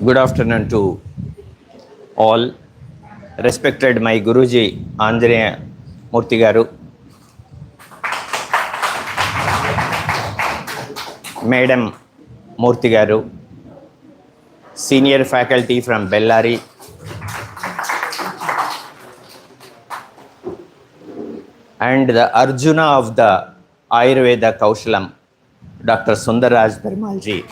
Good afternoon to all. Respected my Guruji Andreya Murthy Garu, Madam Murthy Garu, senior faculty from Bellary, and the Arjuna of the Ayurveda Kaushalam, Dr. Sundar Raj Telugu ji.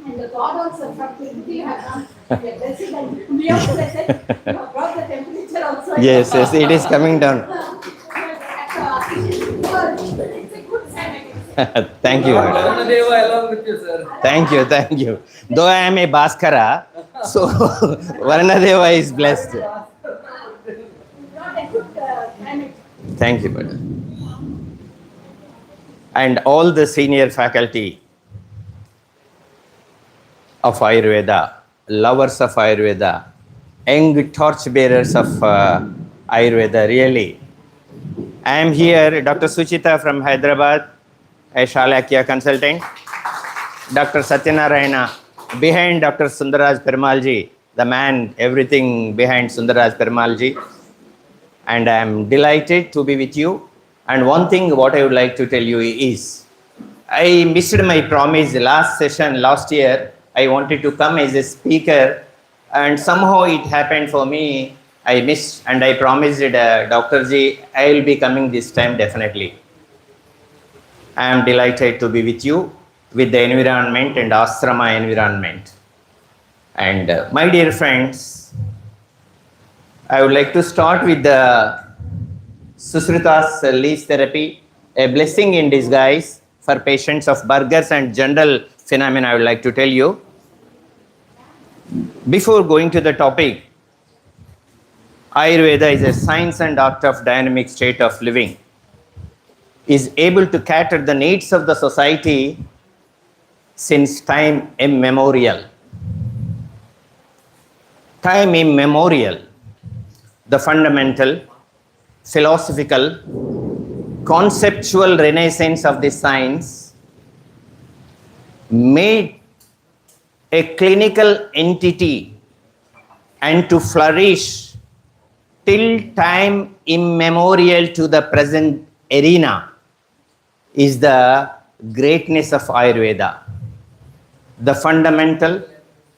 And the God also practically have come. We also said, you have brought the temperature also. Yes, it is coming down. It's a good sign. Thank you, madam. Varanadeva along with you, sir. Thank you. Though I am a Bhaskara, so Varanadeva is blessed. Not a good climate. Thank you, madam. And all the senior faculty of Ayurveda, lovers of Ayurveda, young torchbearers of Ayurveda, really. I am here, Dr. Suchita from Hyderabad, a Shalakya consultant. Dr. Satyanarayana, behind Dr. Sundar Raj Telugu ji, the man, everything behind Sundar Raj Telugu ji. And I am delighted to be with you. And one thing what I would like to tell you is, I missed my promise last session, last year. I wanted to come as a speaker, and somehow it happened for me. I missed, and I promised Dr. Ji, I will be coming this time definitely. I am delighted to be with you, with the environment and ashrama environment. And my dear friends, I would like to start with the Susrita's leaf therapy, a blessing in disguise for patients of burgers and general phenomena. I would like to tell you. Before going to the topic, Ayurveda is a science and art of dynamic state of living, is able to cater the needs of the society since time immemorial. Time immemorial, the fundamental, philosophical, conceptual renaissance of this science made a clinical entity and to flourish till time immemorial to the present arena is the greatness of Ayurveda. The fundamental,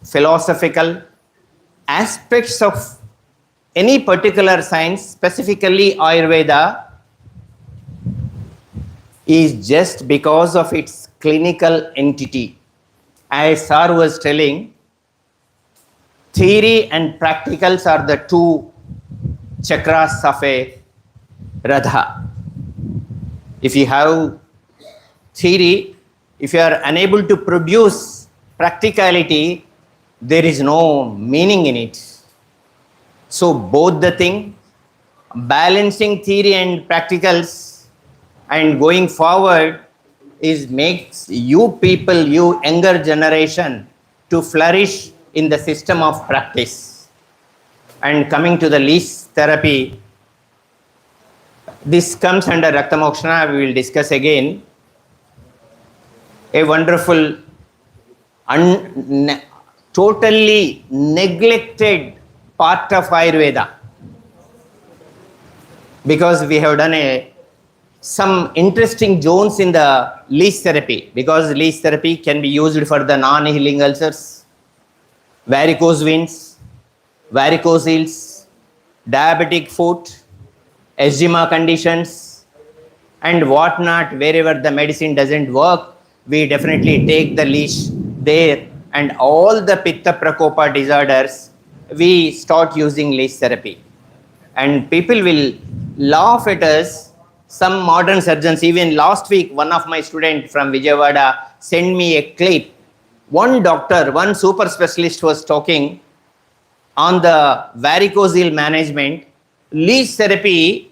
philosophical aspects of any particular science, specifically Ayurveda, is just because of its clinical entity. As Sir was telling, theory and practicals are the two chakras of a Radha. If you have theory, if you are unable to produce practicality, there is no meaning in it. So both the thing, balancing theory and practicals and going forward is makes you people, you younger generation, to flourish in the system of practice. And coming to the leaf therapy, this comes under Rakta Mokshana, we will discuss again. A wonderful, totally neglected part of Ayurveda, because we have done some interesting zones in the leaf therapy, because leaf therapy can be used for the non-healing ulcers, varicose veins, varicocele, diabetic foot, eczema conditions, and whatnot. Wherever the medicine doesn't work, we definitely take the leash there, and all the pitta prakopa disorders, we start using leaf therapy. And people will laugh at us. Some modern surgeons, even last week, one of my students from Vijayawada sent me a clip. One doctor, one super specialist was talking on the varicocele management, leaf therapy,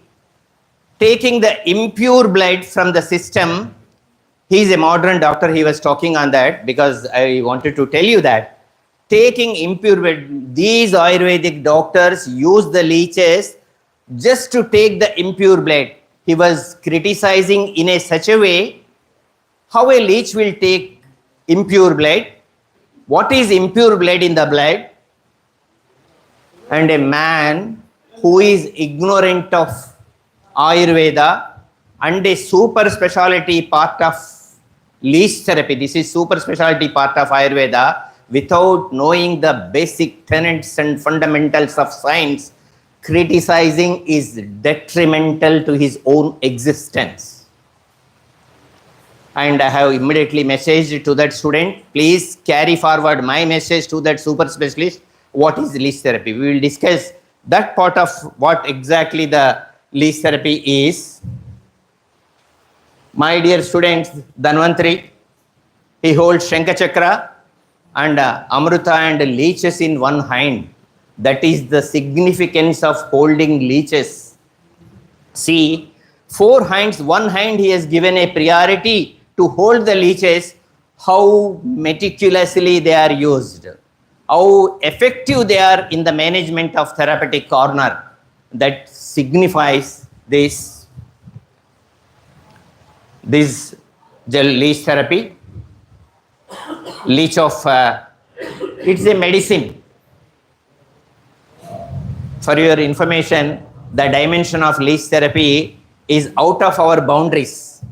taking the impure blood from the system. He is a modern doctor, he was talking on that, because I wanted to tell you that. Taking impure blood, these Ayurvedic doctors use the leeches just to take the impure blood. He was criticizing in a such a way how a leech will take impure blood, what is impure blood in the blood, and a man who is ignorant of Ayurveda and a super specialty part of leech therapy. This is super specialty part of Ayurveda. Without knowing the basic tenets and fundamentals of science, criticizing is detrimental to his own existence. And I have immediately messaged to that student, please carry forward my message to that super specialist. What is leech therapy? We will discuss that part of what exactly the leech therapy is. My dear students, Dhanvantari, he holds Shankha Chakra and Amruta and leeches in one hand. That is the significance of holding leeches. See, 4 hands, one hand he has given a priority to hold the leeches, how meticulously they are used, how effective they are in the management of therapeutic corner. That signifies this leech therapy. Leech of, it's a medicine. For your information, the dimension of leech therapy is out of our boundaries.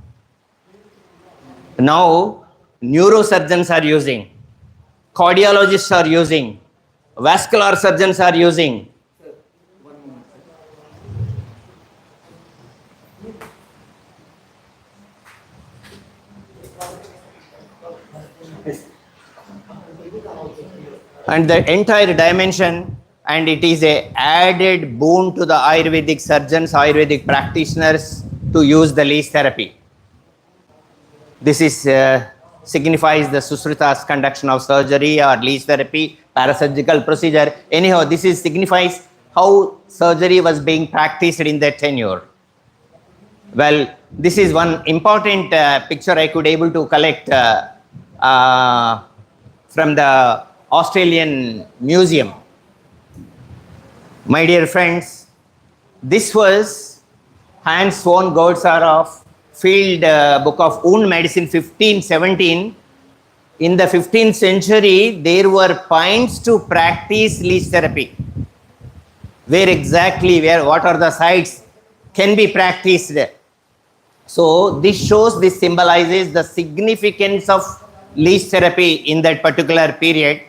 Now, neurosurgeons are using, cardiologists are using, vascular surgeons are using. And the entire dimension, and it is a added boon to the Ayurvedic surgeons, Ayurvedic practitioners to use the leech therapy. This is signifies the Susruta's conduction of surgery or leech therapy, parasurgical procedure. Anyhow, this is signifies how surgery was being practiced in their tenure. Well, this is one important picture I could able to collect from the Australian Museum. My dear friends, this was Hans von Goldsaroff Field Book of Wound Medicine 1517. In the 15th century, there were points to practice leech therapy. Where exactly, what are the sites can be practiced. So this shows, this symbolizes the significance of leech therapy in that particular period.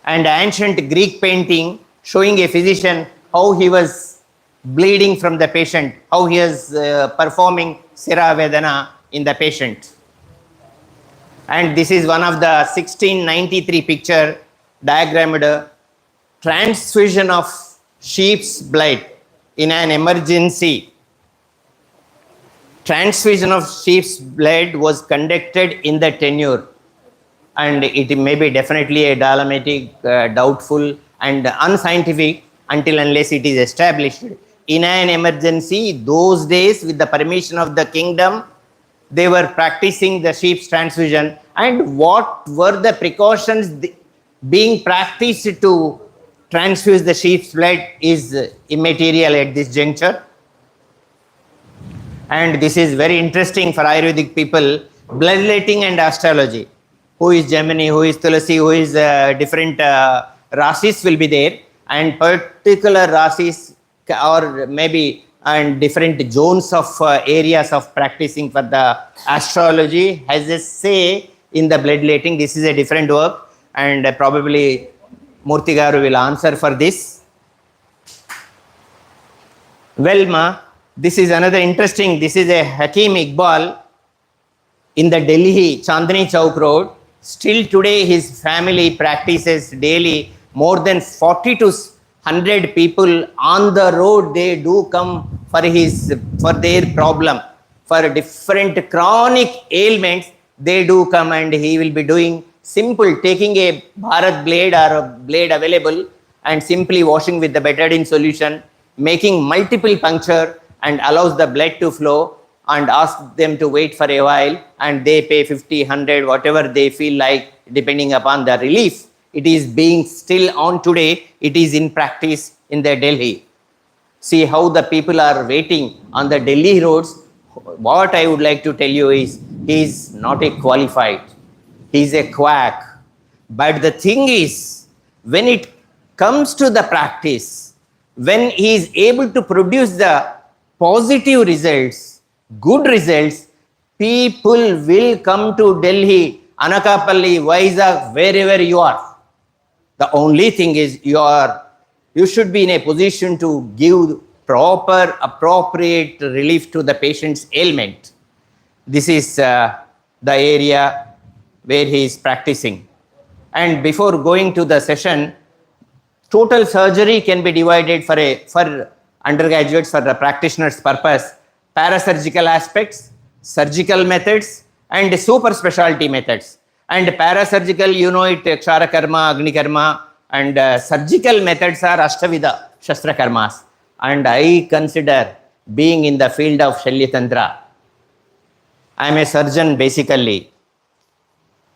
And ancient Greek painting showing a physician how he was bleeding from the patient, how he is performing Sira Vedana in the patient. And this is one of the 1693 picture diagrammed transfusion of sheep's blood in an emergency. Transfusion of sheep's blood was conducted in the tenure, and it may be definitely a dilemmatic, doubtful and unscientific until unless it is established. In an emergency, those days, with the permission of the kingdom, they were practicing the sheep's transfusion. And what were the precautions being practiced to transfuse the sheep's blood is immaterial at this juncture. And this is very interesting for Ayurvedic people, bloodletting and astrology. Who is Gemini, who is Tulasi, who is different rasis will be there, and particular rasis or maybe and different zones of areas of practicing for the astrology has a say in the bloodletting. This is a different work, and probably Murthy Garu will answer for this. Well, ma, this is another interesting, this is a Hakim Iqbal in the Delhi Chandni Chowk Road. Still today his family practices daily. More than 40 to 100 people on the road, they do come for their problem, for different chronic ailments, they do come, and he will be doing simple, taking a Bharat blade or a blade available and simply washing with the betadine solution, making multiple puncture and allows the blood to flow, and ask them to wait for a while, and they pay 50, 100, whatever they feel like, depending upon the relief. It is being still on today. It is in practice in the Delhi. See how the people are waiting on the Delhi roads. What I would like to tell you is, he is not a qualified, he is a quack. But the thing is, when it comes to the practice, when he is able to produce the positive results, good results, people will come to Delhi, Anakapalli, Vizag, wherever you are. The only thing is, you should be in a position to give proper, appropriate relief to the patient's ailment. This is the area where he is practicing. And before going to the session, total surgery can be divided for undergraduates, for the practitioner's purpose: parasurgical aspects, surgical methods, and super specialty methods. And parasurgical, you know it, Kshara Karma, Agni Karma, and surgical methods are Ashtavida, Shastra Karmas. And I consider, being in the field of Shalya Tantra, I am a surgeon basically.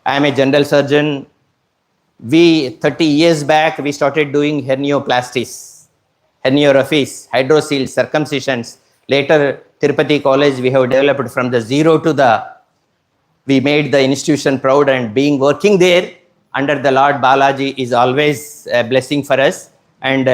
I am a general surgeon. 30 years back, we started doing hernioplasties, herniorrhaphies, hydroseals, circumcisions. Later, Tirupati College, we have developed from the zero to we made the institution proud, and being working there under the Lord Balaji is always a blessing for us. And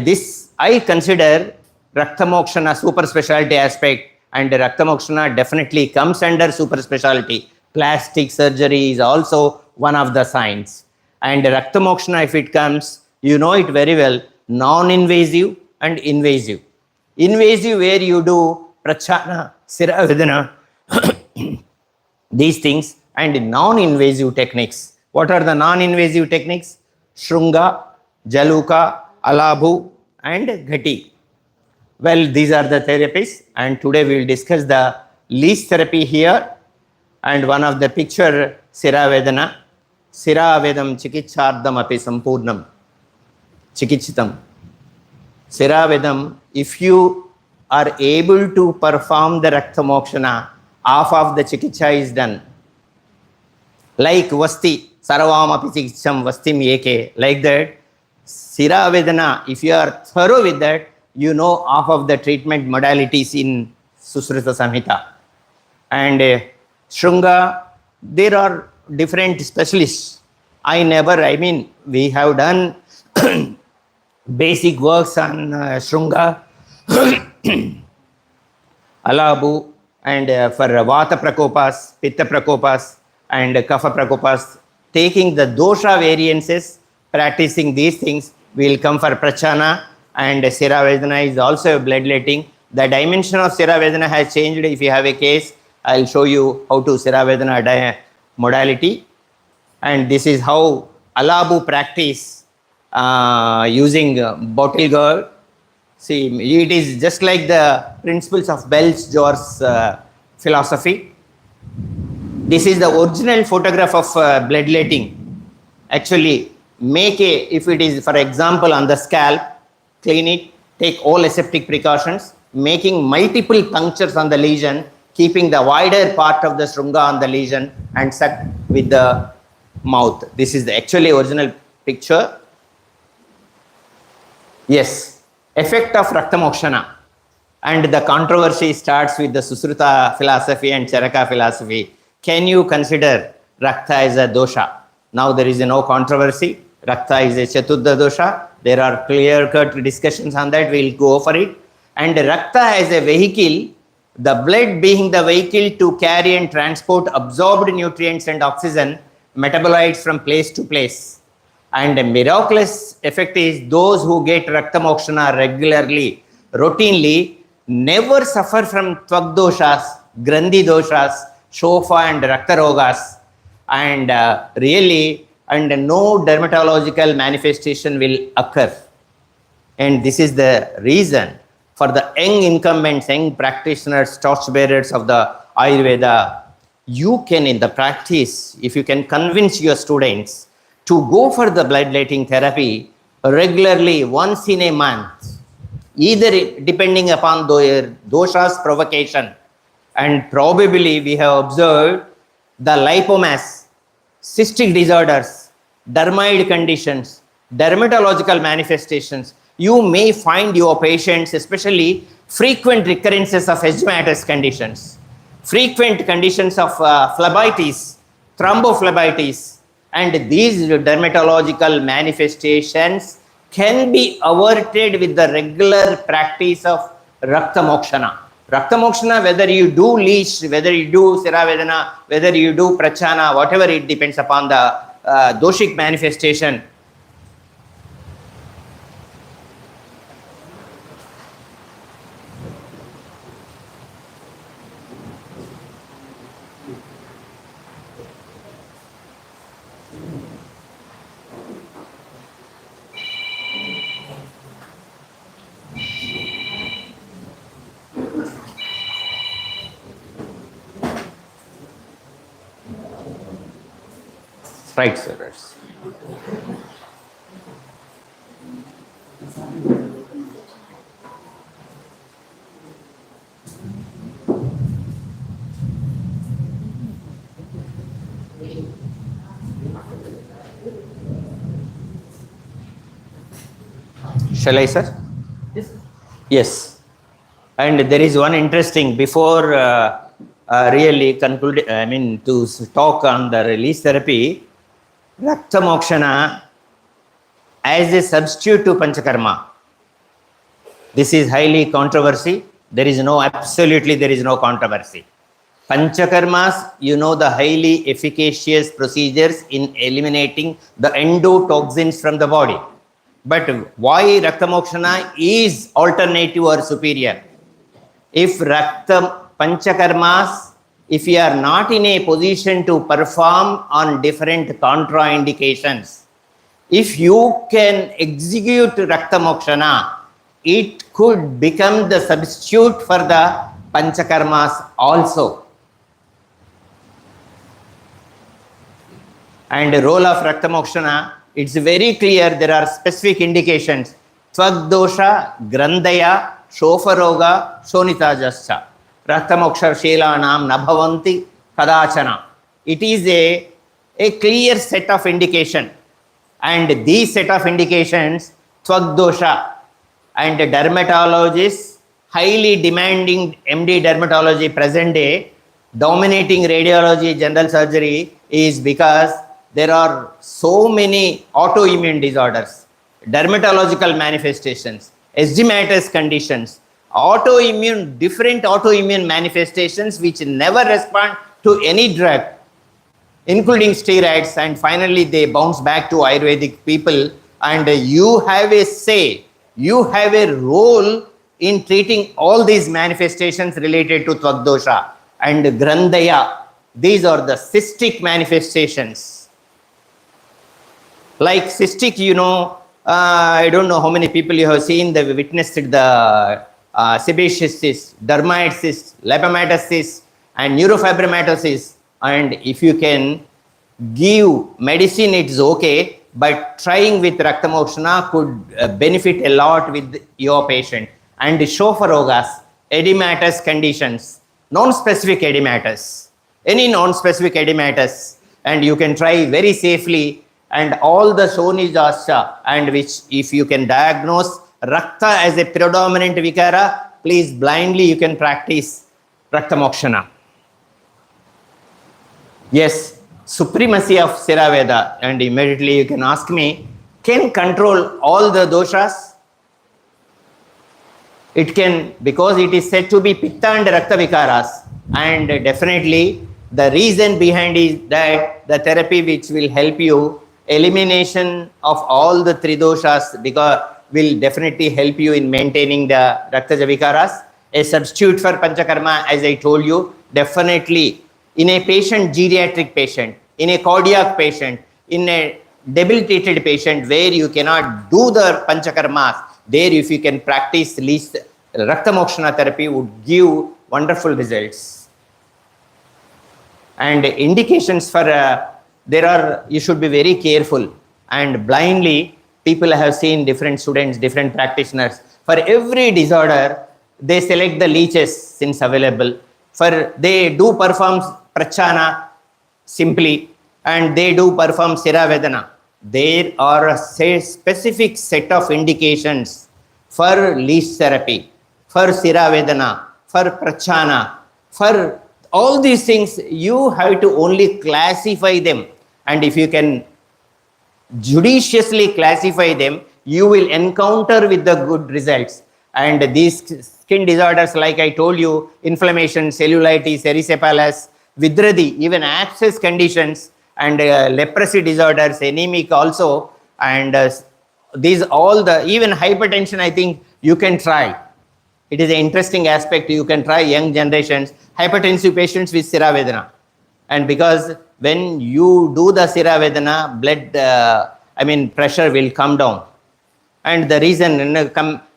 this I consider Raktamokshana super specialty aspect, and Raktamokshana definitely comes under super specialty. Plastic surgery is also one of the signs. And Raktamokshana, if it comes, you know it very well, non-invasive and invasive. Invasive, where you do prachana, siravedana, these things, and non-invasive techniques. What are the non-invasive techniques? Shrunga, Jaluka, Alabhu, and Ghati. Well, these are the therapies, and today we will discuss the least therapy here. And one of the picture, Siravedana, Siravedam Chikitchardam api Sampurnam, Chikichitam. Siravedam, if you are able to perform the Raktamokshana, half of the Chikitsa is done. Like Vasti, Sarvam api Chikicham Vastim Eke, like that. Siravedana, if you are thorough with that, you know half of the treatment modalities in Susruta Samhita. And Shrunga, there are different specialists. We have done basic works on Shrunga, Alabhu, and for Vata Prakopas, Pitta Prakopas, and Kapha Prakopas, taking the dosha variances, practicing these things, we will come for Prachana. And Siravedana is also bloodletting. The dimension of Siravedana has changed. If you have a case, I will show you how to Siravedana modality. And this is how Alabhu practice using bottle gourd. See, it is just like the principles of Bell's-George's philosophy. This is the original photograph of bloodletting. Actually, if it is, for example, on the scalp, clean it, take all aseptic precautions, making multiple punctures on the lesion, keeping the wider part of the Shrunga on the lesion, and suck with the mouth. This is the actually original picture. Yes, effect of Raktamokshana. And the controversy starts with the Susruta philosophy and Charaka philosophy. Can you consider Rakta as a dosha? Now there is no controversy. Rakta is a Chaturdha dosha. There are clear-cut discussions on that. We will go for it. And Rakta as a vehicle, the blood being the vehicle to carry and transport absorbed nutrients and oxygen, metabolites from place to place. And a miraculous effect is those who get Raktamokshana regularly, routinely, never suffer from Tvak doshas, Grandhi doshas, Shofa and Rakta rogas, and and no dermatological manifestation will occur. And this is the reason for the young incumbents, young practitioners, torchbearers of the Ayurveda. You can, in the practice, if you can convince your students to go for the bloodletting therapy regularly once in a month, either depending upon their dosha's provocation. And probably we have observed the lipomas, cystic disorders, dermoid conditions, dermatological manifestations. you may find your patients, especially frequent recurrences of eczematous conditions, frequent conditions of phlebitis, thrombophlebitis, and these dermatological manifestations can be averted with the regular practice of Rakta Mokshana. Rakta Mokshana, whether you do leash, whether you do Siravedana, whether you do Prachana, whatever, it depends upon the doshic manifestation. Right, sir. Shall I, sir? Yes. And there is one interesting, before really conclude, to talk on the release therapy, Rakta Mokshana as a substitute to Panchakarma. This is highly controversy. Absolutely there is no controversy. Panchakarmas, the highly efficacious procedures in eliminating the endotoxins from the body. But why Rakta Mokshana is alternative or superior? If Rakta Panchakarmas, if you are not in a position to perform on different contraindications, if you can execute Rakta Mokshana, it could become the substitute for the Panchakarmas also. And the role of Rakta Mokshana, it's very clear, there are specific indications. Tvagdosha, Grandaya, Shofaroga, Shonitajascha. Rakta Moksha Shelanam Nabhavanti Kadachana. It is a clear set of indication. And these set of indications, Tvagdosha, and dermatologists, highly demanding MD dermatology present day, dominating radiology, general surgery, is because there are so many autoimmune disorders, dermatological manifestations, eczematous conditions, different autoimmune manifestations which never respond to any drug, including steroids, and finally they bounce back to Ayurvedic people, and you have a say, you have a role in treating all these manifestations related to Tvagdosha and Grandaya. These are the cystic manifestations. Like cystic, I don't know how many people you have seen, they witnessed the sebaceous cyst, dermoid cyst, lipomatous cyst, and neurofibromatosis. And if you can give medicine, it's okay, but trying with Rakta Mokshana could benefit a lot with your patient. And Shofarogas, edematous conditions, non-specific edematous, any non-specific edematous, and you can try very safely. And all the Shonijascha, and which if you can diagnose Rakta as a predominant Vikara, please blindly you can practice Rakta Mokshana. Yes, supremacy of Siraveda, and immediately you can ask me, can control all the doshas? It can, because it is said to be Pitta and Rakta Vikaras, and definitely the reason behind is that the therapy which will help you, elimination of all the three doshas, because will definitely help you in maintaining the Raktaja Vikaras. A substitute for Panchakarma, as I told you, definitely in a patient, geriatric patient, in a cardiac patient, in a debilitated patient where you cannot do the Panchakarmas, there if you can practice least Rakta Mokshana therapy would give wonderful results. And indications for you should be very careful, and blindly people have seen different students, different practitioners. For every disorder, they select the leeches since available. They do perform Prachana simply, and they do perform Siravedana. There are a specific set of indications for leech therapy, for Siravedana, for Prachana, for all these things, you have to only classify them. And if you can judiciously classify them, you will encounter with the good results. And these skin disorders, like I told you, inflammation, cellulitis, erysipelas, vidradi, even abscess conditions, and leprosy disorders, anemic also, and these all the, even hypertension, I think you can try. It is an interesting aspect. You can try young generations, hypertensive patients with Siravedana. And because when you do the Siravedana, blood, pressure will come down. And the reason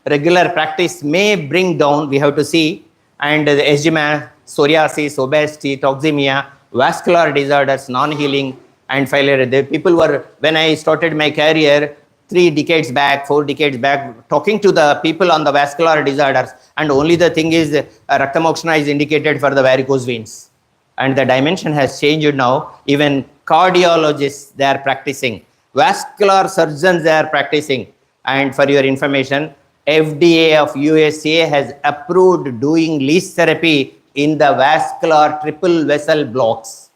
regular practice may bring down, we have to see, and the eczema, psoriasis, obesity, toxemia, vascular disorders, non-healing, and failure. The people were, when I started my career, 3 decades back, 4 decades back, talking to the people on the vascular disorders, and only the thing is, Rakta Mokshana is indicated for the varicose veins. And the dimension has changed now. Even cardiologists, they are practicing. Vascular surgeons, they are practicing. And for your information, FDA of USA has approved doing leech therapy in the vascular triple vessel blocks.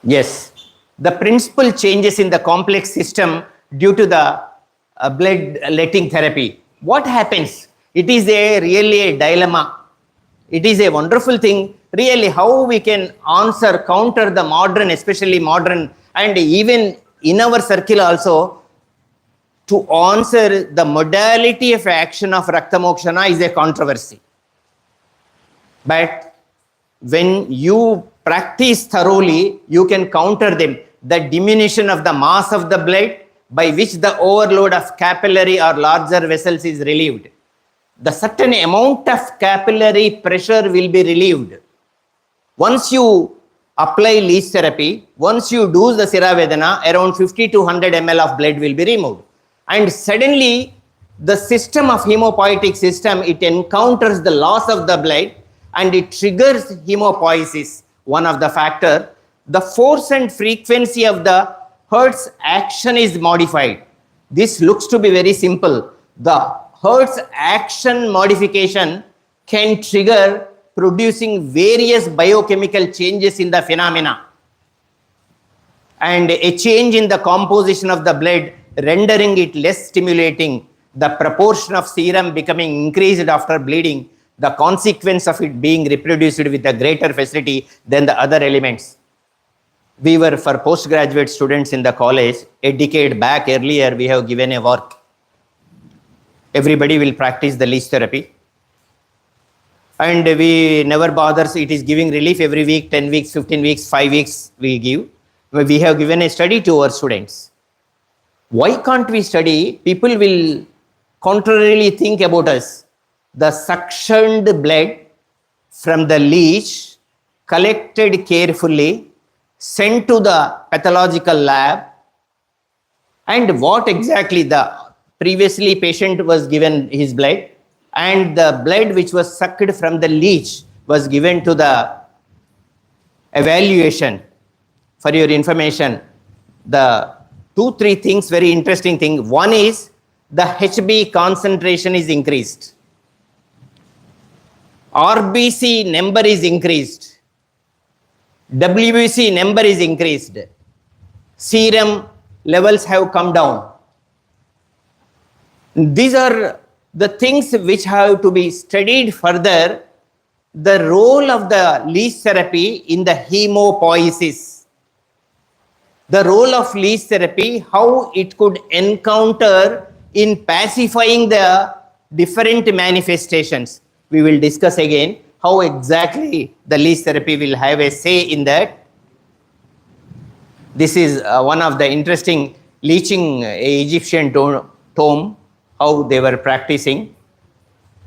Yes, the principal changes in the complex system due to the blood-letting therapy. What happens? It is really a dilemma. It is a wonderful thing, really, how we can counter the modern, especially modern, and even in our circle also, to answer the modality of action of Rakta Mokshana is a controversy. But when you practice thoroughly, you can counter them. The diminution of the mass of the blood, by which the overload of capillary or larger vessels is relieved. The certain amount of capillary pressure will be relieved. Once you apply leech therapy, once you do the Siravedana, around 50 to 100 ml of blood will be removed. And suddenly, the system of hemopoietic system, it encounters the loss of the blood and it triggers hemopoiesis, one of the factor. The force and frequency of the Hertz action is modified. This looks to be very simple. The Hertz action modification can trigger producing various biochemical changes in the phenomena, and a change in the composition of the blood, rendering it less stimulating, the proportion of serum becoming increased after bleeding, the consequence of it being reproduced with a greater facility than the other elements. We were, for postgraduate students in the college, a decade back earlier, we have given a work. Everybody will practice the leech therapy. And we never bothers, it is giving relief every week, 10 weeks, 15 weeks, 5 weeks we give. We have given a study to our students. Why can't we study? People will contrarily think about us. The suctioned blood from the leech, collected carefully, sent to the pathological lab, and what exactly the previously patient was given his blood, and the blood which was sucked from the leech was given to the evaluation. For your information, the 2-3 things, very interesting thing. One is the HB concentration is increased. RBC number is increased. WBC number is increased. Serum levels have come down. These are the things which have to be studied further. The role of the leech therapy in the hemopoiesis. The role of leech therapy, how it could encounter in pacifying the different manifestations. We will discuss again how exactly the leech therapy will have a say in that. This is one of the interesting leeching Egyptian tomb, how they were practicing.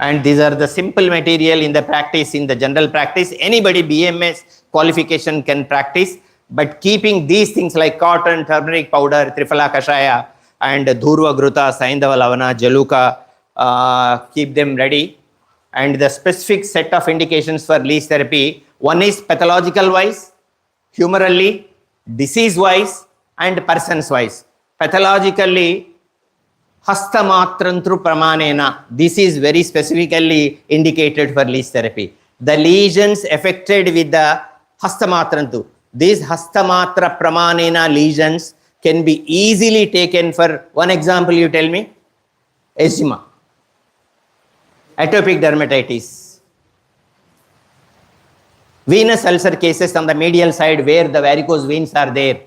And these are the simple material in the practice, in the general practice. Anybody BMS qualification can practice, but keeping these things like cotton, turmeric powder, Triphala Kashaya, and Dhurva Gruta, Saindava Lavana, Jaluka, keep them ready. And the specific set of indications for leech therapy, one is pathological wise, humorally, disease wise, and persons wise. Pathologically, Hastamatrantu pramanena. This is very specifically indicated for leech therapy. The lesions affected with the Hastamatrantu. These Hastamatra pramanena lesions can be easily taken. For one example, you tell me. Eczema, atopic dermatitis, venous ulcer cases on the medial side where the varicose veins are there.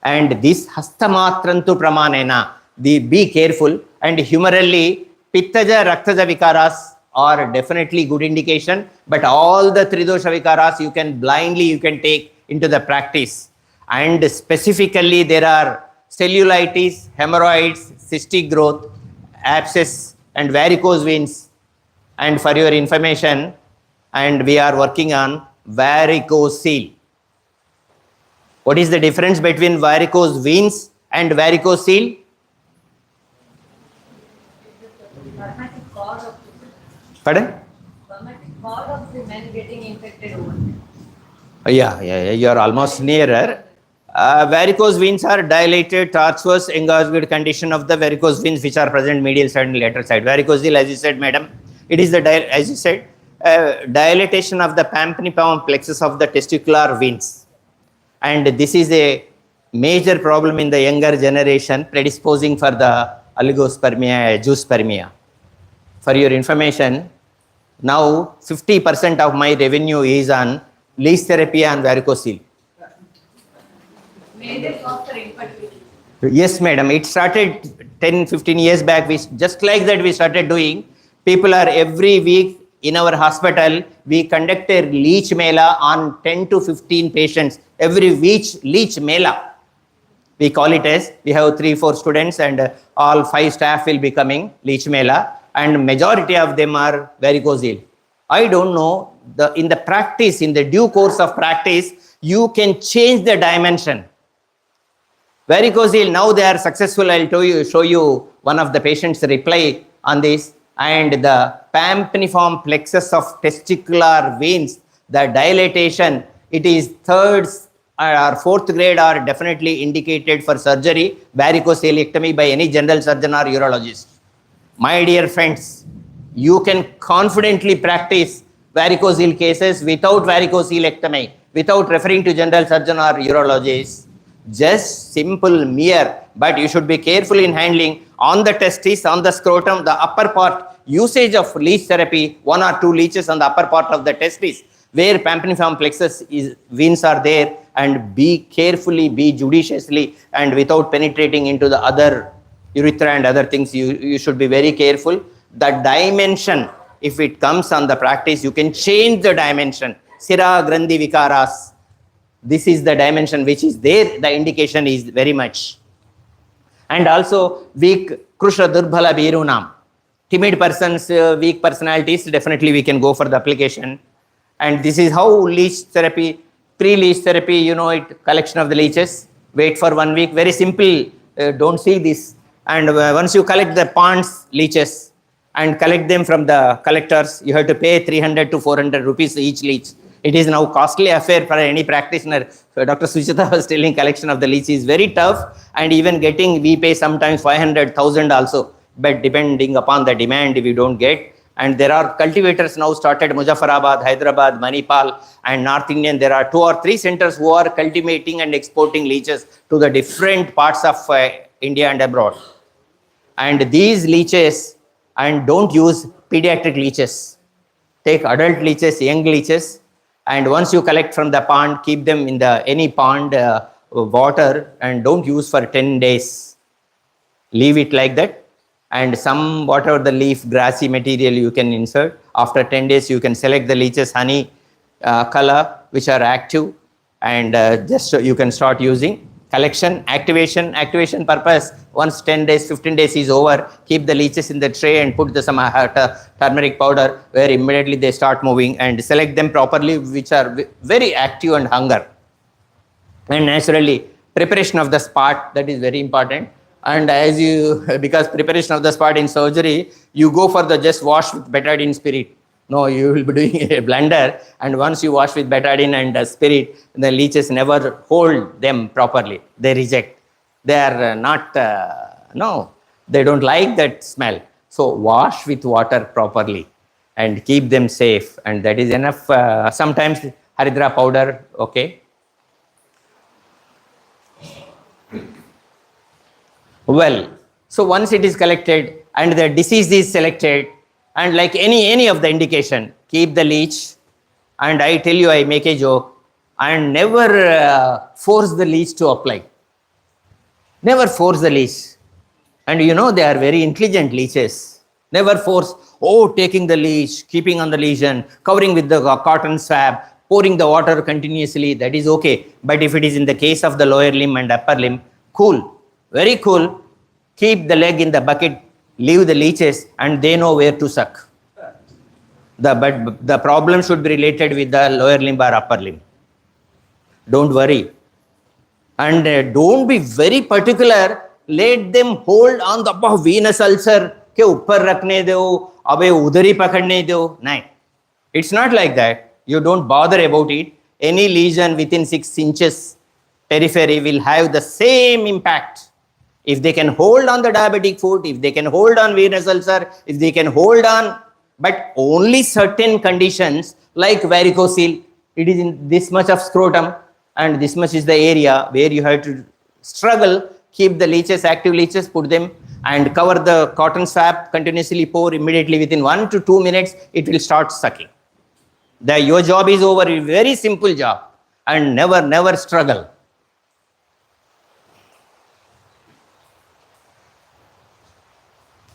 And this Hastamatrantu pramanena, be careful. And humorally, Pittaja Raktaja Vikaras are definitely good indication, but all the Tridosha Vikaras you can take into the practice. And specifically there are cellulitis, hemorrhoids, cystic growth, abscess and varicose veins. And for your information, and we are working on varicocele. What is the difference between varicose veins and varicocele? Traumatic cause of Pardon? traumatic cause of the men getting infected over. Yeah, you are almost nearer. Varicose veins are dilated, tortuous, engorged condition of the varicose veins which are present medial side and lateral side. Varicocele, as you said, madam, it is as you said, dilatation of the pampiniform plexus of the testicular veins. And this is a major problem in the younger generation, predisposing for the oligospermia, zoospermia. For your information, now 50% of my revenue is on leech therapy and varicocele. Major cause for infertility. Yes, madam. It started 10, 15 years back. We just like that we started doing. People are every week in our hospital. We conduct a leech mela on 10 to 15 patients. Every week leech mela. We call it as, we have 3-4 students and all 5 staff will be coming leech mela, and majority of them are varicocele. I don't know, in the practice, in the due course of practice, you can change the dimension. Varicocele, now they are successful. I'll show you one of the patients' reply on this. And the pampiniform plexus of testicular veins, the dilatation, it is 3rd or 4th grade are definitely indicated for surgery, varicocelectomy by any general surgeon or urologist. My dear friends, you can confidently practice varicocele cases without varicocelectomy, without referring to general surgeon or urologist. Just simple mere, but you should be careful in handling on the testis, on the scrotum, the upper part, usage of leech therapy, 1 or 2 leeches on the upper part of the testis, where pampiniform plexus veins are there, and be carefully, be judiciously, and without penetrating into the other urethra and other things, you should be very careful. The dimension, if it comes on the practice, you can change the dimension. Sira Grandhi Vikaras. This is the dimension which is there. The indication is very much. And also weak Krusha Durbhala Birunam. Timid persons, weak personalities, definitely we can go for the application. And this is how leech therapy, pre-leech therapy, you know it, collection of the leeches. Wait for 1 week, very simple, don't see this. And once you collect the ponds leeches and collect them from the collectors, you have to pay 300 to 400 rupees each leech. It is now costly affair for any practitioner. So Dr. Suchita was telling collection of the leech is very tough, and even getting, we pay sometimes 500,000 also, but depending upon the demand, if you don't get. And there are cultivators now started, Muzaffarabad, Hyderabad, Manipal, and North Indian. There are 2 or 3 centers who are cultivating and exporting leeches to the different parts of India and abroad. And these leeches, and don't use pediatric leeches. Take adult leeches, young leeches, and once you collect from the pond, keep them in the any pond water, and don't use for 10 days. Leave it like that. And some whatever the leaf grassy material you can insert. After 10 days you can select the leeches, honey color, which are active, and just so you can start using. Collection, activation purpose. Once 10 days, 15 days is over, keep the leeches in the tray and put some turmeric powder, where immediately they start moving, and select them properly, which are very active and hunger. And naturally, preparation of the spot, that is very important. And as you, because preparation of the spot in surgery, you go for the just wash with betadine spirit. No, you will be doing a blunder, and once you wash with betadine and spirit, the leeches never hold them properly. They reject. They are not, no, they don't like that smell. So wash with water properly and keep them safe, and that is enough. Sometimes Haridra powder, okay. Well, so once it is collected and the disease is selected, and like any of the indication, keep the leech. And I tell you, I make a joke, and never force the leech to apply. Never force the leech. And you know, they are very intelligent leeches. Never force, oh, taking the leech, keeping on the lesion, covering with the cotton swab, pouring the water continuously, that is okay. But if it is in the case of the lower limb and upper limb, cool, very cool. Keep the leg in the bucket, leave the leeches, and they know where to suck. But the problem should be related with the lower limb or upper limb. Don't worry. And don't be very particular. Let them hold on the venous ulcer के ऊपर रखने दो, अबे उधर ही पकड़ने दो. नहीं, it's not like that. You don't bother about it. Any lesion within 6 inches periphery will have the same impact. If they can hold on the diabetic foot, if they can hold on venous ulcer, if they can hold on, but only certain conditions like varicocele, it is in this much of scrotum and this much is the area where you have to struggle. Keep the leeches, active leeches, put them and cover the cotton swab, continuously pour immediately within 1 to 2 minutes, it will start sucking. Your job is over, a very simple job, and never struggle.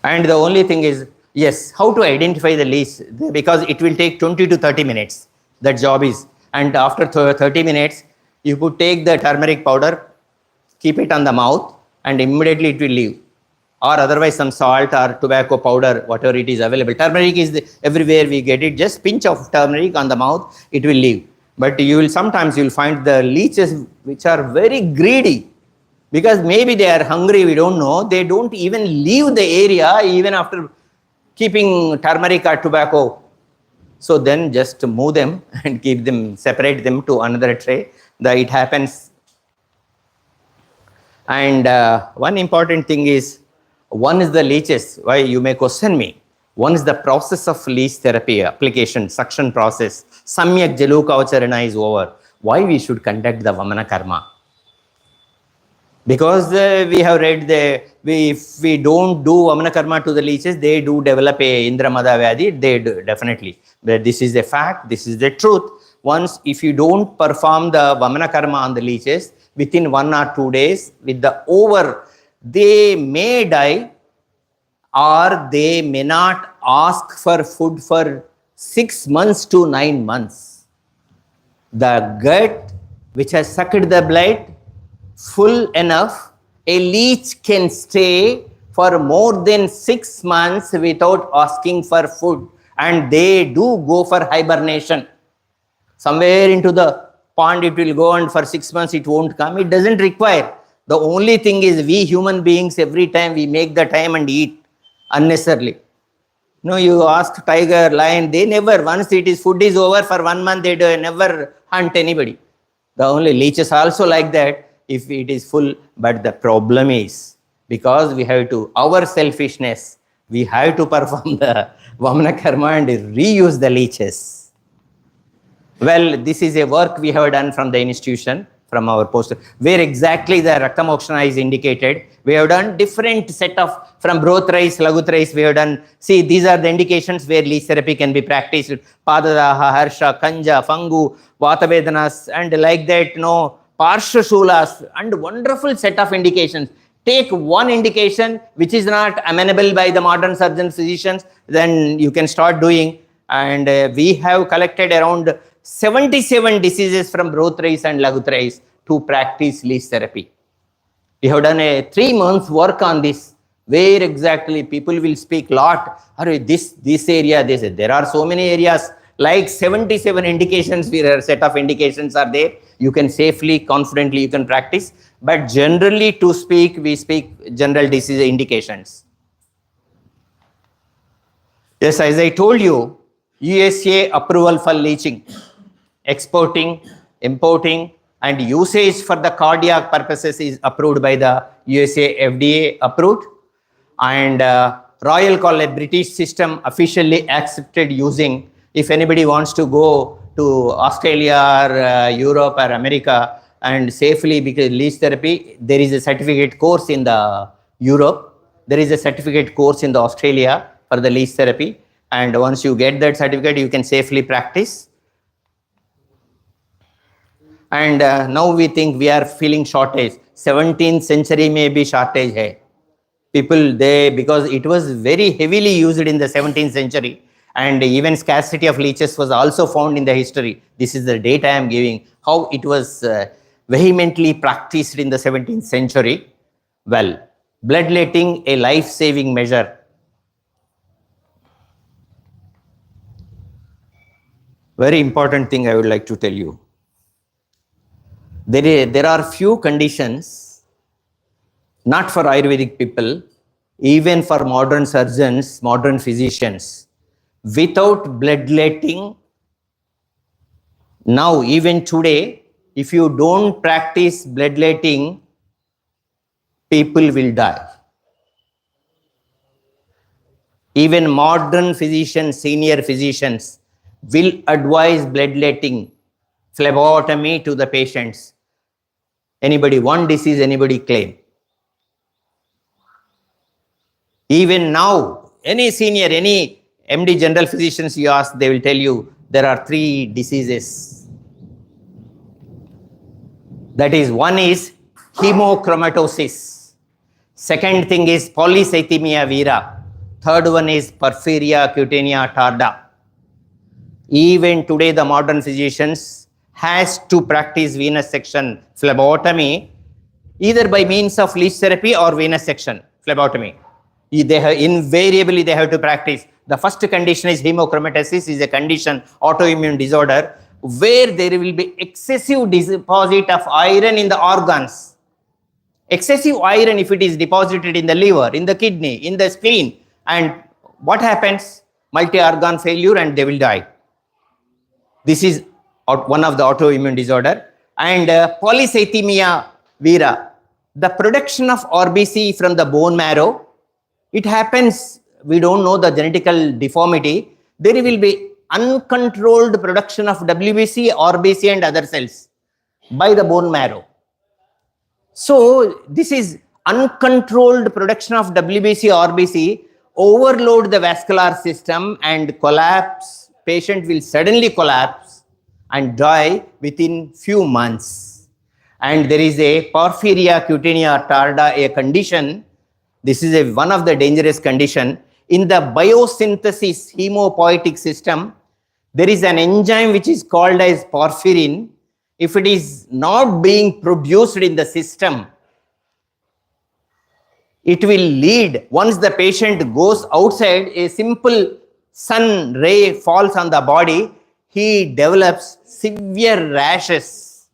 And the only thing is, yes, how to identify the leech, because it will take 20 to 30 minutes, that job is. And after 30 minutes, you could take the turmeric powder, keep it on the mouth, and immediately it will leave. Or otherwise some salt or tobacco powder, whatever it is available. Turmeric is everywhere we get it. Just pinch of turmeric on the mouth, it will leave. But sometimes you will find the leeches which are very greedy. Because maybe they are hungry, we don't know. They don't even leave the area even after keeping turmeric or tobacco. So then just move them and keep them, separate them to another tray. It happens. And one important thing is, one is the leeches. Why you may question me. One is the process of leech therapy application, suction process. Samyak jalu kavacharana is over. Why we should conduct the Vamana karma? Because we have read if we don't do Vamana karma to the leeches, they do develop a Indramada Vyadhi. They do, definitely. But this is a fact, this is the truth. Once, if you don't perform the Vamana karma on the leeches, within 1 or 2 days, with the over, they may die or they may not ask for food for 6 months to 9 months. The gut, which has sucked the blood, full enough, a leech can stay for more than 6 months without asking for food, and they do go for hibernation. Somewhere into the pond it will go, and for 6 months it won't come. It doesn't require. The only thing is, we human beings, every time we make the time and eat unnecessarily. No, you ask tiger, lion, they never, once food is over for 1 month, they never hunt anybody. The only leeches also like that, if it is full. But the problem is, because we have to, our selfishness, we have to perform the Vamana karma and reuse the leeches. Well, this is a work we have done from the institution, from our poster, where exactly the Rakta Mokshana is indicated. We have done different set of, from Broth rice, Lagut rice, we have done, see, these are the indications where leech therapy can be practiced. Padadaha, Harsha, Kanja, Fangu, Vata Vedanas, and like that, Parsha Shulas, and wonderful set of indications. Take one indication which is not amenable by the modern surgeons, physicians, then you can start doing. And we have collected around 77 diseases from Broth rice and Lagut rice to practice leech therapy. We have done a 3 months work on this, where exactly people will speak lot. This area, they say, there are so many areas, like 77 indications, where a set of indications are there. You can safely, confidently, you can practice. But generally to speak, we speak general disease indications. Yes, as I told you, USA approval for leaching, exporting, importing, and usage for the cardiac purposes is approved by the USA FDA approved. And Royal College British system officially accepted using, if anybody wants to go to Australia or Europe or America and safely, because leech therapy, there is a certificate course in the Europe, there is a certificate course in the Australia for the leech therapy, and once you get that certificate you can safely practice. And now we think we are feeling shortage. 17th century may be shortage hai. People, because it was very heavily used in the 17th century, and even scarcity of leeches was also found in the history. This is the data I am giving, how it was vehemently practiced in the 17th century. Well, bloodletting, a life-saving measure. Very important thing I would like to tell you. There are few conditions, not for Ayurvedic people, even for modern surgeons, modern physicians. Without bloodletting, now even today, if you don't practice bloodletting, people will die. Even modern physicians, senior physicians will advise bloodletting, phlebotomy to the patients. Anybody, one disease, anybody claim. Even now, any senior, any MD general physicians you ask, they will tell you there are 3 diseases. That is, one is hemochromatosis. Second thing is polycythemia vera. Third one is porphyria cutanea tarda. Even today, the modern physicians has to practice venous section phlebotomy, either by means of leech therapy or venous section phlebotomy. Invariably they have to practice. The first condition is hemochromatosis, is a condition, autoimmune disorder, where there will be excessive deposit of iron in the organs. Excessive iron, if it is deposited in the liver, in the kidney, in the spleen, and what happens? Multi-organ failure, and they will die. This is one of the autoimmune disorder. And polycythemia vera, the production of RBC from the bone marrow, it happens, we don't know the genetical deformity. There will be uncontrolled production of WBC, RBC and other cells by the bone marrow. So this is uncontrolled production of WBC, RBC, overload the vascular system and collapse. Patient will suddenly collapse and die within few months. And there is a porphyria cutanea tarda, a condition. This is one of the dangerous condition. In the biosynthesis hemopoietic system, there is an enzyme which is called as porphyrin. If it is not being produced in the system, it will lead, once the patient goes outside, a simple sun ray falls on the body, he develops severe rashes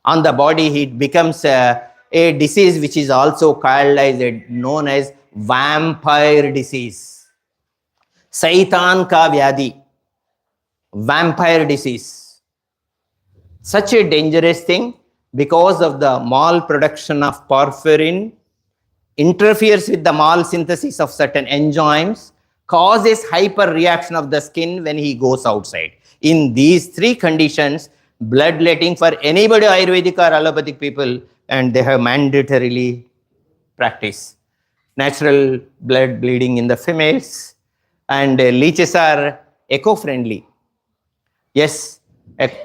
on the body. He becomes a disease which is also called as known as vampire disease. Saitan ka vyadi, vampire disease. Such a dangerous thing because of the malproduction of porphyrin, interferes with the malsynthesis of certain enzymes, causes hyperreaction of the skin when he goes outside. In these 3 conditions, bloodletting for anybody, Ayurvedic or allopathic people, and they have mandatorily practice. Natural blood bleeding in the females, and leeches are eco-friendly. Yes,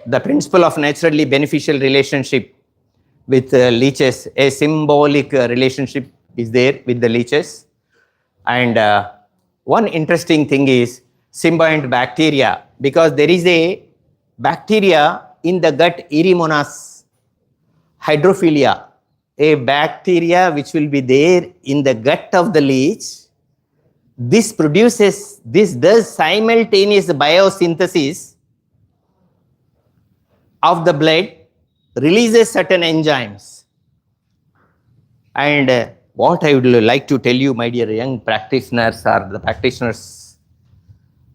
the principle of naturally beneficial relationship with leeches, a symbolic relationship is there with the leeches. And one interesting thing is symbiont bacteria, because there is a bacteria in the gut, Erymonas hydrophilia, a bacteria which will be there in the gut of the leech. This does simultaneous biosynthesis of the blood, releases certain enzymes. And what I would like to tell you, my dear young practitioners or the practitioners,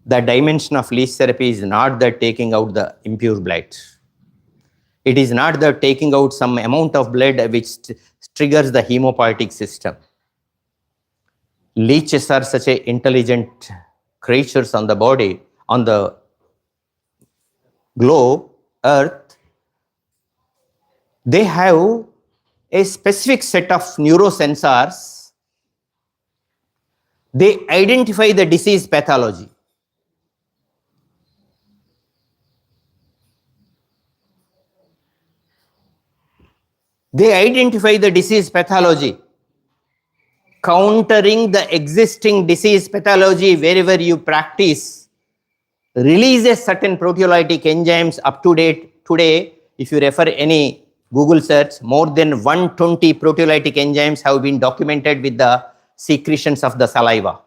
The dimension of leech therapy is not the taking out the impure blood. It is not the taking out some amount of blood which triggers the hemopoietic system. Leeches are such a intelligent creatures on the body, on the globe, earth. They have a specific set of neurosensors. They identify the disease pathology. They identify the disease pathology, countering the existing disease pathology wherever you practice, releases certain proteolytic enzymes up to date. Today, if you refer any Google search, more than 120 proteolytic enzymes have been documented with the secretions of the saliva.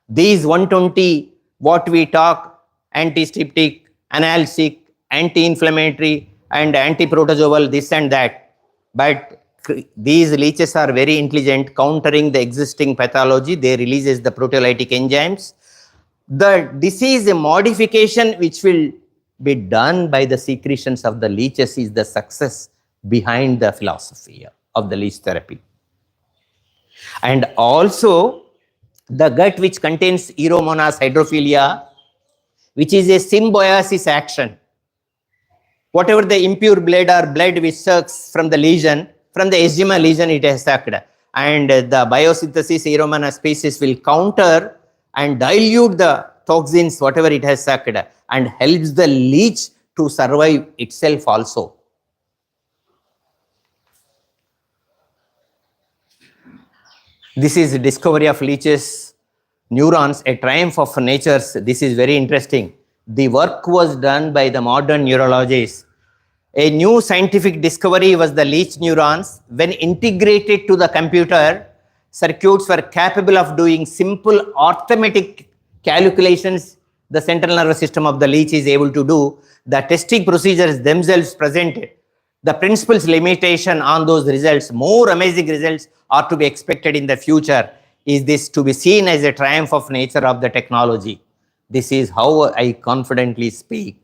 These 120, what we talk, antiseptic, analgesic, anti-inflammatory, and anti-protozoal, this and that. But these leeches are very intelligent, countering the existing pathology. They releases the proteolytic enzymes. The disease modification which will be done by the secretions of the leeches is the success behind the philosophy of the leech therapy. And also the gut which contains Aeromonas hydrophilia, which is a symbiosis action. Whatever the impure blood or blood which sucks from the lesion, from the eczema lesion it has sucked, and the biosynthesis Aeromonas species will counter and dilute the toxins whatever it has sucked and helps the leech to survive itself also. This is discovery of leeches, neurons, a triumph of natures. This is very interesting. The work was done by the modern neurologists. A new scientific discovery was the leech neurons. When integrated to the computer, circuits were capable of doing simple arithmetic calculations. The central nervous system of the leech is able to do. The testing procedures themselves presented the principal's limitation on those results. More amazing results are to be expected in the future. Is this to be seen as a triumph of nature of the technology? This is how I confidently speak.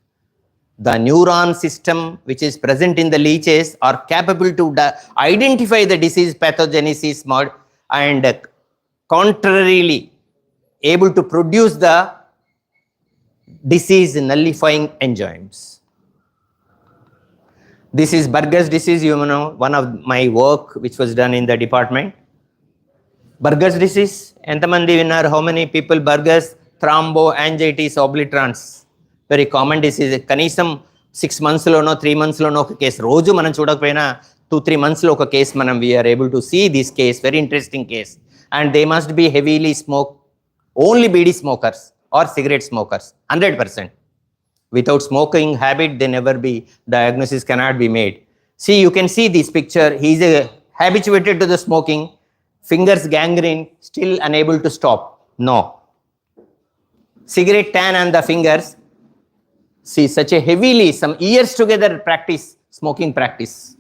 The neuron system which is present in the leeches are capable to identify the disease pathogenesis mode and contrarily able to produce the disease nullifying enzymes. This is Burgers disease, you know, one of my work which was done in the department. Burgers disease, entamandi winner, how many people Burgers, thromboangiitis obliterans, very common disease. Kanisam 6 months lono, 3 months lono oka case. Roju manam chudakapoyina 2-3 months lo oka case manam we are able to see this case, very interesting case. And they must be heavily only BD smokers or cigarette smokers, 100%. Without smoking habit, they never be, diagnosis cannot be made. See, you can see this picture. He is habituated to the smoking, fingers gangrene, still unable to stop. No. Cigarette tan on the fingers. See, such a heavily, some years together practice, smoking practice.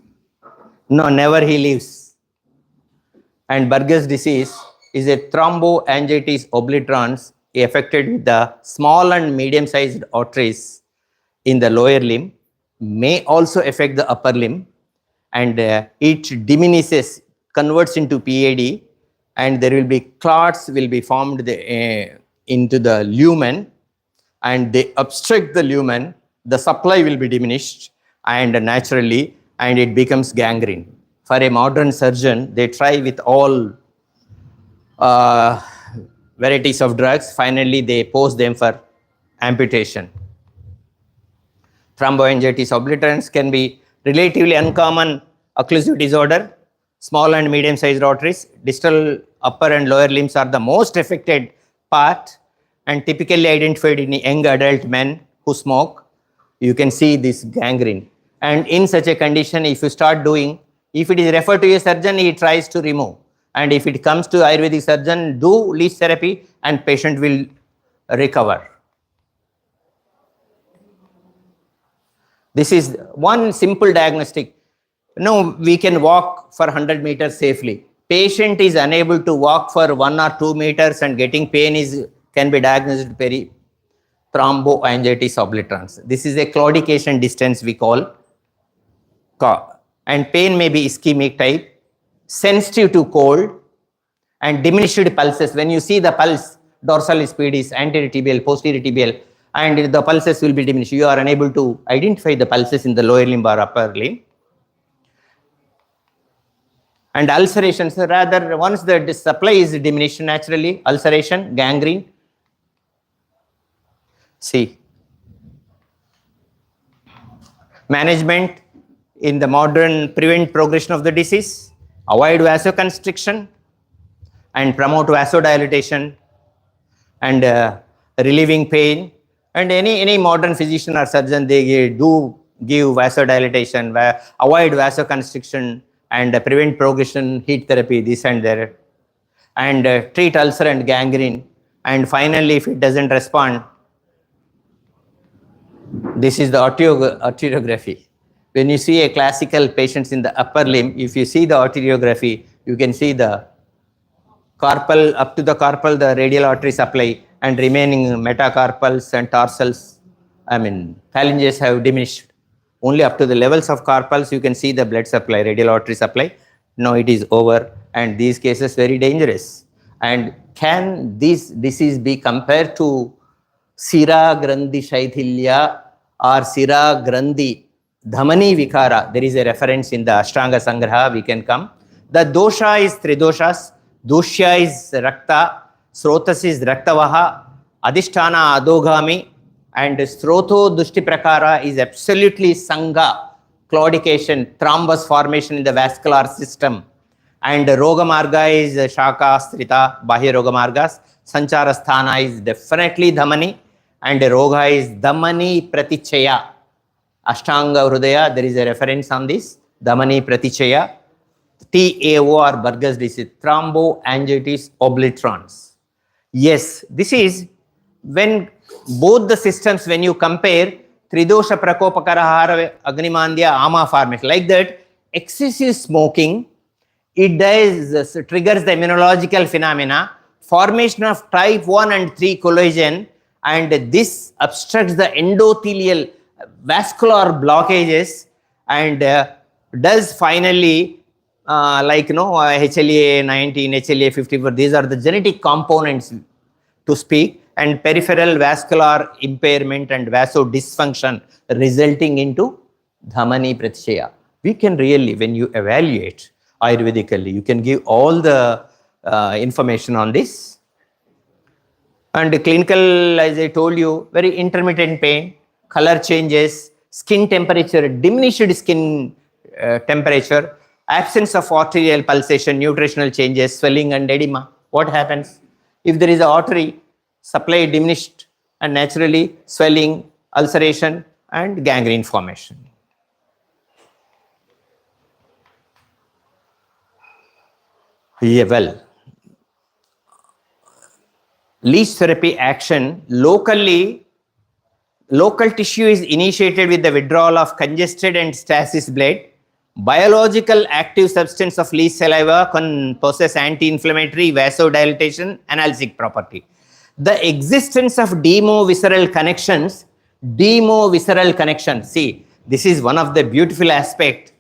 No, never he leaves. And Burgers disease is a thromboangiitis obliterans affected with the small and medium-sized arteries in the lower limb, may also affect the upper limb, and it diminishes, converts into PAD, and there will be clots will be formed into the lumen, and they obstruct the lumen, the supply will be diminished, and naturally, and it becomes gangrene. For a modern surgeon, they try with all varieties of drugs. Finally, they post them for amputation. Thromboangiitis obliterans can be relatively uncommon occlusive disorder. Small and medium-sized arteries, distal upper and lower limbs are the most affected part and typically identified in young adult men who smoke. You can see this gangrene. And in such a condition, if you start doing, if it is referred to a surgeon, he tries to remove. And if it comes to Ayurvedic surgeon, do leech therapy and patient will recover. This is one simple diagnostic. No, we can walk for 100 meters safely. Patient is unable to walk for 1 or 2 meters and getting pain can be diagnosed very thromboangiitis obliterans. This is a claudication distance we call. And pain may be ischemic type, sensitive to cold, and diminished pulses. When you see the pulse, dorsal pedis, anterior tibial, posterior tibial, and the pulses will be diminished. You are unable to identify the pulses in the lower limb or upper limb. And ulcerations, rather, once the supply is diminished naturally, ulceration, gangrene. See, management in the modern prevent progression of the disease, avoid vasoconstriction, and promote vasodilatation, and relieving pain. And any modern physician or surgeon, they do give vasodilatation, avoid vasoconstriction, and prevent progression, heat therapy, this and that, and treat ulcer and gangrene. And finally, if it doesn't respond, this is the arteriography. When you see a classical patients in the upper limb, if you see the arteriography, you can see the carpal, up to the carpal, the radial artery supply, and remaining metacarpals and tarsals, phalanges have diminished. Only up to the levels of carpals, you can see the blood supply, radial artery supply. Now it is over, and these cases very dangerous. And can this disease be compared to Sira Grandhi Shaithilya or Sira Grandhi Dhamani Vikara? There is a reference in the Ashtanga Sangraha, we can come. The dosha is three doshas. Doshya is Rakta, Srotas is Raktavaha, Adhisthana Adogami, and Sroto Dushti Prakara is absolutely Sangha, claudication, thrombus formation in the vascular system. And Rogamarga is Shaka, Strita, Bahya Rogamargas. Sanchara Sthana is definitely Dhamani, and Roga is Dhamani Pratichaya. Ashtanga Hrudaya, there is a reference on this, Dhamani Pratichaya. TAO or Burgers disease, thromboangiitis obliterans. Yes, this is when both the systems, when you compare Tridosha Prakopakarahara Agnimandya Ama formation, like that, excessive smoking, it does triggers the immunological phenomena, formation of type 1 and 3 collagen, and this obstructs the endothelial vascular blockages, and does finally HLA 19, HLA 54, these are the genetic components to speak, and peripheral vascular impairment and vasodysfunction resulting into Dhamani Pratichaya. We can really, when you evaluate Ayurvedically, you can give all the information on this. And clinical, as I told you, very intermittent pain, color changes, skin temperature, diminished skin temperature, absence of arterial pulsation, nutritional changes, swelling and edema. What happens? If there is an artery supply diminished, and naturally swelling, ulceration, and gangrene formation. Yeah, well, leech therapy action locally, local tissue is initiated with the withdrawal of congested and stasis blood. Biological active substance of leech saliva can possess anti-inflammatory, vasodilatation, analgesic property. The existence of demovisceral connections, see, this is one of the beautiful aspects.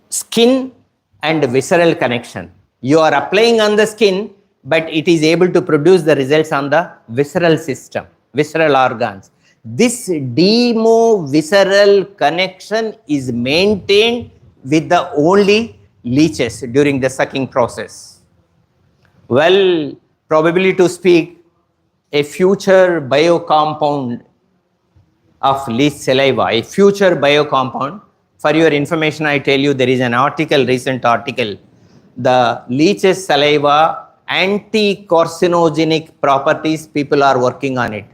Skin and visceral connection. You are applying on the skin, but it is able to produce the results on the visceral system, visceral organs. This demovisceral connection is maintained with the only leeches during the sucking process. Well, probably to speak, a future biocompound of leech saliva, a future biocompound. For your information, I tell you, there is an article, recent article, the leech's saliva, anti-carcinogenic properties, people are working on it.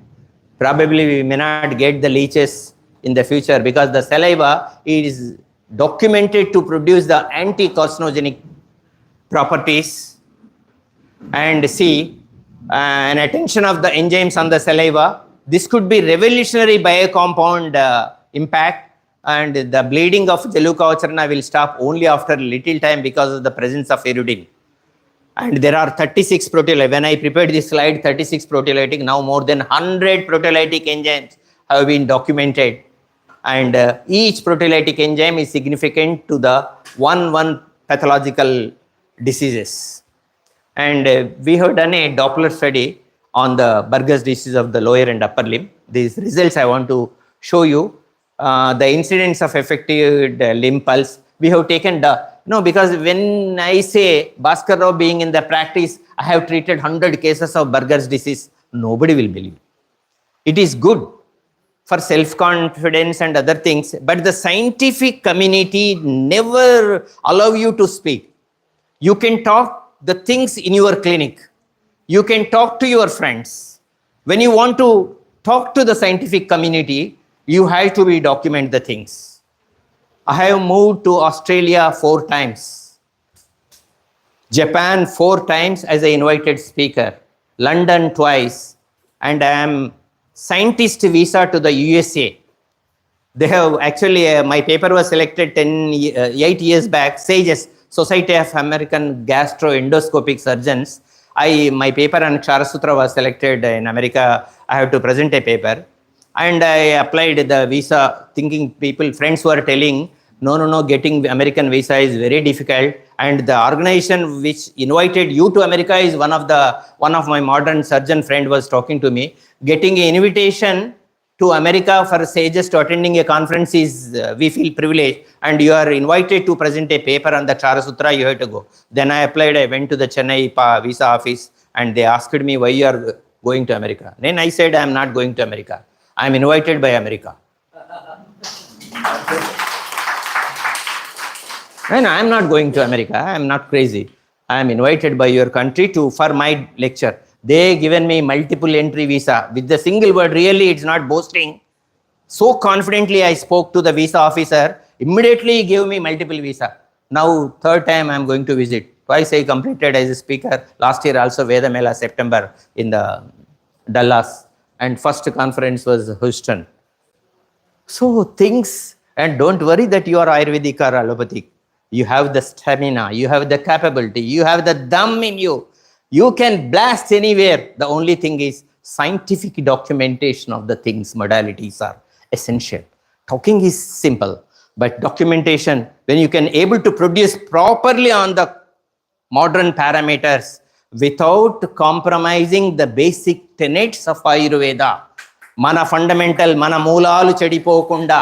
Probably we may not get the leeches in the future because the saliva is documented to produce the anti-carcinogenic properties. And see, an attention of the enzymes on the saliva, this could be revolutionary biocompound impact, and the bleeding of Jaluka Acharna will stop only after a little time because of the presence of iridine. And there are 36 proteolytic. When I prepared this slide, 36 proteolytic, now more than 100 proteolytic enzymes have been documented. And each proteolytic enzyme is significant to the one pathological diseases. And we have done a Doppler study on the Burgers disease of the lower and upper limb. These results I want to show you. The incidence of affected limb pulse. We have taken the, no, because when I say Bhaskar Rao being in the practice, I have treated 100 cases of Burgers disease, nobody will believe. It is good for self-confidence and other things, but the scientific community never allow you to speak. You can talk the things in your clinic. You can talk to your friends. When you want to talk to the scientific community, you have to be document the things. I have moved to Australia 4 times, Japan 4 times as an invited speaker, London twice, and I am scientist visa to the USA. They have actually, my paper was selected 8 years back, SAGES, Society of American Gastroendoscopic Surgeons. My paper on Kshara was selected in America. I have to present a paper. And I applied the visa, thinking friends were telling, no, getting American visa is very difficult. And the organization which invited you to America is one of my modern surgeon friend was talking to me. Getting an invitation to America for SAGES to attending a conference is, we feel privileged. And you are invited to present a paper on the Kshara Sutra, you have to go. Then I applied, I went to the Chennai visa office and they asked me why you are going to America. Then I said, I am not going to America. I am invited by America. And I am not going to America. I am not crazy. I am invited by your country for my lecture. They given me multiple entry visa with the single word. Really, it's not boasting. So confidently, I spoke to the visa officer. Immediately, he gave me multiple visa. Now, 3rd time, I am going to visit. Twice I completed as a speaker. Last year also, Veda Mela, September in the Dallas. And first conference was Houston. So things, and don't worry that you are Ayurvedic or allopathic. You have the stamina, you have the capability, you have the dum in you. You can blast anywhere. The only thing is scientific documentation of the things, modalities are essential. Talking is simple, but documentation, when you can able to produce properly on the modern parameters without compromising the basic tenets of Ayurveda. Mana fundamental, mana moolalu chedipokunda.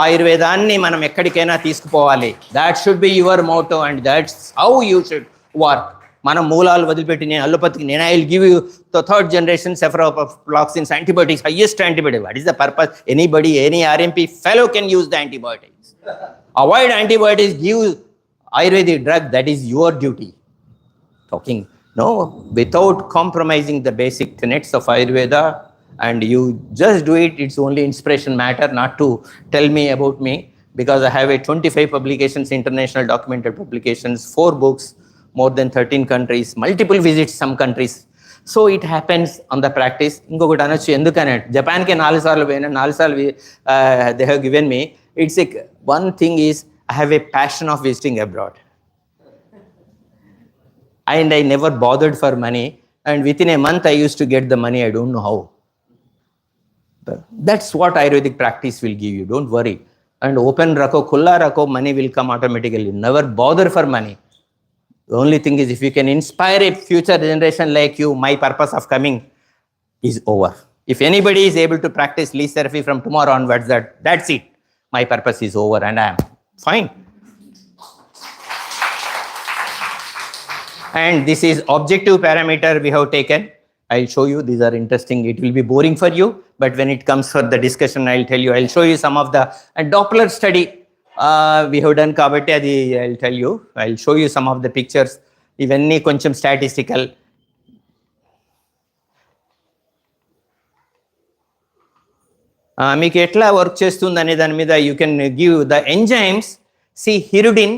ఆయుర్వేదాన్ని మనం ఎక్కడికైనా తీసుకుపోవాలి. That should be your motto and that's how you should work. మనం మూలాలు వదిలిపెట్టి నేను అల్లోపతికి నేను I will give you the 3rd generation cephalosporins antibiotics, highest antibiotic. What is the purpose? Anybody, any RMP fellow can use the antibiotics. Avoid antibiotics, give Ayurvedic drug. That is your duty. Talking, no, without compromising the basic tenets of Ayurveda. And you just do it. It's only inspiration matter, not to tell me about me, because I have a 25 publications, international documented publications, 4 books, more than 13 countries, multiple visits some countries. So it happens on the practice. Ingokati anachu endukane Japan ke 4 saarlu poyina 4 saarlu they have given me. It's like one thing is I have a passion of visiting abroad. And I never bothered for money, and within a month I used to get the money. I don't know how. That's what Ayurvedic practice will give you. Don't worry. And open rakho, khulla rakho, money will come automatically. Never bother for money. The only thing is, if you can inspire a future generation like you, my purpose of coming is over. If anybody is able to practice leaf therapy from tomorrow onwards, that's it. My purpose is over and I am fine. And this is objective parameter we have taken. I'll show you. These are interesting. It will be boring for you, but when it comes for the discussion, I'll tell you. I'll show you some of the Doppler study we have done. Kabatti adi I'll tell you. I'll show you some of the pictures. Ivanni koncham statistical. మీకు ఎట్లా work చేస్తుంది అనే దాని మీద you can give the enzymes. See hirudin,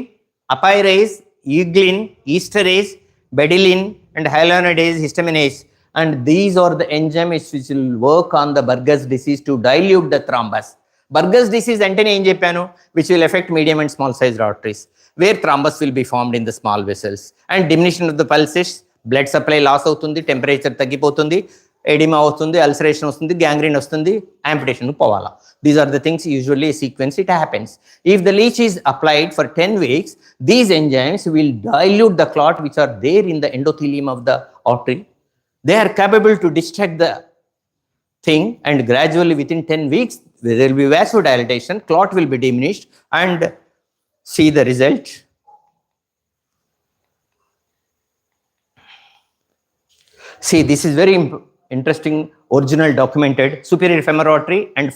apyrase, eglin, esterase, bdellin and hyaluronidase, histaminase. And these are the enzymes which will work on the Burgers disease to dilute the thrombus. Burgers disease antene em cheppanu, which will affect medium and small sized arteries. where thrombus will be formed in the small vessels. And diminution of the pulses, blood supply loss అవుతుంది, temperature తగ్గిపోతుంది, edema అవుతుంది, ulceration వస్తుంది, gangrene వస్తుంది, amputation పోవాలా. These are the things usually sequence it happens. If the leech is applied for 10 weeks, these enzymes will dilute the clot which are there in the endothelium of the artery. They are capable to distract the thing, and gradually within 10 weeks there will be vasodilation, clot will be diminished, and see the result. See, this is very interesting, original documented superior femoral artery, and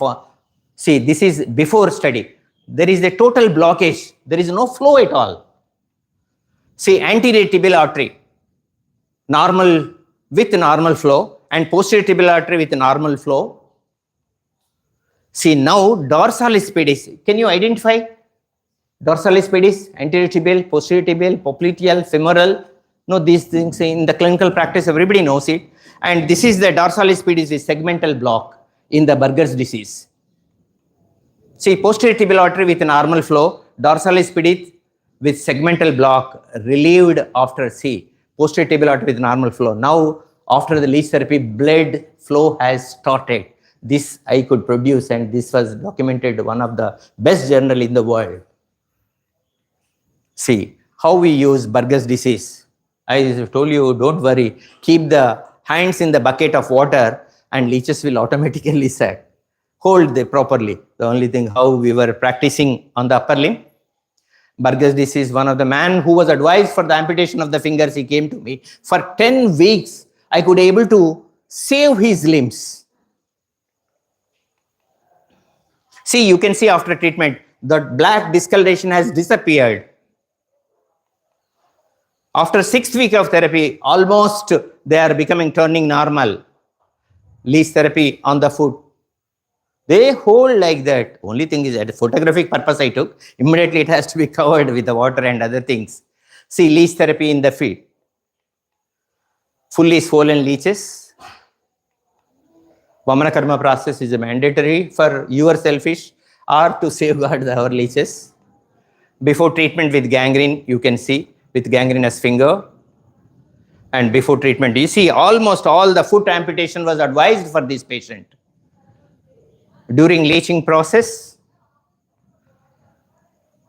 see, this is before study. There is a total blockage, there is no flow at all. See, anterior tibial artery normal with normal flow, and posterior tibial artery with normal flow. See, now dorsalis pedis, can you identify dorsalis pedis, anterior tibial, posterior tibial, popliteal, femoral? No, these things in the clinical practice everybody knows it. And this is the dorsalis pedis with segmental block in the Buerger's disease. See, posterior tibial artery with normal flow, dorsalis pedis with segmental block relieved after posterior tibial artery with normal flow. Now, after the leech therapy, blood flow has started. This I could produce, and this was documented one of the best journal in the world. See how we use Buerger's disease. I told you, don't worry, keep the hands in the bucket of water and leeches will automatically set. Hold them properly. The only thing how we were practicing on the upper limb. Buerger's disease, one of the man who was advised for the amputation of the fingers, he came to me. For 10 weeks, I could able to save his limbs. See, you can see after treatment, the black discoloration has disappeared. After 6th week of therapy, almost they are turning normal. Leech therapy on the foot. They hold like that. Only thing is, at photographic purpose I took, immediately it has to be covered with the water and other things. See, leech therapy in the feet. Fully swollen leeches. Vamana karma process is mandatory for your selfish or to safeguard our leeches. Before treatment with gangrene, you can see with gangrenous finger. And before treatment, you see almost all the foot amputation was advised for this patient. During leaching process,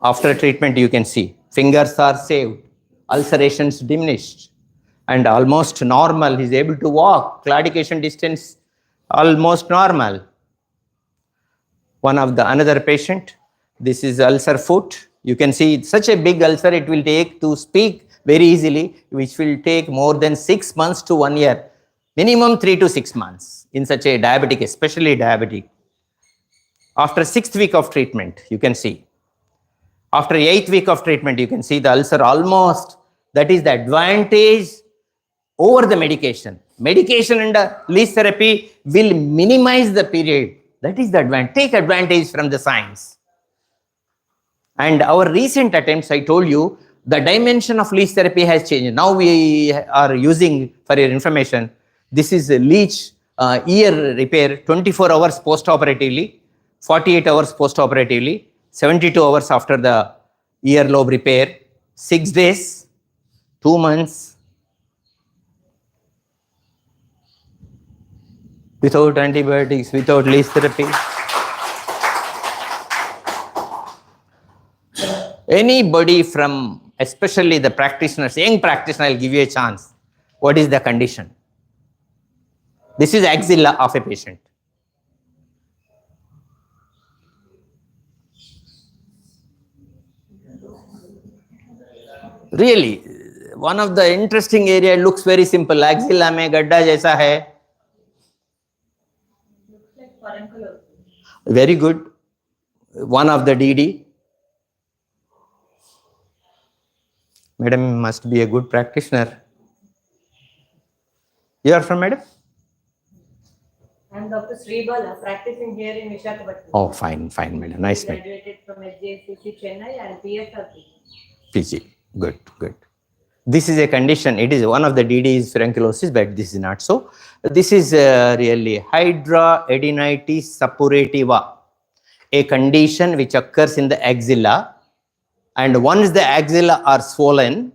after treatment, you can see fingers are saved, ulcerations diminished, and almost normal. He is able to walk, claudication distance almost normal. One of the another patient, this is ulcer foot. You can see such a big ulcer, it will take to speak very easily, which will take more than 6 months to 1 year, minimum 3 to 6 months in such a diabetic, especially diabetic. After 6th week of treatment, you can see. After 8th week of treatment, you can see the ulcer almost, that is the advantage over the medication. Medication and leech therapy will minimize the period. That is the advantage. Take advantage from the science. And our recent attempts, I told you, the dimension of leech therapy has changed. Now we are using, for your information, this is a leech ear repair 24 hours post-operatively, 48 hours post-operatively, 72 hours after the earlobe repair, 6 days, 2 months, without antibiotics, without leech therapy. Anybody from, especially the practitioners, young practitioner, I'll give you a chance. What is the condition? This is axilla of a patient. Really, one of the interesting area looks very simple. Axilla में गड्ढा जैसा है. Very good. One of the DD. Madam must be a good practitioner. You are from, madam? I am Dr. Sribala, practicing here in Visakhapatnam. Oh, fine, fine, madam. Nice, madam. Graduated from HJCC Chennai and PSRP. PG. Good, good. This is a condition. It is one of the DDs furunculosis, but this is not so. This is really hydradenitis suppurativa, a condition which occurs in the axilla. And once the axilla are swollen,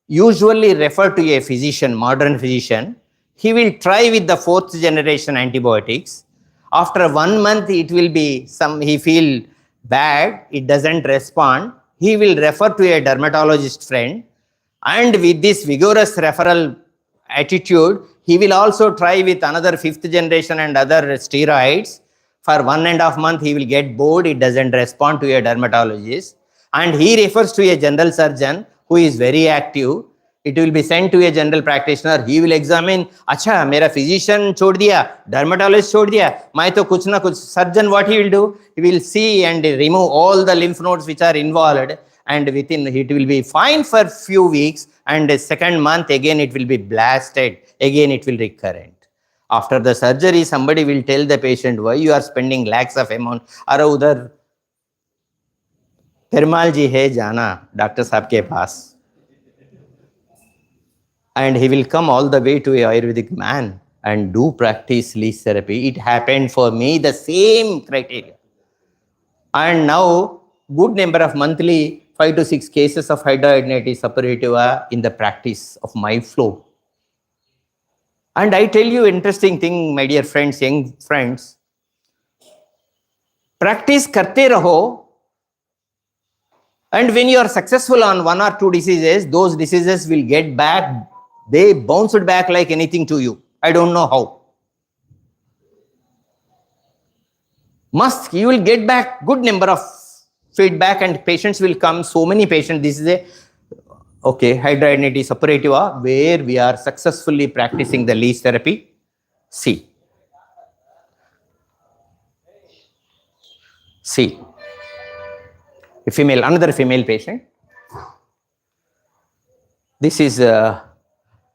usually refer to a physician, modern physician. He will try with the fourth generation antibiotics. After 1 month, it will be he feel bad, it doesn't respond. He will refer to a dermatologist friend. And with this vigorous referral attitude, he will also try with another fifth generation and other steroids. For 1.5 months, he will get bored, it doesn't respond to a dermatologist. And he refers to a general surgeon who is very active. It will be sent to a general practitioner. He will examine, अच्छा मेरा physician छोड़ दिया, dermatologist छोड़ दिया, मैं तो कुछ ना कुछ. Surgeon, what he will do? He will see and remove all the lymph nodes which are involved, and within it will be fine for few weeks, and the second month again it will be blasted, again it will recurrent. After the surgery, somebody will tell the patient, why you are spending lakhs of amount? अरे उधर पेरुमाल जी है जाना doctor साहब के पास. And he will come all the way to a Ayurvedic man and do practice leech therapy. It happened for me, the same criteria. And now, good number of monthly 5 to 6 cases of hidradenitis suppurativa in the practice of my flow. And I tell you interesting thing, my dear friends, young friends. Practice karte raho. And when you are successful on 1 or 2 diseases, those diseases will get back. They bounced back like anything to you. I don't know how. You will get back good number of feedback, and patients will come. So many patients. This is hidradenitis suppurativa, where we are successfully practicing the leech therapy. See. Another female patient. This is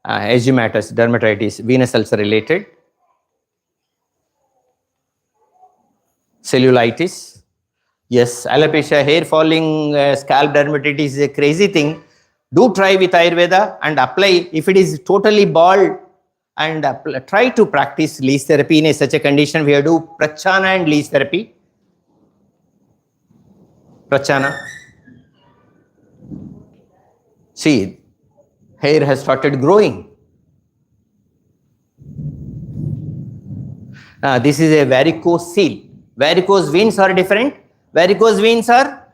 eczematus dermatitis, venous ulcer related. Cellulitis. Yes, alopecia, hair falling, scalp dermatitis is a crazy thing. Do try with Ayurveda and apply. If it is totally bald, and try to practice leech therapy in such a condition. We have to do prachana and leech therapy. Prachana. See, hair has started growing. This is a varicose seal. Varicose veins are different. Varicose veins are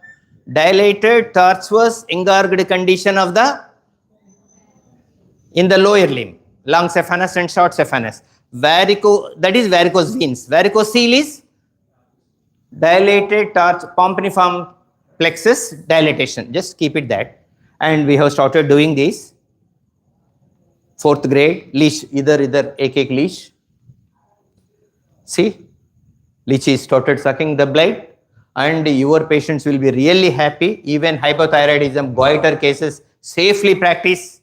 dilated, tortuous, engorged condition of in the lower limb, long saphenous and short saphenous. That is varicose veins. Varicose seal is dilated, pomponiform plexus dilatation. Just keep it that. And we have started doing this. 4th grade, leech, either ek leech. See, leech is started sucking the blood, and your patients will be really happy. Even hypothyroidism, goiter cases, safely practice.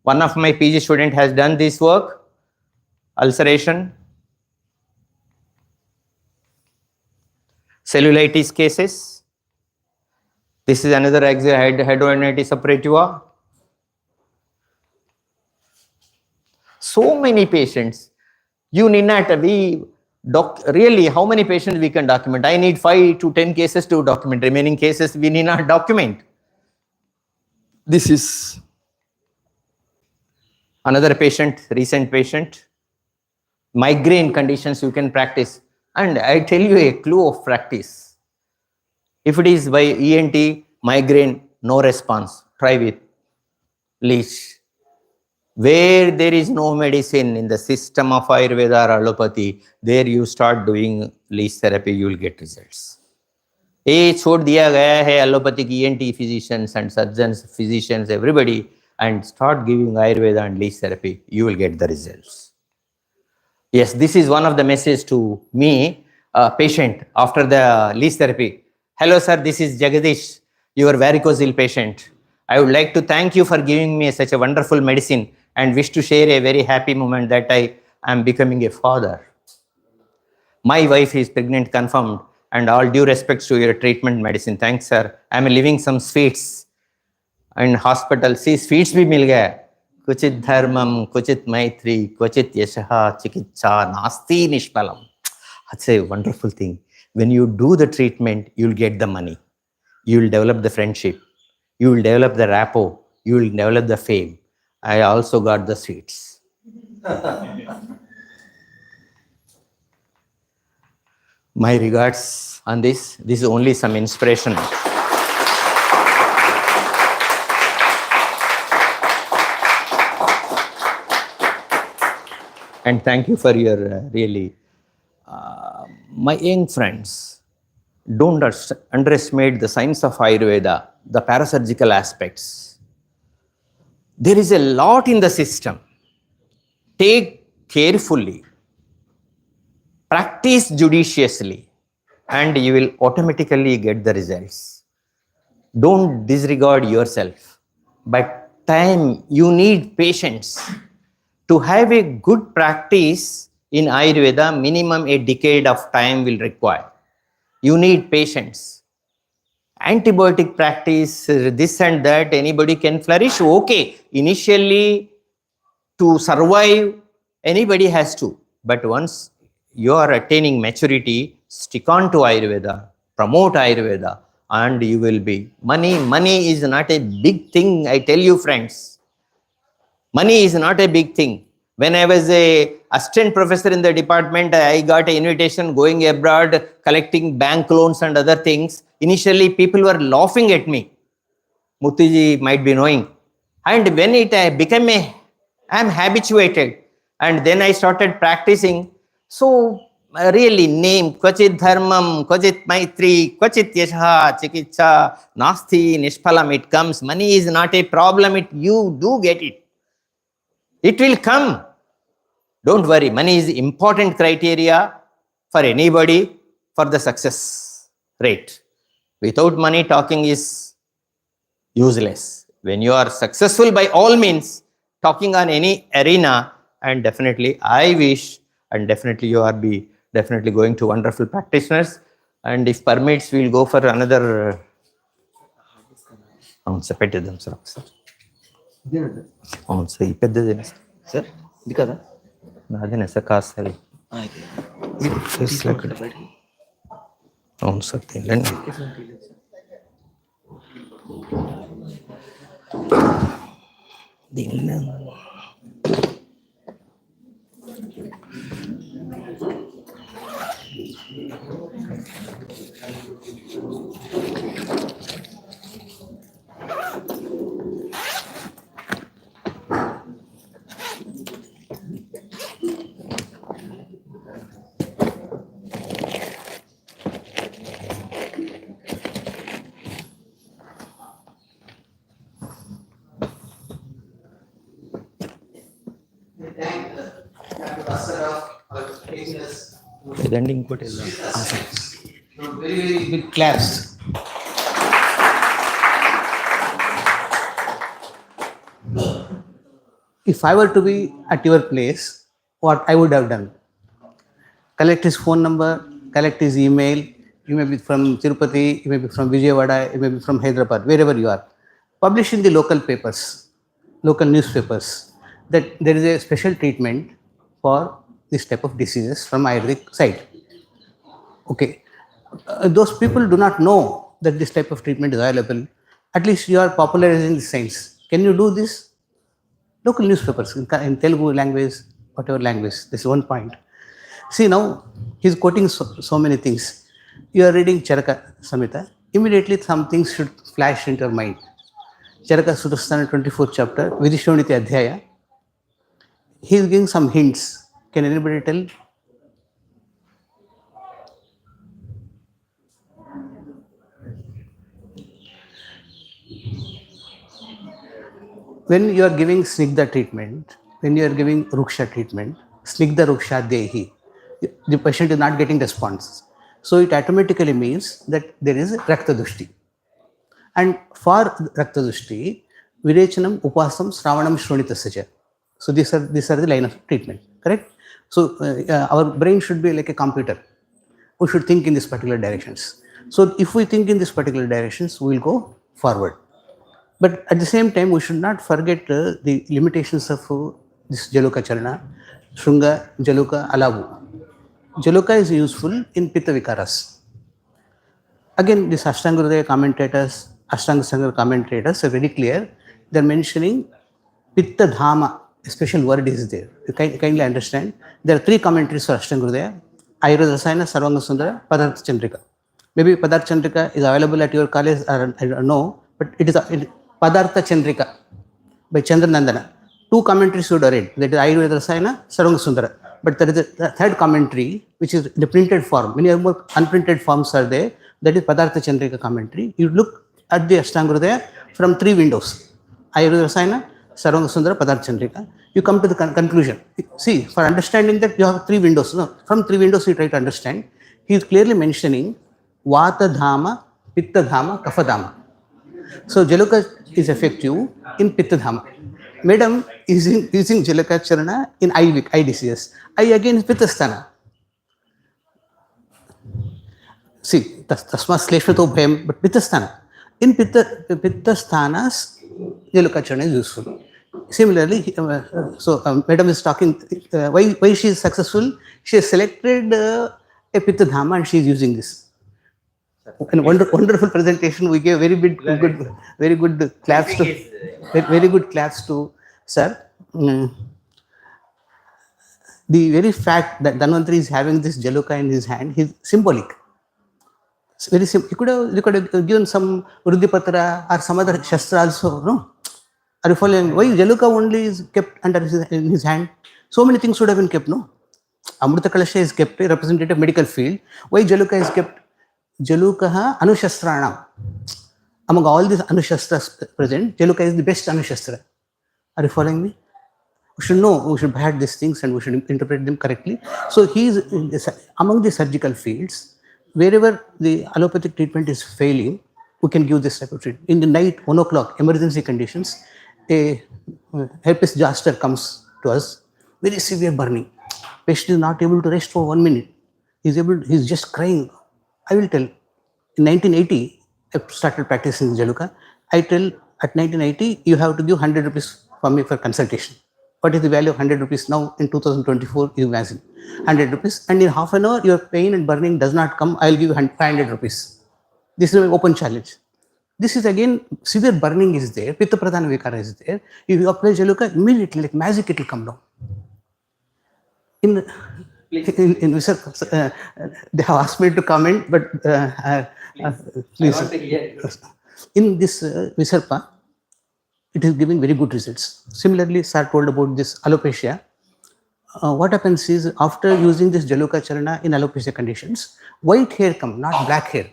One of my PG student has done this work. Ulceration, cellulitis cases. This is another hidradenitis suppurativa. So many patients. You need not really, how many patients we can document? I need 5 to 10 cases to document. Remaining cases we need not document. This is another patient, recent patient. Migraine conditions you can practice. And I tell you a clue of practice. If it is by ENT, migraine, no response, try with leech. Where there is no medicine in the system of Ayurveda or allopathy, there you start doing leech therapy, you will get results. छोड़ दिया गया है allopathic ENT physicians and surgeons, physicians, everybody, and start giving Ayurveda and leech therapy, you will get the results. Yes, this is one of the messages to me, patient after the leech therapy. Hello sir, this is Jagadish, your varicocele patient. I would like to thank you for giving me such a wonderful medicine, and wish to share a very happy moment that I am becoming a father. My wife is pregnant, confirmed, and all due respects to your treatment medicine. Thanks, sir. I am leaving some sweets in hospital. See, sweets bhi mil gaya. Kuchit dharmam, kuchit maitri, kuchit yashaha, chikitsa, nasti nishpalam. That's a wonderful thing. When you do the treatment, you'll get the money. You will develop the friendship. You will develop the rapport. You will develop the fame. I also got the sweets. My regards on this. This is only some inspiration. And thank you for your really, my young friends, don't underestimate the science of Ayurveda, the parasurgical aspects. There is a lot in the system. Take carefully, practice judiciously, and you will automatically get the results. Don't disregard yourself. But time, you need patience. To have a good practice in Ayurveda, minimum a decade of time will require. You need patience. Antibiotic practice, this and that, anybody can flourish. Okay, initially to survive, anybody has to. But once you are attaining maturity, stick on to Ayurveda, promote Ayurveda, and you will be. Money is not a big thing, I tell you, friends. Money is not a big thing. When I was a assistant professor in the department, I got an invitation going abroad, collecting bank loans and other things. Initially, people were laughing at me. Mutiji might be knowing. And when it became I am habituated. And then I started practicing. So really name, Kvachit Dharmam, Kvachit Maitri, Kvachit Yasha, Chikitsa, Nasti, Nishpalam, it comes. Money is not a problem, you do get it. It will come. Don't worry, money is important criteria for anybody for the success rate. Without money, talking is useless. When you are successful, by all means, talking on any arena, and definitely I wish, and definitely you are be definitely going to wonderful practitioners, and if permits, we will go for another. Petidam sir. అవును sir ఈ పెద్దది sir ఇది కదా నాదేనా sir కాదు sir అవును sir తినండి దీనిలో లేదండి ఇంకోటి వెళ్దాం Big claps. If I were to be at your place, what I would have done? Collect his phone number, collect his email. You may be from Tirupati, you may be from Vijayawada, you may be from Hyderabad, wherever you are. Publish in the local papers, local newspapers, that there is a special treatment for this type of diseases from Ayurvedic side. Okay. Those people do not know that this type of treatment is available. At least you are popularizing the science. Can you do this? Local newspapers in Telugu language, whatever language. This is one point. See, now he's quoting so many things. You are reading Charaka Samhita. Immediately some things should flash into your mind. Charaka Sutrasthana 24th chapter, Vidishoniti Adhyaya. He is giving some hints. Can anybody tell? When you are giving Snigdha treatment, when you are giving Ruksha treatment, Snigdha Ruksha Dehi, the patient is not getting response. So it automatically means that there is Rakta Dushti. And for Rakta Dushti, Virechanam, Upasam, Sravanam, Shronitasya. So these are the line of treatment, correct? So our brain should be like a computer. We should think in these particular directions. So if we think in these particular directions, we will go forward. But at the same time, we should not forget the limitations of this Jaluka Charana, Shrunga, Jaluka, Alavu. Jaluka is useful in Pitta Vikaras. Again, these Ashtanga Hridaya commentators, Ashtanga Sangra commentators are very clear. They're mentioning Pitta Dhama, a special word is there. You kindly understand. There are three commentaries for Ashtanga Hridaya: Ayurveda Rasayana, Sarvanga Sundara, Padartha Chandrika. Maybe Padartha Chandrika is available at your college, or I don't know, but it is Padartha Chandrika by Chandranandana. Two commentaries should read, that is Ayurveda Rasayana, Sarvanga Sundara. But there is a third commentary, which is the printed form. Many more unprinted forms are there. That is Padartha Chandrika commentary. You look at the Ashtanga Hridaya from three windows: Ayurveda Rasayana, Sarvanga Sundara, Padartha Chandrika. You come to the conclusion. See, for understanding that, you have three windows. No? From three windows, you try to understand. He is clearly mentioning Vata Dhama, Pitta Dhama, Kapha Dhama. So Jalaka is effective in Pitta Dhama. Madam is using Jalaka Charana in eye disease. Eye again is Pitta Sthana. See, Tasma Sleshvato Bhem, but Pitta Sthana. In Pitta Sthanas, Jalaka Charana is useful. Similarly, Madam is talking, why she is successful? She has selected a Pitta Dhama and she is using this. And wonderful presentation. We gave very good claps to, very good claps to sir. The very fact that Dhanvantari is having this Jaluka in his hand is symbolic. It's very simple. You could have given some Ruddipatra or some other Shastra also. No? Are you following? Why Jaluka only is kept in his hand? So many things should have been kept. No, Amrita Kalasha is kept, a representative medical field. Why Jaluka is kept? Jalukaha Anushastranam. Among all these Anushastras present, Jaluka is the best Anushastra. Are you following me? We should know, we should have these things and we should interpret them correctly. So he is among the surgical fields, wherever the allopathic treatment is failing, we can give this type of treatment. In the night, 1 o'clock, emergency conditions, a herpes zoster comes to us, very severe burning. Patient is not able to rest for 1 minute. He's just crying. I will tell. In 1980, I started practicing Jaluka. I tell at 1980, you have to give 100 rupees for me for consultation. What is the value of 100 rupees now in 2024? You imagine 100 rupees, and in half an hour, your pain and burning does not come. I will give you 500 rupees. This is an open challenge. This is again severe burning is there. Pitta Pradhana Vikara is there. If you apply Jaluka, immediately like magic, it will come down. In Visarpa, they have asked me to comment, but please. In this Visarpa, it is giving very good results. Similarly, sir told about this alopecia. What happens is, after using this Jaluka Charana in alopecia conditions, white hair come, not black hair.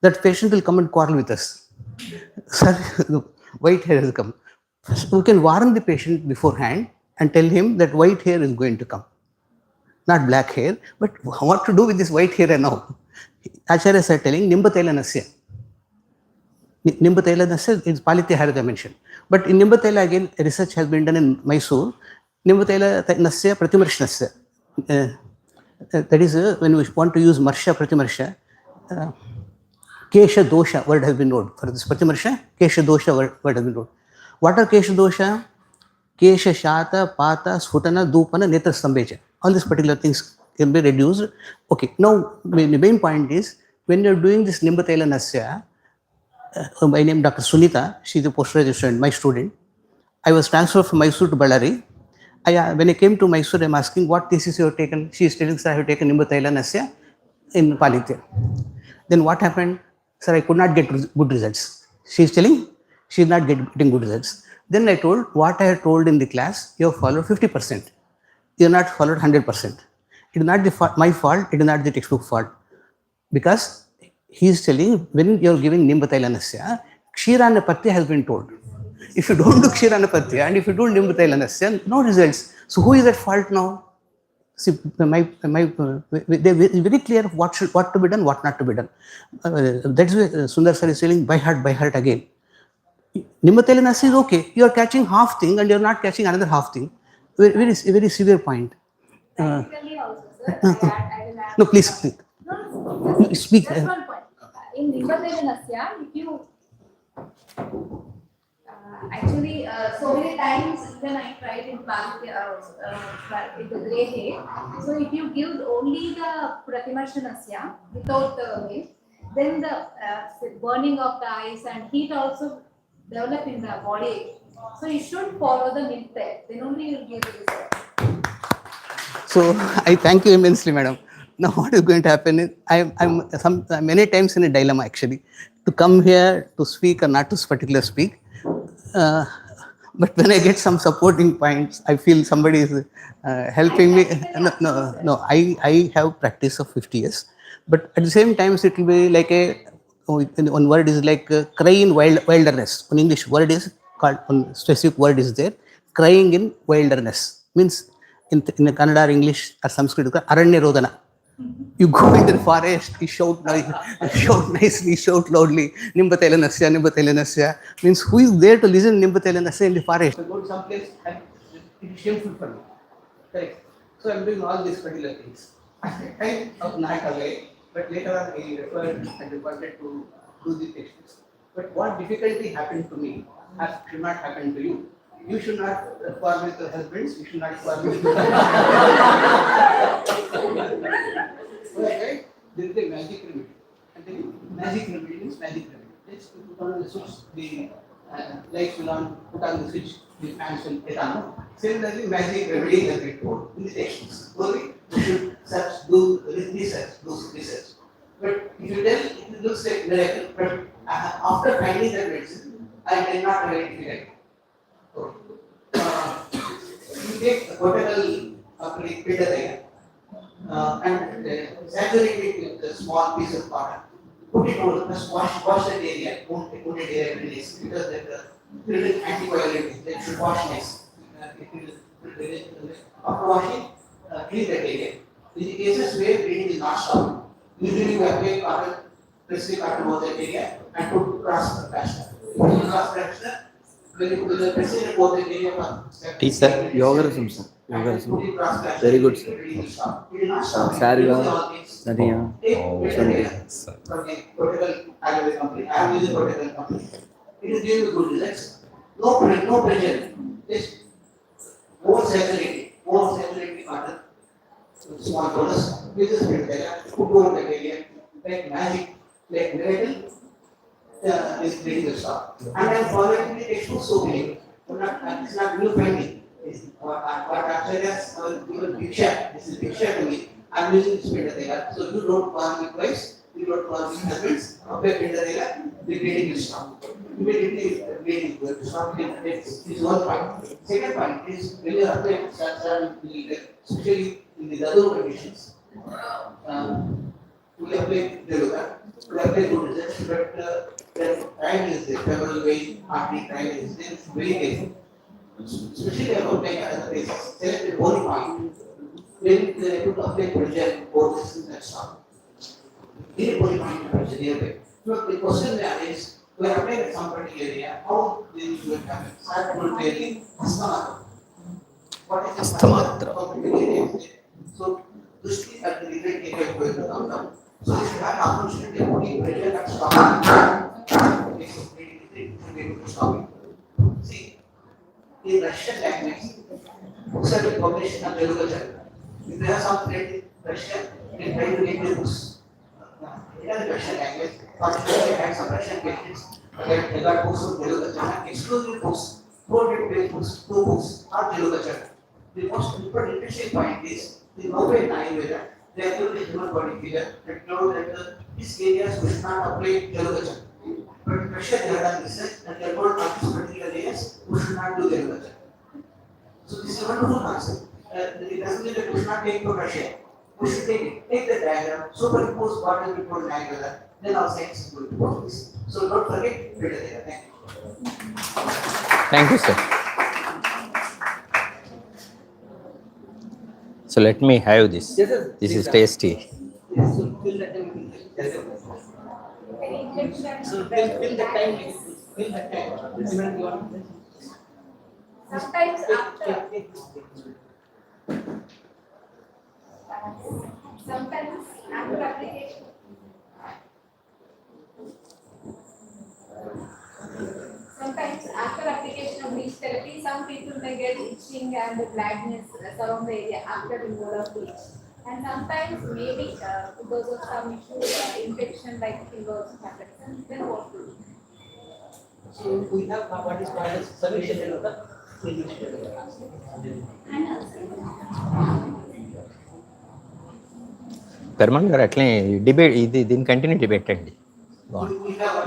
That patient will come and quarrel with us. Sir, white hair has come. We can warn the patient beforehand and tell him that white hair is going to come. Not black hair, but what to do with this white hair now? Acharyas are telling Nimbathaila Nasya. Nimbathaila Nasya is Palitya hair dimension. But in Nimbathaila again, research has been done in Mysore. Nimbathaila Nasya Pratimarsha Nasya. That is when we want to use Marsha Pratimarsha, Kesha Dosha word has been wrote. For this Pratimarsha, Kesha Dosha word has been wrote. What are Kesha Dosha? Kesha, Shata, Pata, Sphutana, Dupana, Netra Stambhecha. All these particular things can be reduced. Okay, now the main point is, when you are doing this Nimbathaila Nasya, my name Dr. Sunita, she is a postgraduate student, my student. I was transferred from Mysore to Ballari. When I came to Mysore, I am asking what thesis you have taken. She is telling, sir, I have taken Nimbathaila Nasya in Palitya. Then what happened? Sir, I could not get good results. She is telling she is not getting good results. Then I told, what I had told in the class, you have followed 50%. You have not followed 100%. It is not my fault, it is not the textbook fault. Because he is telling, when you are giving Nimbathaila Nasya, Kshiranapatya has been told. If you don't do Kshiranapatya and if you do Nimbathaila Nasya, no results. So who is at fault now? See, they are very clear of what to be done, what not to be done. That's why Sundar sir is telling by heart again. Nimbathaila Nasya is okay. You are catching half thing and you are not catching another half thing. Very severe point. Practically also, sir. I will add. No, please. No, Speak. just one point. In Nimbathaila Nasya, if you actually, so many times even I tried in in the grey hair. So if you give only the Pratimarsha Nasya without the hair, then the burning of the eyes and heat also develop in the body. So you should follow the milk diet. Then only you will give the result. So I thank you immensely, madam. Now what is going to happen is I'm many times in a dilemma actually to come here to speak or not to particular speak. Uh, but when I get some supporting points, I feel somebody is helping me. No. I have practice of 50 years, but at the same time, it will be like a one word is like cry in wilderness. One English word is called one specific word is there. Crying in wilderness means in the Kannada or English or Sanskrit, Aranya Rodana. You go into the forest, you shout, you shout nicely, shout loudly, Nimbatelanasya, Nimbatelanasya. Means who is there to listen Nimbatelanasya in the forest? I go to some place and it is shameful for me. Correct. So I'm doing all these particular things. At the time of night away, but later on I referred and wanted to do the textbooks. But what difficulty happened to me should not happen to you. You should not quarrel with your husbands, you should not quarrel with your okay? There is a magic remedy. And the magic remedy means magic remedy. Let's put on the switch, the lights will on, put on the switch, the fans will get on. Similarly, magic remedy has been told in the textbooks. Only you should search, do research. But if you tell it looks like miracle, but after finding that medicine, I did not identify it. You take a bottle of liquid and saturate it with a small piece of cotton. Put it over, just wash that area, put it area every day because that little anticoagulant that should wash nice. After washing, clean that area. In the cases where bleeding is not stopped, usually you apply cotton, press the cotton over that area and put cross plaster. Cross plaster, when you press it over that area, Teacher, yogarism, sir. Yogarism. Very good, sir. Sariga, Nadiya, Yes. from a protocol Ayurvedic company. I am using protocol company. It is giving good results. No pressure. Just more saturated cotton, small bonus, with the spirit there, put over the area, like magic, like miracle, is breathing the stop. And I am following the textbook so many. It's not new finding. It's what acharyas given Diksha. This is Diksha to me. I am using this Pinda. So you don't call me twice, you don't call me husbands, apply Pinda, the bleeding will stop. Immediately the bleeding is going to stop. It's one point. Second point is when you apply especially in the other conditions. We apply Deluga, we apply good results, but the time is there, February way, artery time is there, it's very careful. Especially about like other places, select the body point, then they put apply pressure, both systems and stop. Any body point pressure nearby. So the question there is, we are applying at some particular area, how this will happen? So I will tell you, what is the particular area? So this is at the different area going to come down. So if you have opportunity to put pressure and stop it. See, in Russian language, books have been published on Telugu channel. If there are some friends in Russia, they try to get the books. In the Russian language, particularly I had some Russian patients, they got books from Telugu channel, exclusive books, 400 books, 2 books on Telugu channel. The most important interesting point is, the Nobel in Ayurveda, they are the human body figure that know that these areas we should not apply Telugu channel. But in Russia, they have done research and they are told on these particular areas we should not do Telugu channel. So this is a wonderful concept. It doesn't mean that we should not take from Russia. We should take the diagram, superimpose what has been told in Ayurveda, then our science is going to work this. So don't forget better data. Thank you. Thank you, sir. So let me have this. Yes, sir. This is tasty. So fill the time. So fill the time. Fill the time. Sometimes after application. Sometimes after application of bleach therapy, some people may get itching and gladness around the area after removal of bleach. And sometimes maybe because of some issue, infection like fever happens, then what to do? So we have what is called as solution developer. పెర్మాన్ గారు అట్లే debate దీన్ని continue debate అండి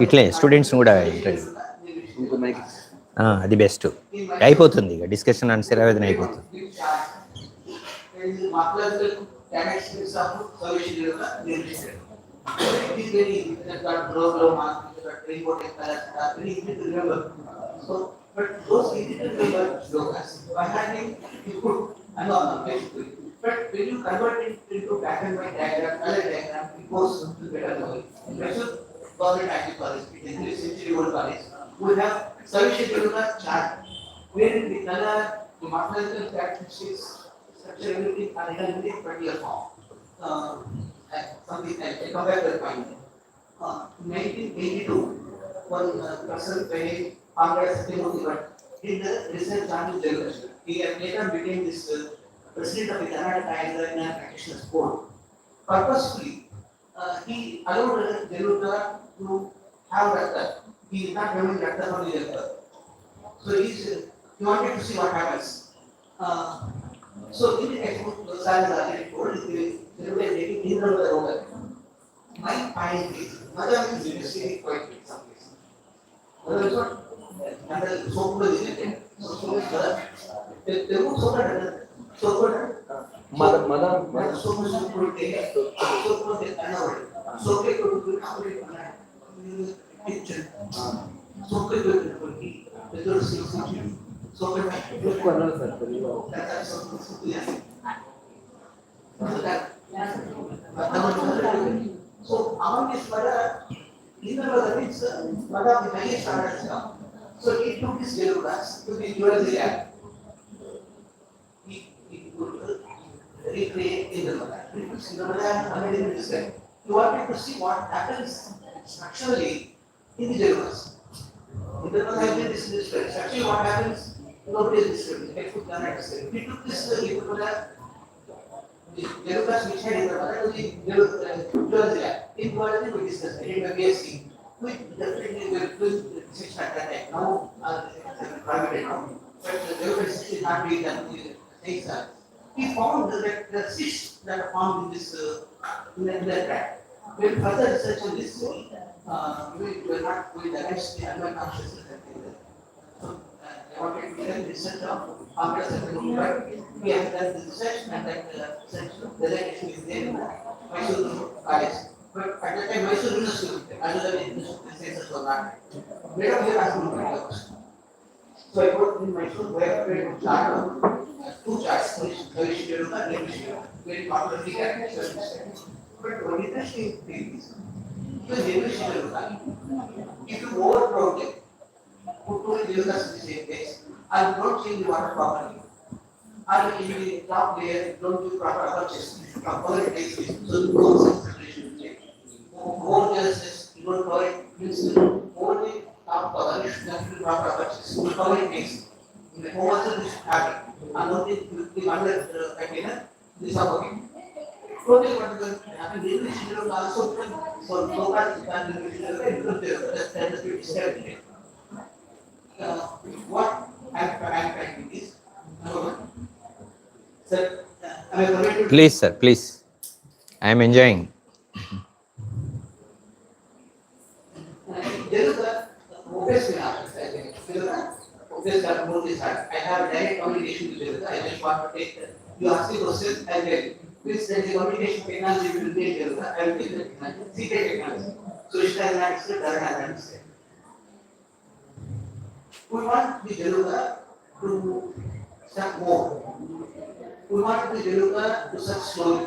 ఇట్లే స్టూడెంట్స్ని కూడా interview ఇంకో mic అది best అయిపోతుంది ఇక డిస్కషన్ అని శిరావేదన అయిపోతుంది It is very that grow mark, that very important colors are very easy to remember. So, but those easy to remember slogans, by having you could and all basically. But when you convert it into black and white diagram, color diagram, it goes to better knowledge. Special government IT college, it is a century old college. We have solution developer chart, where the color, the mathematical characteristics, structure, everything are written in a particular form. Something like a comparator point. 1982, one person by Congress did the research on generation. He later became this president of the Karnataka Ayurveda Practitioners Board. Purposefully, he allowed Deluta to have Rakta. He is not having Rakta from the Deluta. So he wanted to see what happens. So in the textbook, Sundar Raj Telugu, my point is, mother is university quite in some cases. Mother is not, mother is so good in it. So mother, they would so good. mother. So much so good day, so good day, another. So good to how we picture. So good to the those things. So good. That's so yeah. So among this mother, either mother means mother of the highest standards now. So he took his Delutas to the jewelry lab. He could recreate in the mother. In the mother, amazing design. He wanted to see what happens structurally in the Delutas. In the mother, I did this structurally what happens, nobody is describing. I could not understand. He took this, he could the Delutas which had in the mother to the jewelry lab. In quality, we discussed. I did my BSc. We definitely will do the research at that time. Now, private now. But the research is not being done. He found that the cysts that are found in this in the tract. When further research on this, we were not going against the animal consciousness. So, I wanted to do research on Congress and but we have done the research and that research presentation is there in Mysore College. But at that time, Mysore University, other than the census was not. We don't hear asking for questions. So I put in Mysore where we chart two charts, very popularly characterized. But what interesting thing is, if you overcrowd it, put two Delutas in the same place, and don't change the water properly. And in the top layer, don't do proper approaches. Proper takes it. So the concentration will change. More justice, you don't cover it, means more the top cover, you should not do proper approaches. You cover it takes. In the home also this should happen. And not the under container, this is okay. Totally what is going to happen, the English will also so far that's the what I'm trying to is, sir, am I permitted? Please sir please I'm enjoying There is a obvious analysis, I think. There is a obvious analysis. I have a direct communication with you. I just want to take you ask the question and then which there is a communication technology will be there. I will take the technology, secret technology. So it's analysis, direct analysis. We want the Deluga to suck more. We want the Deluga to suck slowly.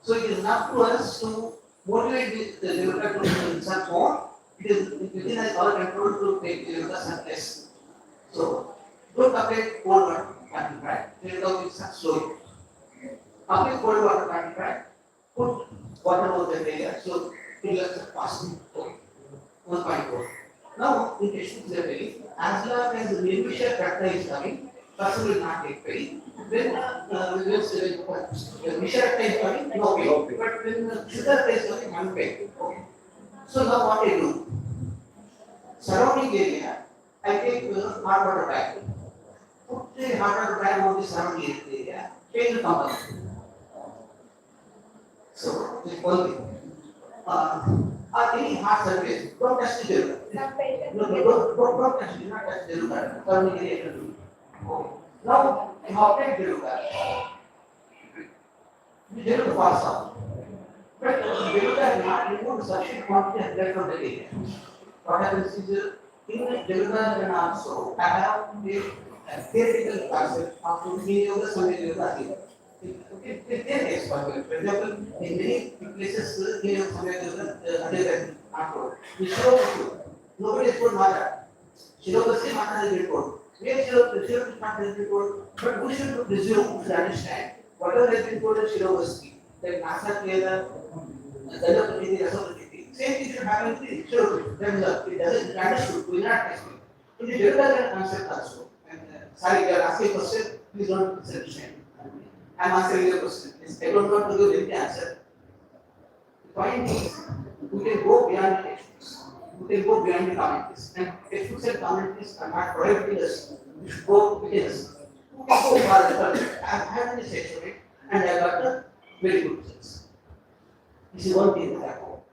So it is not to us to motivate the Deluga to suck more. It is within our control to make the Deluga suck less. So don't apply cold water cotton pad. Deluga will suck slowly. Apply cold water cotton pad. Put water over the layer so it will suck fast. Okay. 1.4. Now, in testing therapy, as long as the beneficial factor is coming, person will not take pain. when Mishra is coming, no pain. But when Sundar is coming, one pain. Okay. So now what I do? Surrounding area, I take hot water bag. Put the hot water bag over the surrounding area. Pain will come out. So this one thing. Or any hard surface, don't touch the liver. Don't touch it, not touch the liver. Surrounding area will do. Okay. Now I operate the liver. The liver falls off. But the liver is not removed sufficient quantity of blood from the area. What happens is in the liver and also I have the theoretical concept of the yoga samay. Okay, there is possible. For example, in many places, you know, other afterward. The Shiro, nobody is told Mata. Shiro was saying Mata is report. Where Shiro is not report, but we should presume to understand whatever has been told as Shiro was like NASA clear, Dalapati, Rasapati. Same thing should happen to the Shiro. It doesn't understood, we not explain. In the developer concept also. And sorry, you are asking a question, please don't misunderstand. I am answering your question. I don't want to give any answer. The point is, we can go beyond the textbooks. We can go beyond the commentaries. And textbooks and commentaries are not prohibiting us. We should go within us. We can go farther. I have been a of it, and I got a very good results. This is one thing that I know.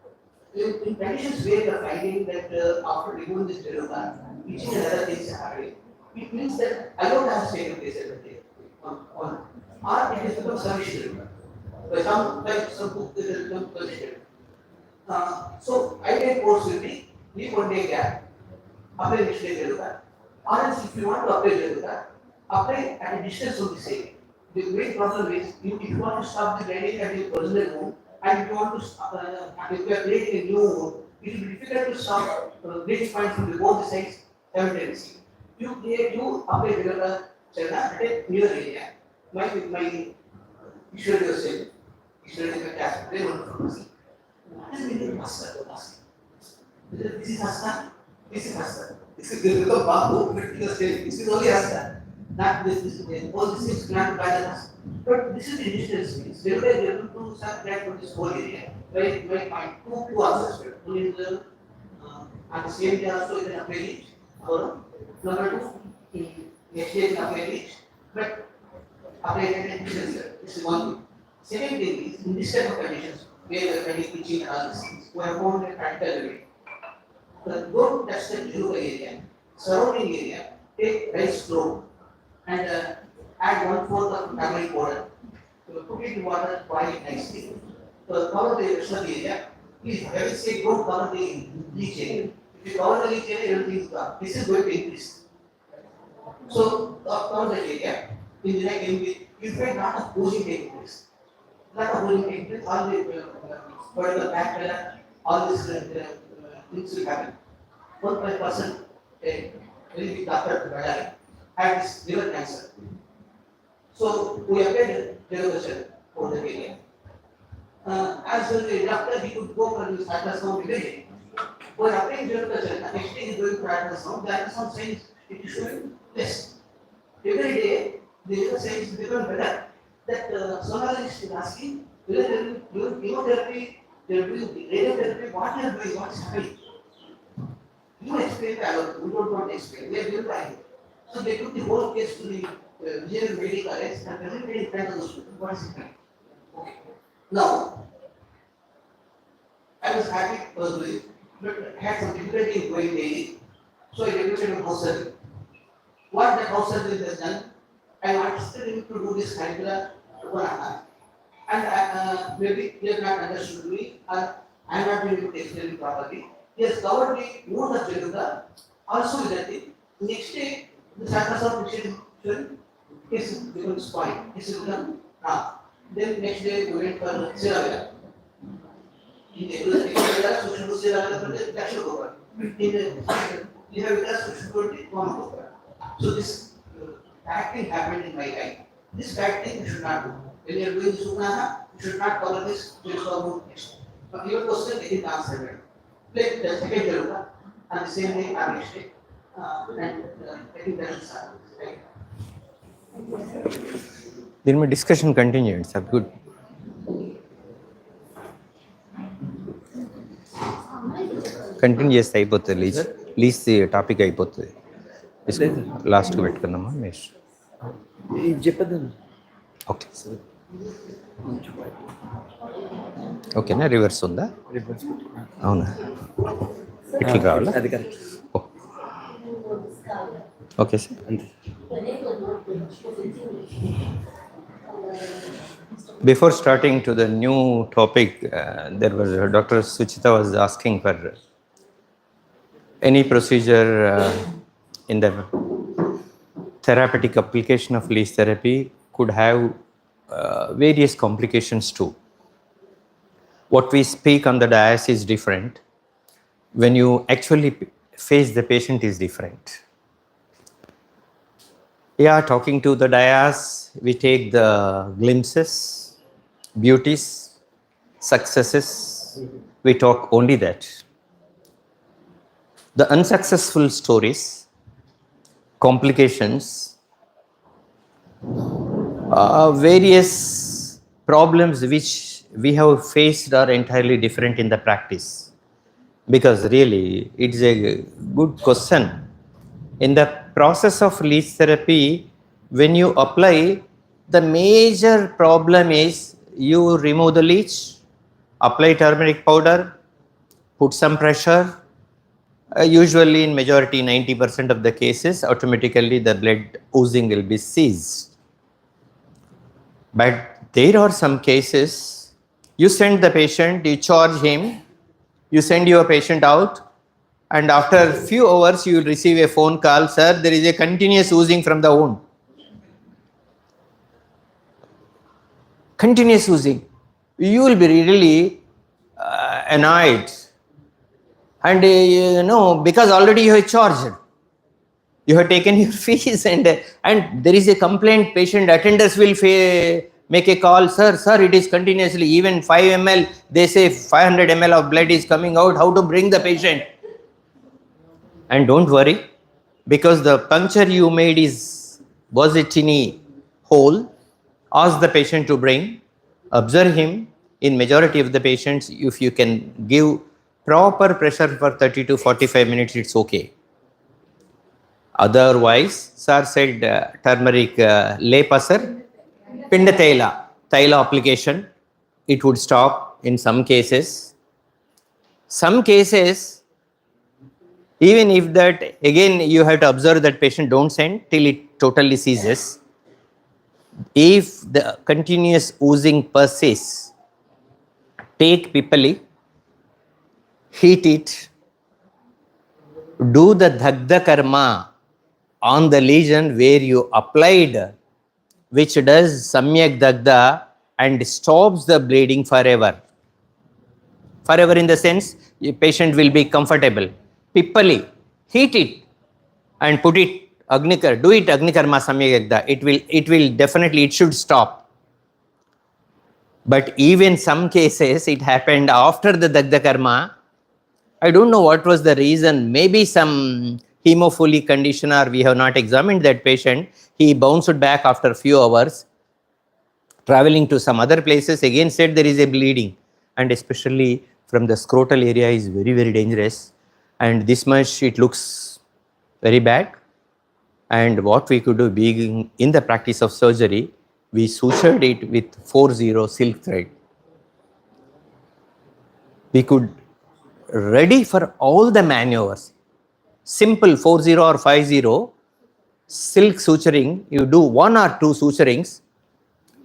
In conditions where you are finding that after removing this deluga, teaching another things are happening, it means that I don't have to stay in place every day. Or it has become sufficient. By some book it has become sufficient. So I take course will be leave 1 day gap, apply next day Deluga. Or else if you want to apply Deluga, apply at a distance of the same. The main problem is if you want to stop the grading at your personal home and if you want to if you are creating a new home, it will be difficult to stop grading points from both the sides simultaneously. You apply Deluga at a near area. My issue yourself, issue is a task. They want to see. What is meaning master? This is Hasta. This is Hasta. This is the Babu critical stage. This is only Hasta. Not this. All this is not by the Hasta. But this is the digital space. They will be able to start that for this whole area. Very fine. Two answers. One is at the same day also you can apply it. Or number two, next day you can apply it. But applied this is one thing. Second thing is in this type of conditions where we are studying teaching and all these things, we have found a practical way. Don't touch the Jeruba area, surrounding area, take rice flour and add 1/4 of turmeric powder. Put it in water, boil it nicely. Cover the rest of the area. Please, I will say don't cover the leach area. If you cover the leach area, everything is gone. This is going to increase. So cover the area. In the next, you find lot of posing taking place. Lot of posing taking place, all the particular back all this things will happen. One person, a very big doctor, had this liver cancer. So we applied revolution for the area. As the doctor, he could go for his ultrasound immediately. When applying revolution, the next day he is going for ultrasound, the ultrasound says it is showing less. Every day, the liver says become better. That Sundar is asking, whether they will do chemotherapy, they will do radiotherapy, what they are doing, what is happening. You explain that, we don't want to explain, they will try. So they took the whole case to the Vijay Medical College and presented in front of the student. What is happening? Okay. Now, I was happy personally, but had some difficulty in going daily. So I deputed on house surgery. What that house surgery has done, I wanted him to do this curricula 1.5. And maybe he has not understood me, or I am not going to explain it properly. He has covered me more of Jaluka, also with that thing. Next day, the surface of fiction is becomes point. It will become now. Then next day, we went for Siravila. In the Siravila, social Siravila, that should go. In the Siravila, social security, one go. So this acting happened in my life. This acting you should not do. When you are doing Sukhana, you should not cover this, you should cover next. But your question is answered. Play the second Jaluka and the same day or next day. And I think that is right. దీని మీద discussion continue చేయండి sir. Good. Continue చేస్తే అయిపోతుంది. Lease topic అయిపోతుంది. లాస్ట్కి పెట్టుకుందామా మీరు? ఇది చెప్పేద్దాం. ఓకే. ఓకేనా? రివర్స్ ఉందా? రివర్స్ అవునా? ఇట్లా కావాలా? అది కరెక్ట్. Okay sir. అంతే. Before starting to the new topic, there was Dr. Suchita was asking for any procedure in the therapeutic application of leech therapy could have various complications too. What we speak on the dais is different. When you actually face the patient is different. Yeah, talking to the dais, we take the glimpses, beauties, successes. We talk only that. The unsuccessful stories, complications, various problems which we have faced are entirely different in the practice. Because really, it's a good question. In the process of leech therapy, when you apply, the major problem is you remove the leech, apply turmeric powder, put some pressure. Usually in majority 90% of the cases, automatically the blood oozing will be ceased. But there are some cases, you send the patient, you charge him, you send your patient out, and after a few hours you will receive a phone call, sir, there is a continuous oozing from the wound. Continuous oozing. You will be really annoyed. And because already you have charged, you have taken your fees, and there is a complaint, patient attenders will make a call, sir, it is continuously, even 5 ml, they say 500 ml of blood is coming out, how to bring the patient? And don't worry, because the puncture you made was it in a hole, ask the patient to bring, observe him. In majority of the patients, if you can give proper pressure for 30 to 45 minutes, it's okay. Otherwise, sir said turmeric lepasar, pinda thaila application, it would stop in some cases. Some cases, even if that, again, you have to observe that patient, don't send till it totally ceases. If the continuous oozing persists, take pipali, heat it, do the dagda karma on the lesion where you applied, which does samyak dagda and stops the bleeding forever. Forever in the sense, your patient will be comfortable. Pipali, heat it and put it, do it agnikarma samyak dagda. It will definitely, it should stop. But even some cases, it happened after the dagda karma. I don't know what was the reason. Maybe some hemophilic condition, or we have not examined that patient. He bounced back after a few hours, traveling to some other places, again said there is a bleeding. And especially from the scrotal area is very, very dangerous. And this much, it looks very bad. And what we could do, being in the practice of surgery, we sutured it with 40 silk thread. We could ready for all the maneuvers. Simple 40 or 50 silk suturing, you do 1 or 2 suturings,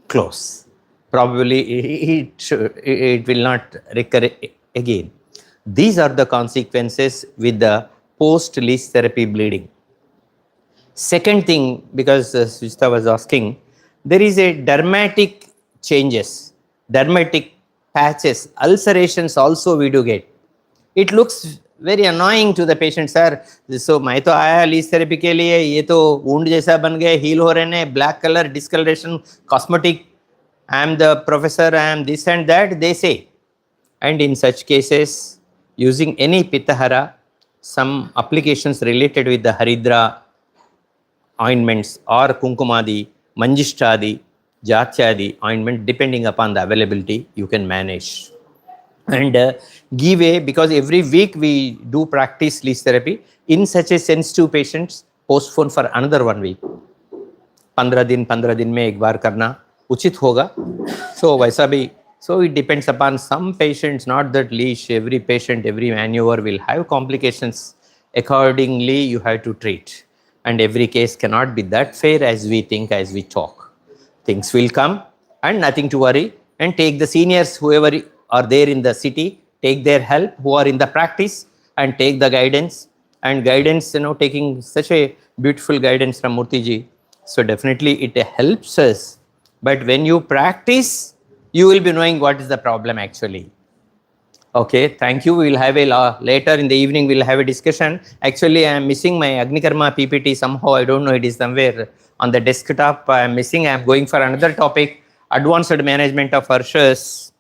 close. Probably it will not recur again. These are the consequences with the post-leech therapy bleeding. Second thing, because Suchita was asking, there is a dermatic changes, dermatic patches, ulcerations also we do get. It looks very annoying to the patient, sir. So मैं तो आया leech therapy के लिए, ये तो wound जैसा बन गए, heal हो रहे हैं, black color, discoloration, cosmetic. I am the professor, I am this and that, they say. And in such cases, using any pitahara, some applications related with the haridra ointments or kunkumadi, manjishtadi, Jatyadi ointment, depending upon the availability, you can manage. And give a, because every week we do practice leech therapy in such a sensitive patients, postpone for another 1 week. 15 दिन में एक बार करना उचित होगा. So वैसा भी, so it depends upon some patients, not that leash. Every patient, every maneuver will have complications. Accordingly, you have to treat, and every case cannot be that fair as we think, as we talk. Things will come, and nothing to worry. And take the seniors, whoever are there in the city, take their help, who are in the practice, and take the guidance. And guidance, taking such a beautiful guidance from Murthy ji. So definitely it helps us. But when you practice, you will be knowing what is the problem actually. Okay, thank you. We will have a later in the evening, we will have a discussion. Actually, I am missing my Agnikarma PPT somehow. I don't know, it is somewhere on the desktop. I am missing. I am going for another topic, advanced management of Arshas.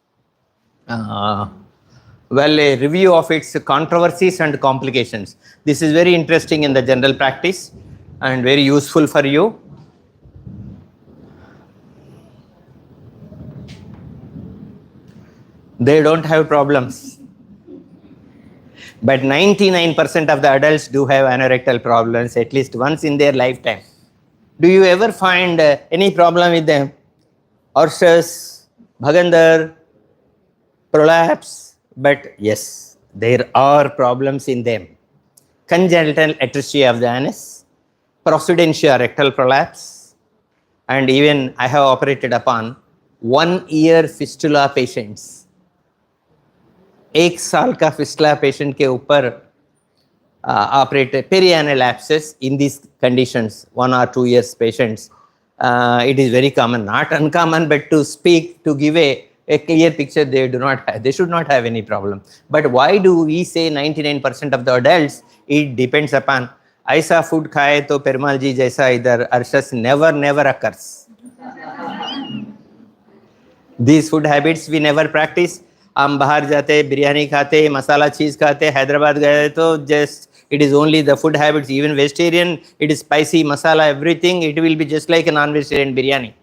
Well, a review of its controversies and complications. This is very interesting in the general practice and very useful for you. They don't have problems. But 99% of the adults do have anorectal problems at least once in their lifetime. Do you ever find any problem with them? Ulcers, Bhagandar, prolapse? But yes, there are problems in them. Congenital atresia of the anus, procedentia rectal prolapse, and even I have operated upon 1 year fistula patients. 1 साल का fistula patient के ऊपर operate perianal abscess in these conditions, 1 or 2 years patients. It is very common, not uncommon, but to speak, to give a clear picture, they should not have any problem. But why do we say 99% of the adults? It depends upon, ऐसा food खाए तो पेरुमाल जी जैसा इधर Arshas never occurs. These food habits we never practice. हम बाहर जाते, बिरयानी खाते, मसाला चीज़ खाते, हैदराबाद गए तो just it is only the food habits. Even vegetarian, it is spicy, masala, everything. It will be just like a non-vegetarian biryani.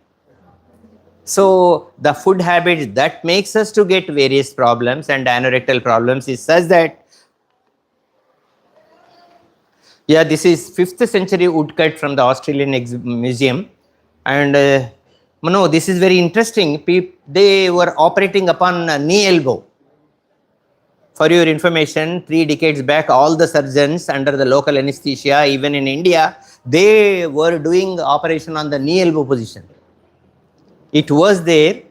So the food habits that makes us to get various problems, and anorectal problems is such that, yeah, this is 5th century woodcut from the Australian Museum, and no, this is very interesting. They were operating upon knee elbow. For your information, 3 decades back, all the surgeons under the local anesthesia, even in India, they were doing operation on the knee elbow position. It was there,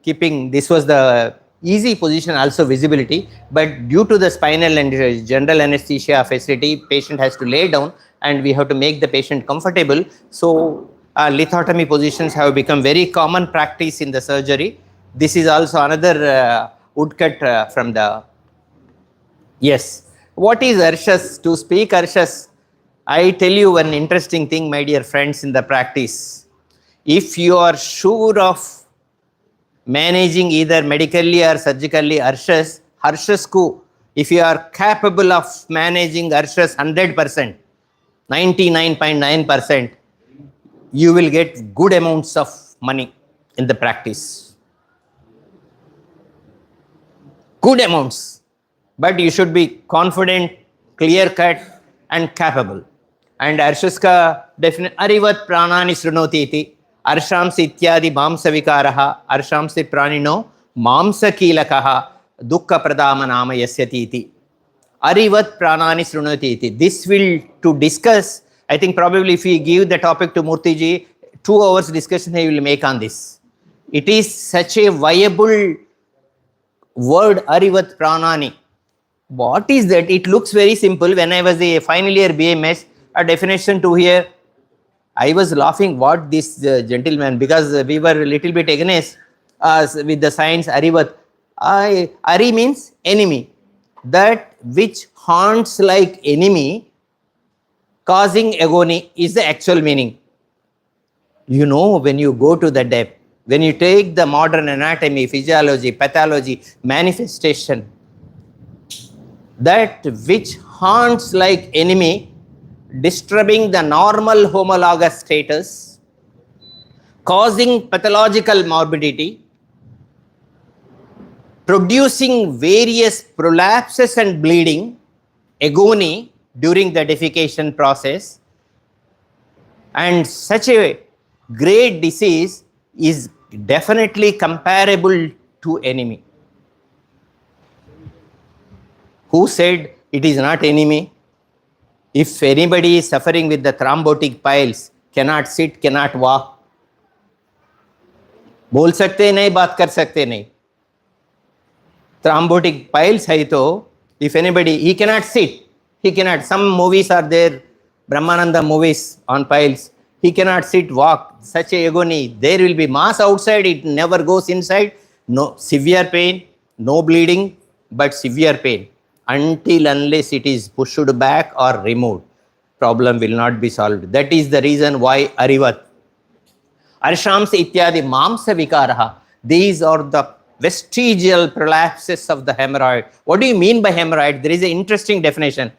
this was the easy position, also visibility, but due to the spinal and general anesthesia facility, patient has to lay down and we have to make the patient comfortable. So lithotomy positions have become very common practice in the surgery. This is also another woodcut from the, yes. What is Arshas? To speak Arshas, I tell you one interesting thing, my dear friends, in the practice. If you are sure of managing either medically or surgically Arshas ko, if you are capable of managing Arshas 100%, 99.9%, you will get good amounts of money in the practice. Good amounts. But you should be confident, clear cut, and capable. And Arshas ka definite arivat pranani srunoti iti. Arshamsi ityadi mamsa vikaraha. Arshamsi pranino mamsa kilakaha. Dukkha pradama nama yasyati iti. Arivat pranani srunoti iti. This will to discuss. I think probably if we give the topic to Murthy ji, 2 hours discussion he will make on this. It is such a viable word, Arivat Pranani. What is that? It looks very simple. When I was a final year BMS, a definition to here, I was laughing what this gentleman, because we were a little bit against with the science Arivat. Ari means enemy. That which haunts like enemy, causing agony is the actual meaning. You know, when you go to the depth, when you take the modern anatomy, physiology, pathology, manifestation, that which haunts like enemy, disturbing the normal homologous status, causing pathological morbidity, producing various prolapses and bleeding, agony during the defecation process, and such a great disease is definitely comparable to anemia. Who said it is not anemia? If anybody is suffering with the thrombotic piles, cannot sit, cannot walk, बोल सकते नहीं, बात कर सकते नहीं. Thrombotic piles है तो, if anybody, he cannot sit, he cannot, some movies are there, Brahmananda movies on piles, he cannot sit, walk, such a agony, there will be mass outside, it never goes inside, no severe pain, no bleeding, but severe pain. Until unless it is pushed back or removed, problem will not be solved. That is the reason why Arivat, Arshams ityadi mamsa vikaraha, these are the vestigial prolapses of the hemorrhoid. What do you mean by hemorrhoid? There is an interesting definition.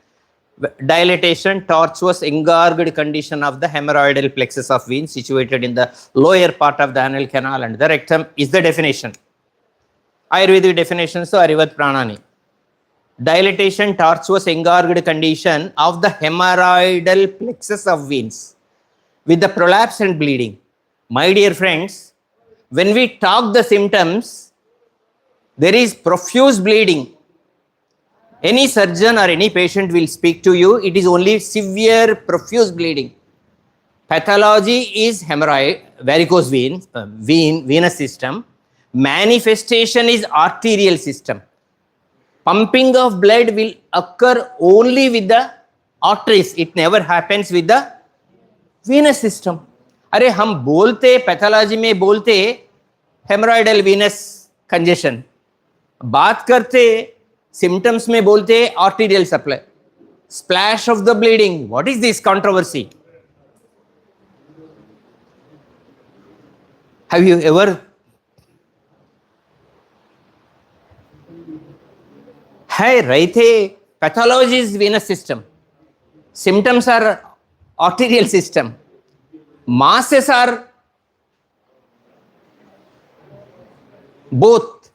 Dilatation, tortuous, engorged condition of the hemorrhoidal plexus of veins situated in the lower part of the anal canal and the rectum is the definition. Ayurvedic definition, so Arivat Pranani. Dilatation, tortuous, engorged condition of the hemorrhoidal plexus of veins with the prolapse and bleeding. My dear friends, when we talk the symptoms, there is profuse bleeding. Any surgeon or any patient will speak to you, it is only severe profuse bleeding. Pathology is hemorrhoid, varicose venous system. Manifestation is arterial system. Pumping of blood will occur only with the arteries. It never happens with the venous system. अरे हम बोलते pathology में बोलते हेमोरॉइडल Venus congestion, बात करते symptoms में बोलते arterial supply, splash of the bleeding. What is this controversy? Have you ever है रहते pathology is venous system, symptoms are arterial system, masses are both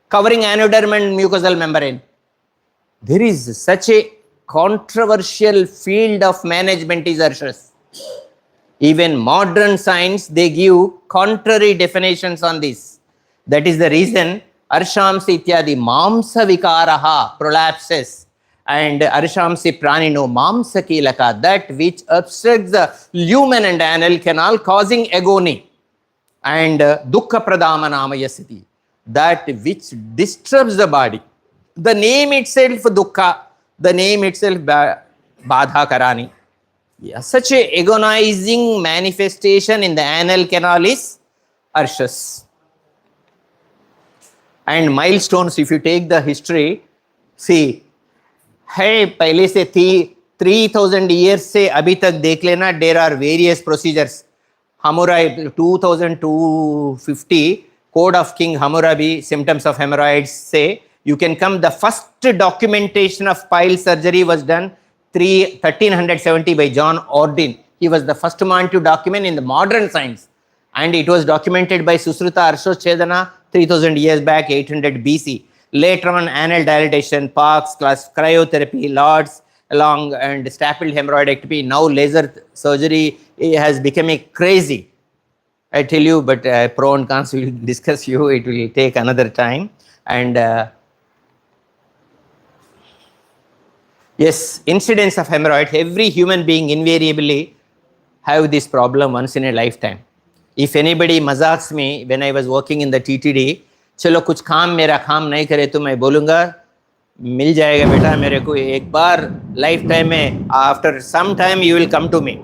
covering anoderm and mucosal membrane. There is such a controversial field of management is Arshas. Even modern science, they give contrary definitions on this. That is the reason Arshamsi ityadi mamsa vikaraha, prolapses, and Arshamsi pranino mamsa kilaka, that which obstructs the lumen and anal canal causing agony, and dukkha pradamanamayasati, that which disturbs the body. The name itself dukkha, the name itself badha karani. Yeah, such a agonizing manifestation in the anal canal is Arshas. And milestones, if you take the history, see, है पहले से 3000 years से अभी तक देख लेना, there are various procedures. Hammurabi 2250 Code of King Hammurabi, symptoms of hemorrhoids say you can come. The first documentation of pile surgery was done 1370 by John Ordin. He was the first man to document in the modern science, and it was documented by Susruta Arshos 3000 years back, 800 BC. Later on, anal dilatation, Parkes, cryotherapy, Lords, along and stapled hemorrhoidectomy. Now laser surgery has become a crazy. I tell you, but pro and cons will discuss you. It will take another time. And yes, incidence of hemorrhoid. Every human being invariably have this problem once in a lifetime. If anybody mazaks me when I was working in the TTD, चलो कुछ काम मेरा काम नहीं करे तो मैं बोलूँगा मिल जाएगा बेटा मेरे को एक बार लाइफ टाइम में, after some time you will come to me.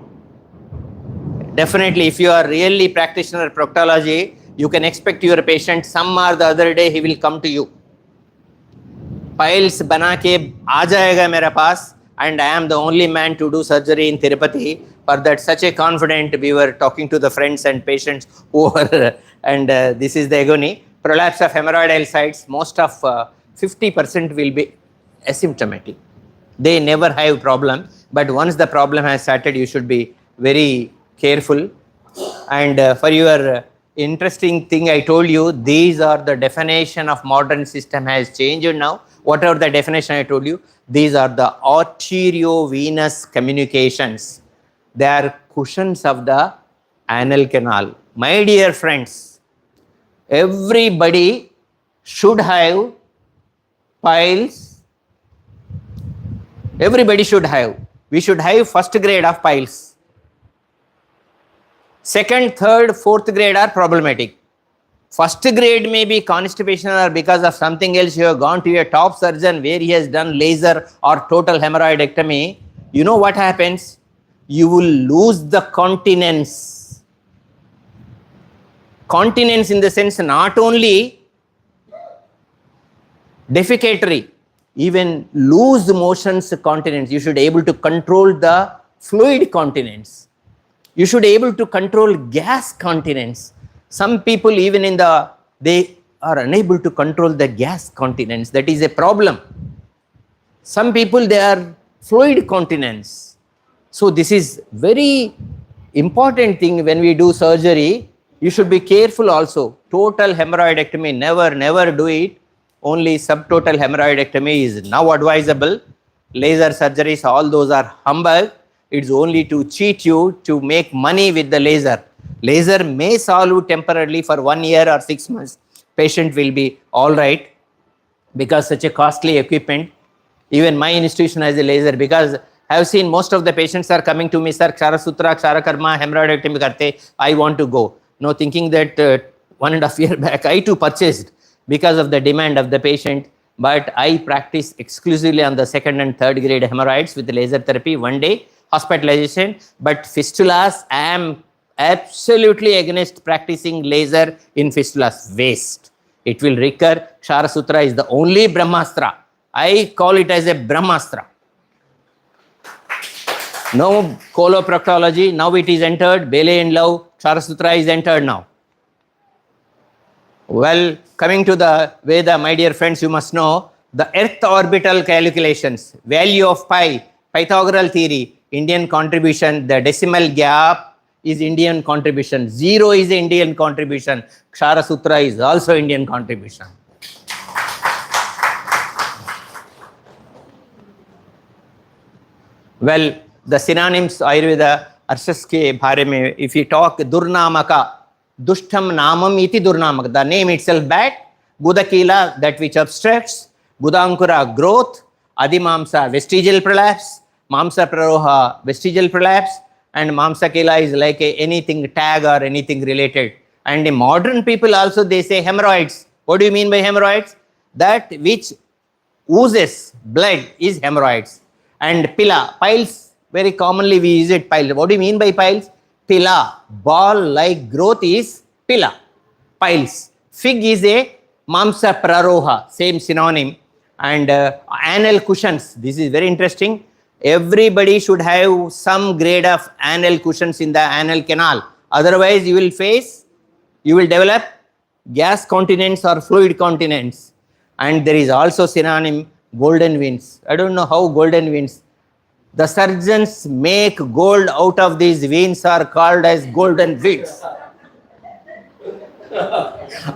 Definitely, if you are really practitioner proctology, you can expect your patient some or the other day he will come to you. Piles बना के आ जाएगा मेरे पास, and I am the only man to do surgery in Tirupati. For that, such a confident, we were talking to the friends and patients who were, and this is the agony. Prolapse of hemorrhoidal sites, most of 50% will be asymptomatic. They never have problem, but once the problem has started, you should be very careful. And for your interesting thing, I told you, these are the definition of modern system has changed now. Whatever the definition I told you, these are the arteriovenous communications. They are cushions of the anal canal. My dear friends, everybody should have piles. Everybody should have. We should have first grade of piles. Second, third, fourth grade are problematic. First grade may be constipation or because of something else you have gone to a top surgeon where he has done laser or total hemorrhoidectomy. You know what happens? You will lose the continence. Continence in the sense not only defecatory, even loose motions continence. You should be able to control the fluid continence. You should be able to control gas continence. Some people even they are unable to control the gas continence. That is a problem. Some people, they are fluid continence. So this is very important thing when we do surgery. You should be careful also. Total hemorrhoidectomy, never do it. Only subtotal hemorrhoidectomy is now advisable. Laser surgeries, all those are humbug. It's only to cheat you to make money with the laser. Laser may solve you temporarily for 1 year or 6 months. Patient will be all right because such a costly equipment. Even my institution has a laser because I have seen most of the patients are coming to me, sir, Kshara Sutra, Kshara Karma, hemorrhoidectomy karte, I want to go. No, thinking that 1.5 years back, I too purchased because of the demand of the patient. But I practice exclusively on the second and third grade hemorrhoids with laser therapy, 1 day hospitalization. But fistulas, I am absolutely against practicing laser in fistulas. Waste. It will recur. Kshara Sutra is the only Brahmastra. I call it as a Brahmastra. No coloproctology. Now it is entered. Bele and Love. Kshara Sutra is entered now. Well, coming to the Veda, my dear friends, you must know the earth orbital calculations, value of pi, Pythagorean theory, Indian contribution, the decimal gap is Indian contribution, 0 is Indian contribution, Kshara Sutra is also Indian contribution. Well, the synonyms Ayurveda, Arshas ke bhare mein, if you talk Durnamaka, Dushtam Namam iti Durnamaka, the name itself bad, Gudakila, that which obstructs, Gudankura, growth, Adimamsa, vestigial prolapse, Mamsa Praroha, vestigial prolapse, and Mamsa Kila is like anything tag or anything related. And in modern people also they say hemorrhoids. What do you mean by hemorrhoids? That which oozes blood is hemorrhoids. And pila, piles, very commonly we use it piles. What do you mean by piles? Pila, ball-like growth is pila, piles. Fig is a Mamsa Praroha, same synonym. And anal cushions, this is very interesting. Everybody should have some grade of anal cushions in the anal canal. Otherwise, you will develop gas continence or fluid continence. And there is also synonym golden veins. I don't know how golden veins. The surgeons make gold out of these veins are called as golden veins.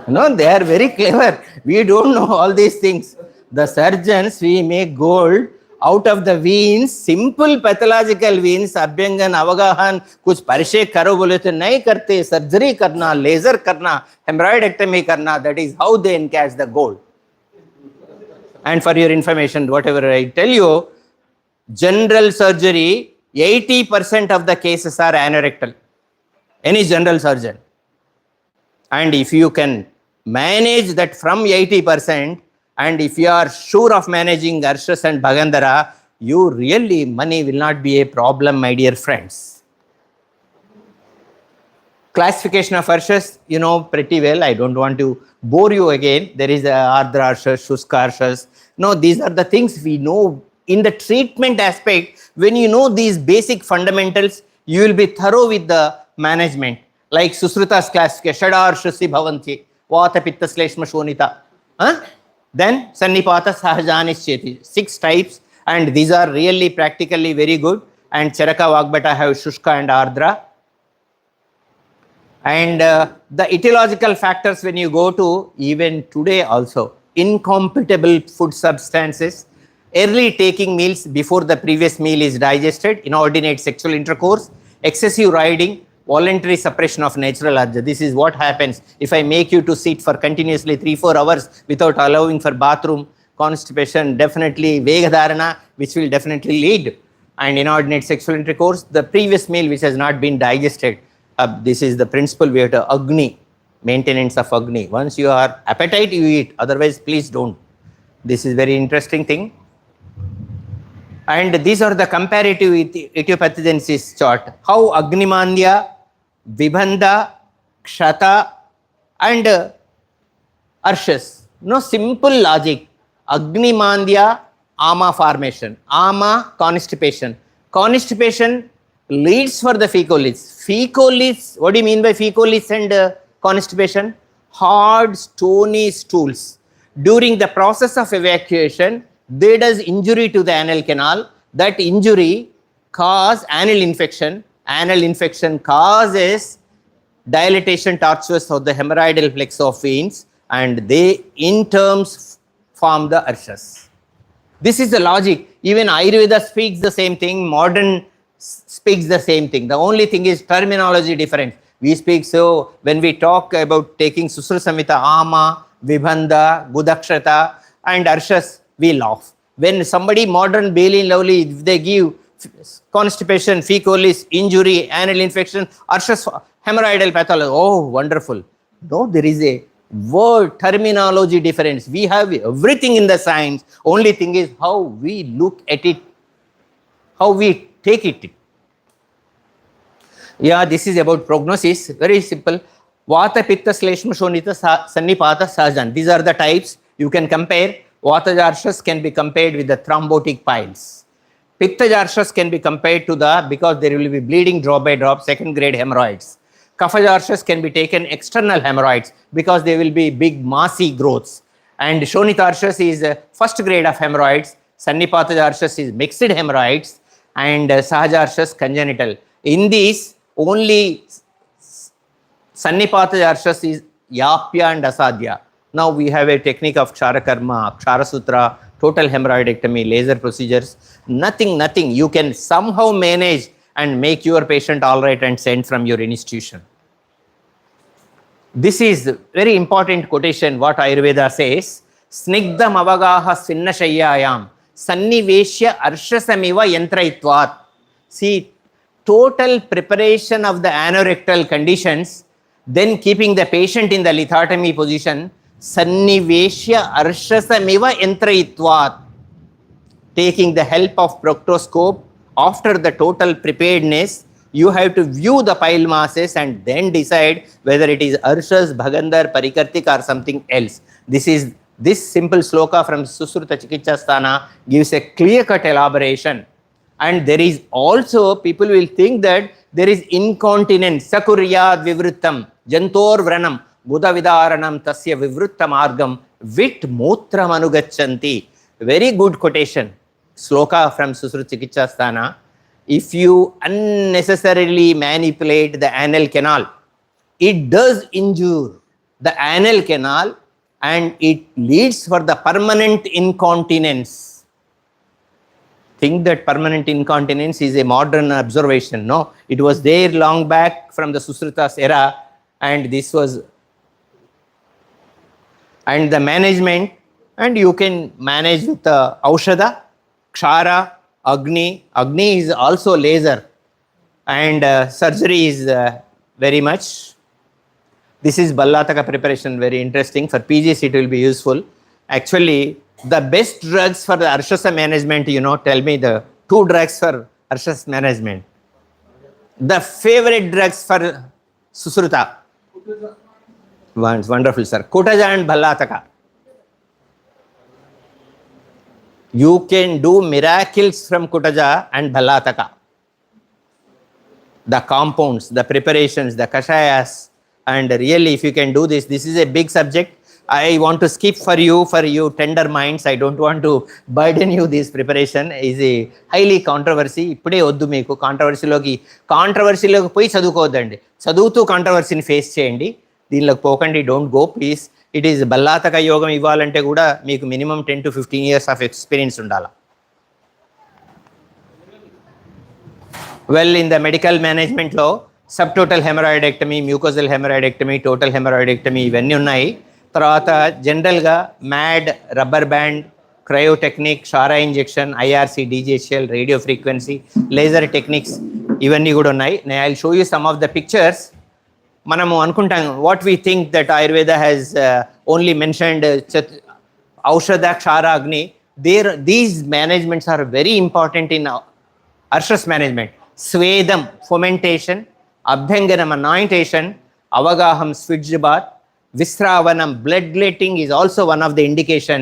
No, they are very clever. We don't know all these things. The surgeons, we make gold out of the veins, simple pathological veins, Abhyangan, Avagahan, kuch parishe karo bole to nahi karte, surgery karna, laser karna, hemorrhoidectomy karna, that is how they encash the gold. And for your information, whatever I tell you, general surgery, 80% of the cases are anorectal. Any general surgeon. And if you can manage that from 80%, and if you are sure of managing Arshas and Bhagandhara, you really, money will not be a problem, my dear friends. Classification of Arshas, you know pretty well. I don't want to bore you again. There is Ardra Arshas, Shuska Arshas. No, these are the things we know. In the treatment aspect, when you know these basic fundamentals, you will be thorough with the management. Like Susruta's classification, Shadar Shasi Bhavanti, Vata Pitta Sleshma Shonita. Then Sannipata Sahajanischeti, 6 types, and these are really practically very good. And Charaka Vagbata have Shushka and Ardra. And the etiological factors, when you go to even today also, incompatible food substances, early taking meals before the previous meal is digested, inordinate sexual intercourse, excessive riding, voluntary suppression of natural urge. This is what happens if I make you to sit for continuously 3-4 hours without allowing for bathroom, constipation, definitely vegadharana, which will definitely lead, and inordinate sexual intercourse, the previous meal which has not been digested. This is the principle we have to Agni, maintenance of Agni. Once you are appetite, you eat. Otherwise, please don't. This is very interesting thing. And these are the comparative etiopathogenesis chart. How Agnimandya, Vibhanda, Kshata, and Arshas. No simple logic. Agnimandya, ama formation. Ama, constipation. Constipation leads for the fecolids. Fecolids, what do you mean by fecolids and constipation? Hard, stony stools. During the process of evacuation, they does injury to the anal canal. That injury cause anal infection. Anal infection causes dilatation tortuous of the hemorrhoidal plexus of veins, and they in terms form the arshas. This is the logic. Even Ayurveda speaks the same thing, modern speaks the same thing. The only thing is terminology different. We speak, so when we talk about taking Susra Samhita, Ama, Vibhanda, Gudakshata, and Arshas, we laugh. When somebody modern, Bailey Lovely, if they give constipation, fecolis, injury, anal infection, Arshas, hemorrhoidal pathology, oh, wonderful. No, there is a word terminology difference. We have everything in the science. Only thing is how we look at it, how we take it. Yeah, this is about prognosis. Very simple. Vata, Pitta, Shleshma, Shonita, Sannipata, Sajan. These are the types. You can compare. Vata Jarshas can be compared with the thrombotic piles. Pitta Jarshas can be compared to the, because there will be bleeding drop by drop, second grade hemorrhoids. Kapha Jarshas can be taken external hemorrhoids because they will be big massy growths. And Shonitarshas is first grade of hemorrhoids. Sannipata Jarshas is mixed hemorrhoids, and Sahajarshas congenital. In these, only Sannipata Jarshas is Yapya and Asadhya. Now we have a technique of Ksharakarma, Kshara total hemorrhoidectomy, laser procedures. Nothing. You can somehow manage and make your patient all right and send from your institution. This is very important quotation what Ayurveda says. Snigdham avagaha svinnashayyayam sanniveshya arshasamiva yantraitvat. See, total preparation of the anorectal conditions, then keeping the patient in the lithotomy position, sanniveshya arshasamiva yantraitvat. Taking the help of proctoscope, after the total preparedness, you have to view the pile masses and then decide whether it is Arshas, Bhagandar, Parikartik or something else. This simple sloka from Susruta Chikitshasthana gives a clear-cut elaboration. And there is also, people will think that there is incontinence, Sakuryad Vivrittam, Jantor Vranam, Buddha Vidaranam Tasya Vivrittam Argam, Vit Mutram Anugachanti. Very good quotation. Sloka from Susruta Chikitshasthana. If you unnecessarily manipulate the anal canal, it does injure the anal canal and it leads for the permanent incontinence. Think that permanent incontinence is a modern observation. No, it was there long back from the Susrutas era, and this was, and the management, and you can manage with Aushada, Kshara, Agni. Agni is also laser, and surgery is very much. This is Ballataka preparation, very interesting. For PGs it will be useful. Actually, the best drugs for the Arshasa management, tell me the 2 drugs for Arshas management. The favorite drugs for Susruta. Wonderful, sir. Kutaja and Ballataka. You can do miracles from Kutaja and Ballataka. The compounds, the preparations, the kashayas, and really if you can do this, this is a big subject. I want to skip for you tender minds. I don't want to burden you. This preparation is a highly controversy. ఇప్పుడే వద్దు మీకు కాంట్రవర్సీలోకి పోయి చదువుకోవద్దండి. చదువుతూ కాంట్రవర్సీని face చేయండి. దీనిలోకి పోకండి. Don't go please. It is బల్లాతక యోగం ఇవ్వాలంటే కూడా మీకు minimum 10 to 15 years of experience ఉండాలి. వెల్, ఇన్ ద మెడికల్ మేనేజ్మెంట్లో sub total haemorrhoidectomy, mucosal haemorrhoidectomy, total haemorrhoidectomy ఇవన్నీ ఉన్నాయి. తర్వాత జనరల్గా మ్యాడ్, రబ్బర్ బ్యాండ్, క్రయోటెక్నిక్, షారా injection, IRC, DGHL, radio frequency, laser techniques ఇవన్నీ కూడా ఉన్నాయి. I will show you some of the pictures. మనము అనుకుంటాం what we think that Ayurveda has only mentioned ఔషధ, క్షార, అగ్ని. These managements are very important in అర్షస్ మేనేజ్మెంట్. స్వేదం, ఫొమెంటేషన్, అభ్యంగనం, అనాయింటేషన్, అవగాహం, sitz bath, visravanam, bloodletting is also one of the indication.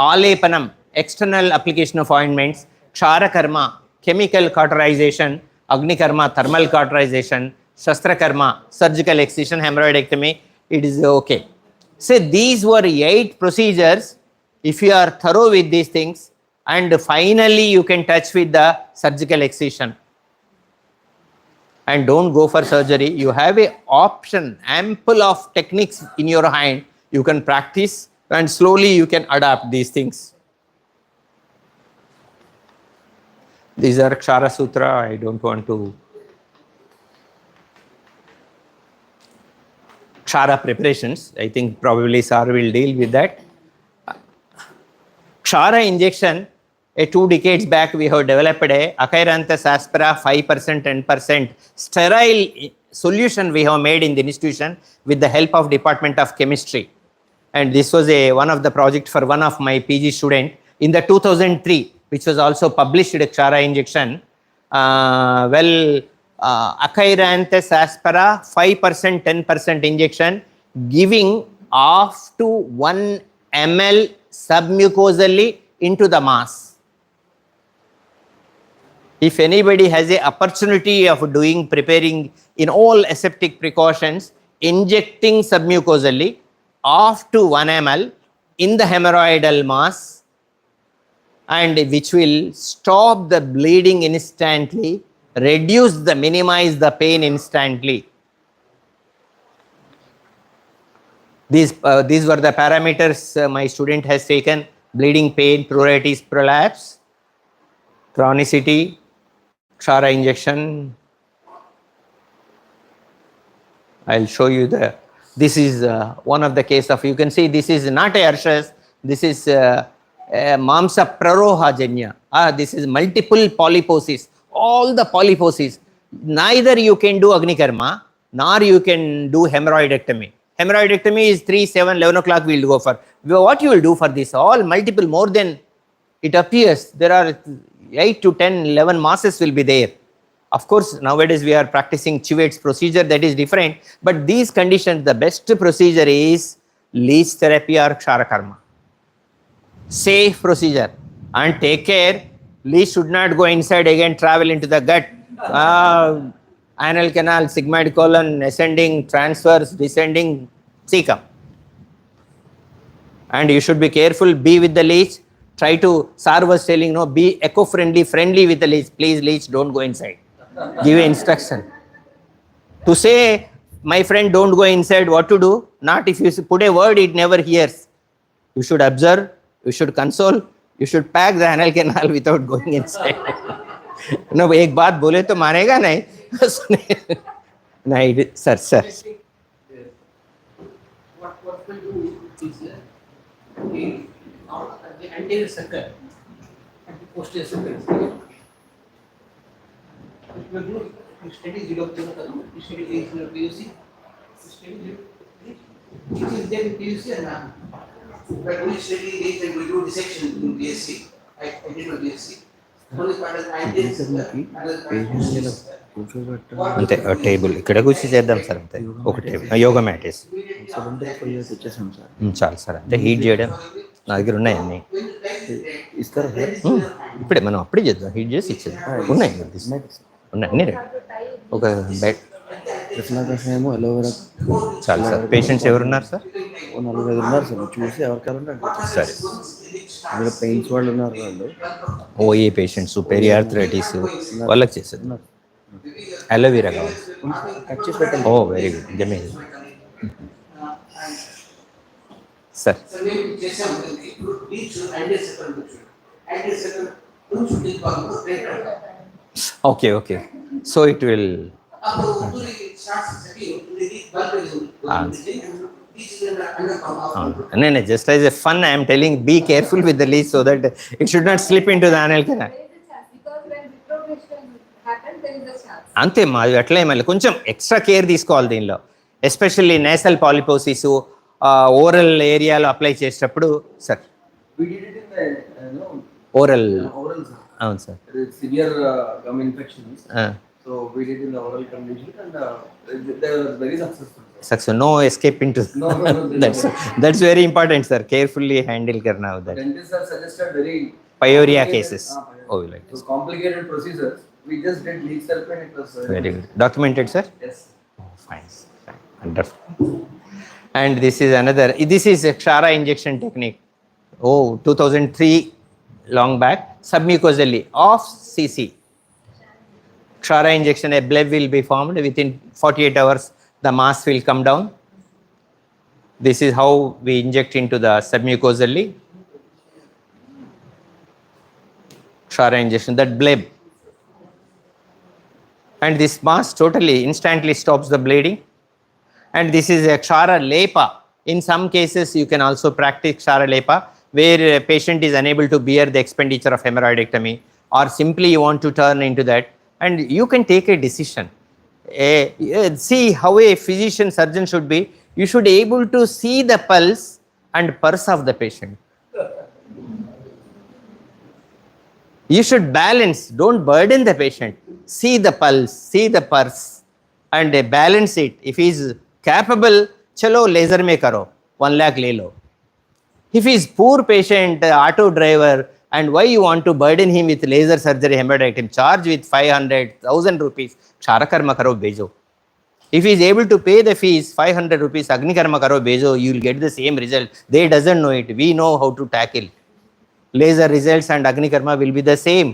Alepanam, external application of ointments. Kshara karma, chemical cauterization. Agni karma, thermal cauterization. Shastra karma, surgical excision, hemorrhoidectomy. It is okay. So these were 8 procedures. If you are thorough with these things, and finally you can touch with the surgical excision. And don't go for surgery. You have a option, ample of techniques in your hand. You can practice and slowly you can adapt these things. These are Kshara Sutra. I don't want to. Kshara preparations. I think probably Sir will deal with that. Kshara injection. 2 decades back, we have developed a Achyranthus aspera 5%, 10% sterile solution we have made in the institution with the help of Department of Chemistry. And this was one of the project for one of my PG student in the 2003, which was also published in Kshara injection. Achyranthus aspera 5%, 10% injection, giving off to 1 ml submucosally into the mass. If anybody has a opportunity of preparing in all aseptic precautions, injecting submucosally off to 1 ml in the hemorrhoidal mass, and which will stop the bleeding instantly, minimize the pain instantly. These were the parameters my student has taken: bleeding, pain, pruritus, prolapse, chronicity, Kshara injection. I'll show you this is one of the case of, you can see this is not a Arshas, this is Mamsa Prarohajanya. This is multiple polyposis, all the polyposis. Neither you can do Agni Karma, nor you can do hemorrhoidectomy. Hemorrhoidectomy is 3, 7, 11 o'clock we'll go for. What you will do for this? All multiple, more than it appears. There are 8 to 10, 11 masses will be there. Of course, nowadays we are practicing Chivet's procedure, that is different. But these conditions, the best procedure is leech therapy or Kshara karma. Safe procedure. And take care, leech should not go inside again, travel into the gut. Anal canal, sigmoid colon, ascending, transverse, descending, cecum. And you should be careful, be with the leech. Try to, Sir was telling, no, be eco-friendly, friendly with the leech. Please, leech, don't go inside. Give an instruction. To say, my friend, don't go inside, what to do? Not if you put a word, it never hears. You should observe, you should console, you should pack the anal canal without going inside. No, एक बात बोले तो मानेगा नहीं. नहीं, sir. What we do is the anterior circle and the posterior circle. We do steady 0 steady 0 PUC, steady 0. It is there in PUC and but only steady and we do dissection in BSc. I did no BSc. Only part of the anterior circle. అంతే table ఇక్కడ కూర్చి చేద్దాం sir. అంతే ఒక table yoga mat వేసి చాలు sir. అంతే heat చేయడం నా దగ్గర ఉన్నాయి అన్నీ. ఇస్తారా? ఇప్పుడే మనం అప్పుడే చేద్దాం, హీట్ చేసి ఇచ్చేద్దాం. ఉన్నాయి ఉన్నాయి అన్నీ రేపు ఒక బెడ్ కృష్ణాకృష్ణ ఏమో అలోవెరా. చాలు సార్. పేషెంట్స్ ఎవరున్నారు సార్? నలుగురు ఉన్నారు సార్ చూసి ఎవరికాలంటే సరే. అందులో పెయిన్స్ వాళ్ళు ఉన్నారు వాళ్ళు ఓఏ పేషెంట్స్, పెరియార్థరైటిస్ వాళ్ళకి చేసేది. ఉన్నారు. అలోవెరా కావాలి. కట్ చేసి పెట్టండి. Oh very good, amazing. Sir okay okay, so it will నేను just as a fun I'm telling be careful with the leech so that it should not slip into the anal canal. There is a chance because when retrogression happens, there is a chance. అంతే మా అట్లే మళ్ళీ కొంచెం extra care తీసుకోవాలి దీనిలో, especially nasal polyposis oral ఏరియాలో apply చేసేటప్పుడు. Sir We did it in the, oral, oral, sir. అవును sir. There is severe gum infections. So we did in the oral condition and they were very successful. Success, no escape into No, no, no. That's very important sir, carefully handle కర్నా that. Dentists have suggested very Pyorrhea complicated- cases. yeah. Oh, like So complicated procedures. We just did leaf therapy and it was very good, documented sir. Yes. Fine, wonderful. And this is another, this is a Ksara injection technique. Oh, 2003, long back, submucosally of CC. Ksara injection, a bleb will be formed within 48 hours, the mass will come down. This is how we inject into the submucosally. Ksara injection, that bleb. And this mass totally, instantly stops the bleeding. And this is a Ksara Lepa. In some cases, you can also practice Ksara Lepa, where a patient is unable to bear the expenditure of hemorrhoidectomy, or simply you want to turn into that, and you can take a decision. See how a physician surgeon should be. You should be able to see the pulse and pulse of the patient. You should balance, don't burden the patient. See the pulse, see the pulse, and balance it. If he is capable, chalo laser mein karo, 1 lakh le lo. If he is poor patient, auto driver, and why you want to burden him with laser surgery, hemorrhoidectomy, charge with 500,000 rupees, Ksara karma karo bejo. If he is able to pay the fees, 500 rupees, Agni karma karo bejo, you will get the same result. They doesn't know it. We know how to tackle. Laser results and Agni karma will be the same.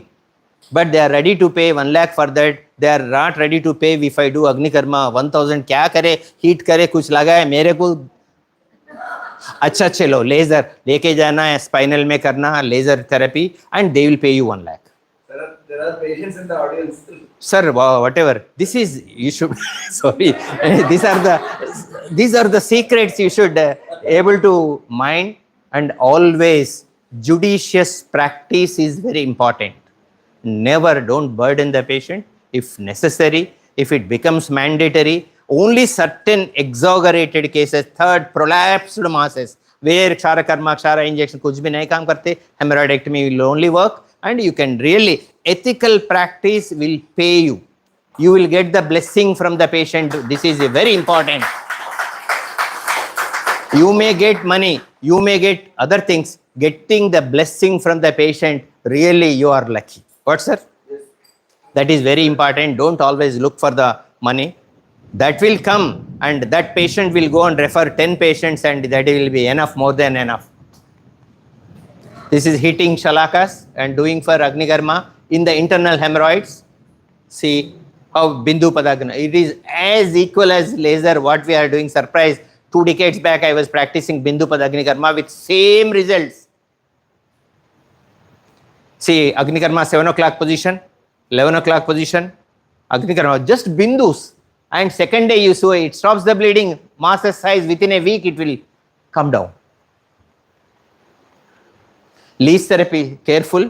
But they are ready to pay 1 lakh for that. They are not ready to pay if I do Agni karma 1000. Kya kare, heat kare, kuch लगाए मेरे को अच्छा चलो laser लेके जाना है, spinal में करना laser therapy, and they will pay you 1 lakh. There are patients in the audience. Sir, whatever, this is, you should sorry, these are the secrets you should able to mind. And always judicious practice is very important. Never, don't burden the patient. If necessary, if it becomes mandatory, only certain exaggerated cases, third prolapsed masses, where Ksara karma, Ksara injection kuch bhi nahi kaam karte, hemorrhoidectomy will only work. And you can really, ethical practice will pay you. You will get the blessing from the patient. This is very important. You may get money, you may get other things. Getting the blessing from the patient, really you are lucky. What, sir? Yes. That is very important. Don't always look for the money. That will come, and that patient will go and refer 10 patients, and that will be enough, more than enough. This is heating shalakas and doing for Agni karma in the internal hemorrhoids. See how Bindu Padagna, it is as equal as laser what we are doing. Surprise, 2 decades back I was practicing Bindu Padagni karma with same results. See Agni karma 7 o'clock position, 11 o'clock position, Agni karma just bindus, and second day you saw it stops the bleeding, mass size within a week it will come down. Leech therapy, careful,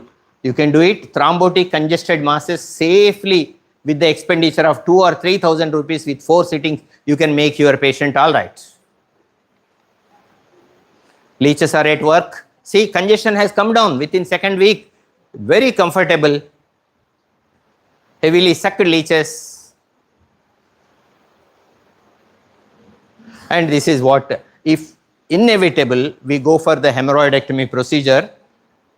you can do it. Thrombotic congested masses safely with the expenditure of 2,000 or 3,000 rupees with 4 sittings, you can make your patient all right. Leeches are at work. See, congestion has come down within second week. Very comfortable. Heavily sucked leeches. And this is what, if inevitable, we go for the hemorrhoidectomy procedure.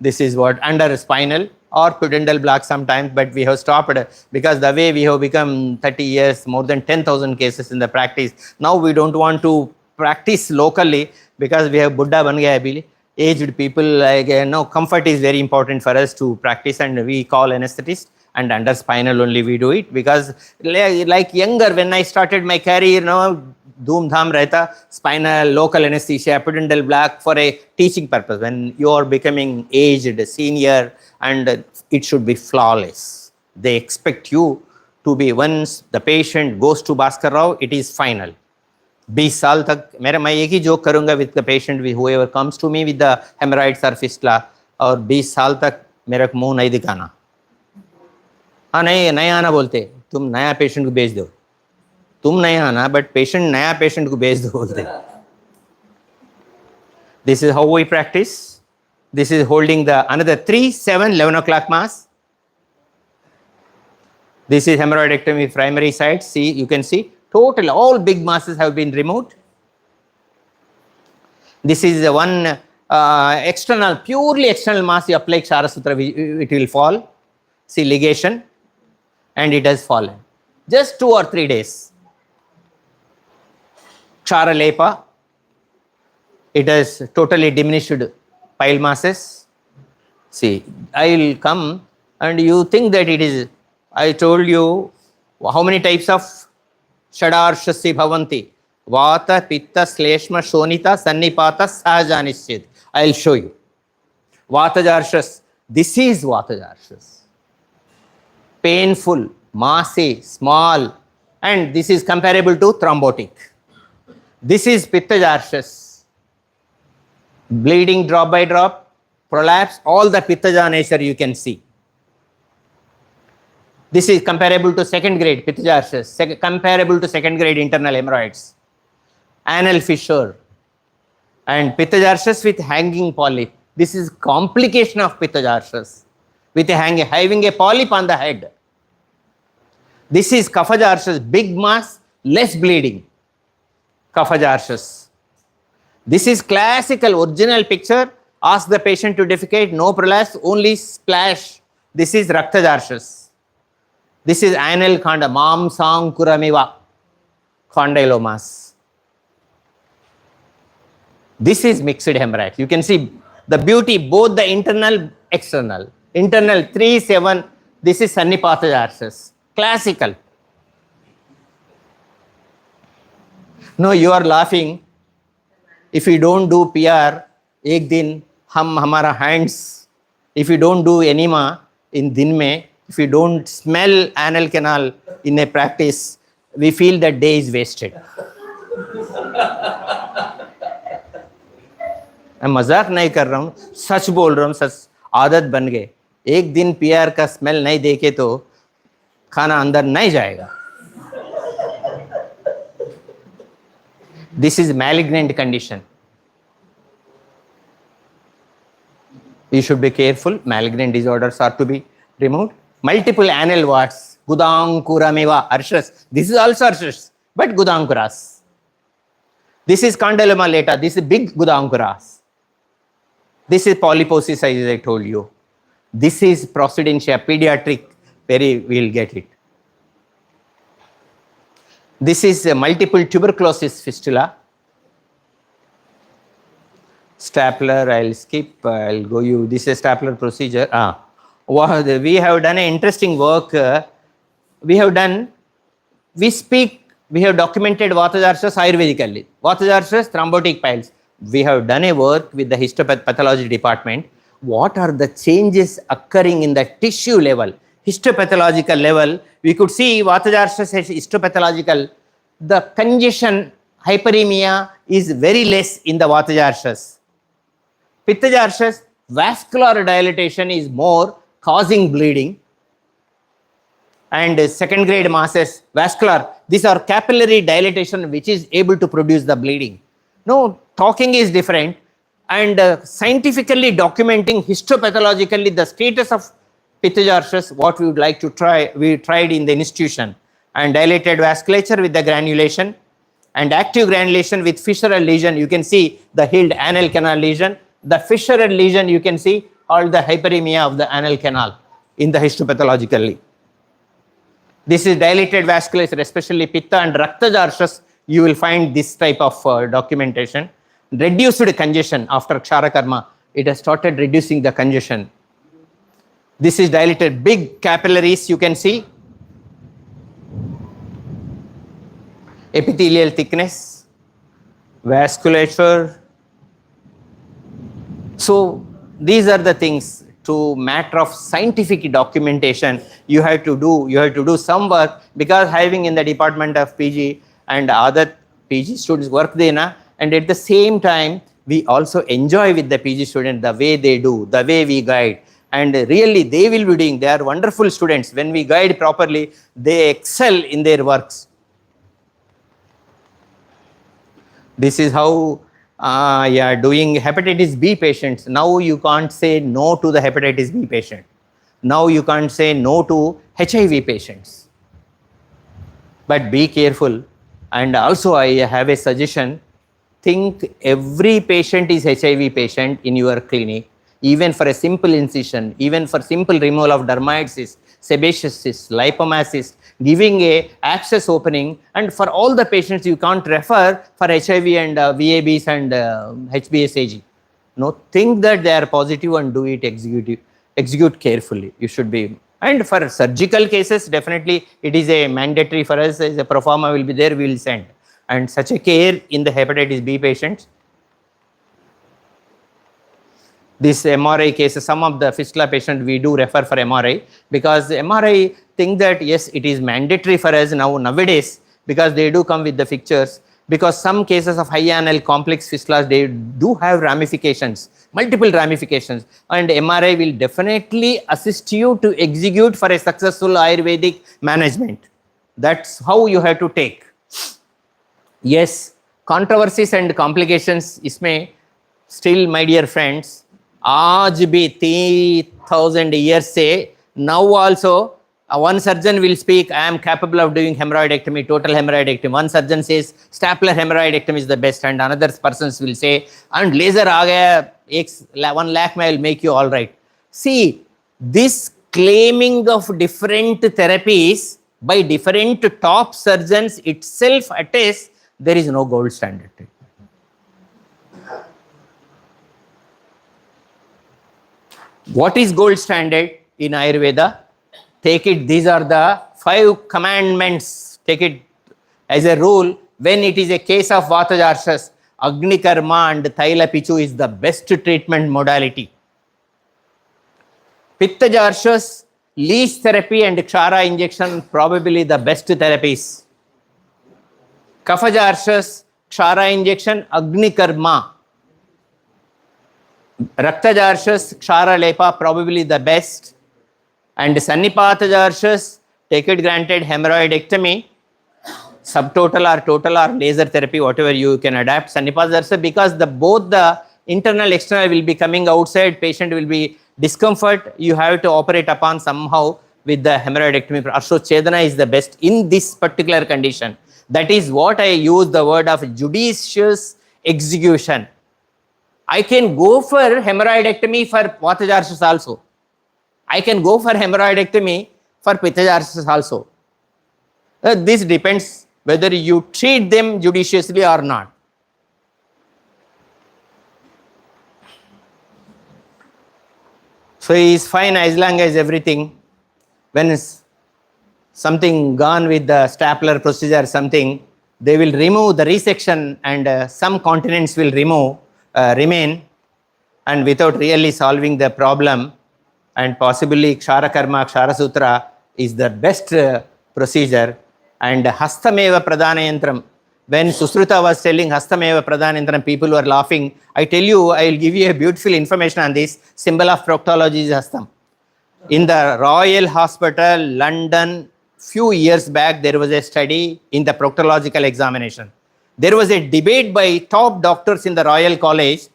This is what, under spinal or pudendal block sometimes, but we have stopped because the way we have become 30 years, more than 10,000 cases in the practice. Now we don't want to practice locally because we have Buddha ban gaya abhi. Aged people, like comfort is very important for us to practice, and we call anesthetist, and under spinal only we do it because like younger when I started my career, doom dham rehta, spinal, local anesthesia, epidural block for a teaching purpose. When you are becoming aged, senior, and it should be flawless. They expect you to be, once the patient goes to Bhaskar Rao, it is final. 20 साल तक मैं एक ही joke करूंगा with the patient with whoever comes to me with the hemorrhoids or fistula, और 20 साल तक मेरा मुंह नहीं दिखाना. हाँ नहीं आना बोलते, तुम नया पेशेंट को भेज दो. तुम नहीं आना, बट पेशेंट नया पेशेंट को भेज दो बोलते. This is how we practice. This is holding the another 3, 7, 11 o'clock mass. This is hemorrhoidectomy primary side. See, you can see total all big masses have been removed. This is the one external, purely external mass. You apply Kshara-sutra, it will fall. See ligation, and it has fallen. Just 2 or 3 days. Kshara lepa, it has totally diminished pile masses. See, I will come and you think that it is, I told you how many types of Shadarshasi bhavanti. Vata, Pitta, Sleshma, Shonita, Sannipata, Sahajanishchid. I will show you. Vatajarshas. This is Vatajarshas. Painful, massy, small, and this is comparable to thrombotic. This is Pittajarshas. Bleeding drop by drop, prolapse, all the Pittaja nature you can see. This is comparable to second grade Pittajarshas, comparable to second grade internal hemorrhoids. Anal fissure and Pittajarshas with hanging polyp. This is complication of Pittajarshas with having a polyp on the head. This is Kaphajarshas, big mass, less bleeding. Kaphajarshas. This is classical original picture. Ask the patient to defecate, no prolapse, only splash. This is Raktajarshas. This is anal khanda, mamsang kuramiva, condylomas. This is mixed hemorrhage. You can see the beauty, both the internal, external. Internal 3, 7, this is Sannipathajarshas. Classical. No, you are laughing. If you don't do PR, ek din hamara hands. If you don't do enema in din mein, if you don't smell anal canal in a practice, we feel that day is wasted. मैं मजाक नहीं कर रहा हूँ, सच बोल रहा हूँ, सच आदत बन गए. एक दिन पीआर का स्मेल नहीं देखे तो खाना अंदर नहीं जाएगा. This is malignant condition. You should be careful. Malignant disorders are to be removed. Multiple anal warts, Gudankurameva, arshas. This is also arshas, but Gudankuras. This is condyloma lata. This is big Gudankuras. This is polyposis, as I told you. This is Procedentia, pediatric, we will get it. This is a multiple tuberculosis fistula. Stapler, I'll skip, I'll go you. This is stapler procedure. We have done an interesting work. We have documented Vatajarshas Ayurvedically. Vatajarshas, thrombotic piles. We have done a work with the histopathology department. What are the changes occurring in the tissue level, histopathological level? We could see Vatajarshas as histopathological. The congestion, hyperemia is very less in the Vatajarshas. Pittajarshas, vascular dilatation is more, causing bleeding. And second grade masses, vascular, these are capillary dilatation which is able to produce the bleeding. No, talking is different. And scientifically documenting histopathologically the status of Pittajarshas, what we would like to try, we tried in the institution. And dilated vasculature with the granulation and active granulation with fissural lesion. You can see the healed anal canal lesion. The fissural lesion, you can see all the hyperemia of the anal canal in the histopathologically. This is dilated vasculature, especially Pitta and Raktajarshas. you will find this type of documentation. Reduced congestion after Kshara Karma. It has started reducing the congestion. This is dilated, big capillaries you can see. Epithelial thickness, vasculature. So these are the things. To matter of scientific documentation, you have to do some work, because having in the department of PG and other PG students work there na, and at the same time we also enjoy with the PG student the way they do, the way we guide, and really they will be doing. They are wonderful students. When we guide properly, they excel in their works. This is how doing hepatitis B patients. Now you can't say no to the hepatitis B patient. Now you can't say no to HIV patients. But be careful. And also I have a suggestion. Think every patient is HIV patient in your clinic, even for a simple incision, even for simple removal of dermoid cyst, sebaceous cyst, lipoma cyst, giving a access opening. And for all the patients, you can't refer for HIV and VABs and HBsAg. No, think that they are positive and do it, execute carefully. You should be. And for surgical cases, definitely it is a mandatory for us. As a pro forma will be there, we will send. And such a care in the hepatitis B patients. This MRI cases, some of the fistula patients we do refer for MRI, because MRI think that yes, it is mandatory for us nowadays, because they do come with the pictures, because some cases of high anal complex fistulas, they do have ramifications, multiple ramifications, and MRI will definitely assist you to execute for a successful Ayurvedic management. That's how you have to take. Yes, controversies and complications इसमें still, my dear friends, आज भी 3000 years से now also one surgeon will speak, I am capable of doing hemorrhoidectomy, total hemorrhoidectomy. One surgeon says stapler hemorrhoidectomy is the best, and another person will say, and laser आ गया 1 lakh में will make you all right. See, this claiming of different therapies by different top surgeons itself attests there is no gold standard. What is gold standard in Ayurveda? Take it, these are the 5 commandments. Take it as a rule. When it is a case of Vatajarshas, Agni Karma and Thaila Pichu is the best treatment modality. Pitta Jarshas, leech therapy and Kshara injection probably the best therapies. Kapha Jarshas, Kshara injection, Agni Karma. Rakta Jarshas, Kshara Lepa probably the best. And Sannipata Jarshas, take it granted, hemorrhoidectomy, subtotal or total or laser therapy, whatever you can adapt. Sannipata Jarshas, because both the internal external will be coming outside, patient will be discomfort, you have to operate upon somehow with the hemorrhoidectomy. Arshocchedana is the best in this particular condition. That is what I use the word of judicious execution. I can go for hemorrhoidectomy for Vata Jarshas also. I can go for hemorrhoidectomy for Pitta Jarshas also. This depends whether you treat them judiciously or not. So he is fine as long as everything. When something gone with the stapler procedure, something, they will remove the resection and some continents will remain, and without really solving the problem. And possibly Kshara Karma, Kshara Sutra is the best procedure. And Hastameva Pradhanayantram. When Susruta was telling Hastameva Pradhanayantram, people were laughing. I tell you, I will give you a beautiful information on this. Symbol of proctology is Hastam. In the Royal Hospital, London, few years back, there was a study in the proctological examination. There was a debate by top doctors in the Royal College.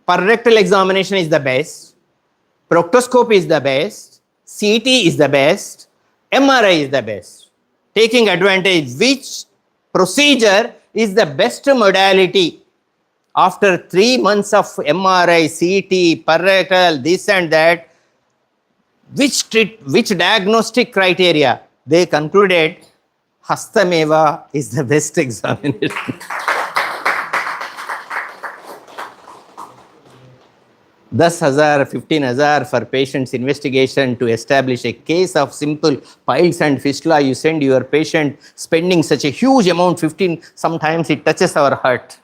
Perrectal examination is the best. Proctoscope is the best. CT is the best. MRI is the best. Taking advantage, which procedure is the best modality? After 3 months of MRI, CT, perrectal, this and that, which diagnostic criteria? They concluded Hastameva is the best examination. 10,000, 15,000 for patient's investigation to establish a case of simple piles and fistula. You send your patient spending such a huge amount, 15, sometimes it touches our heart.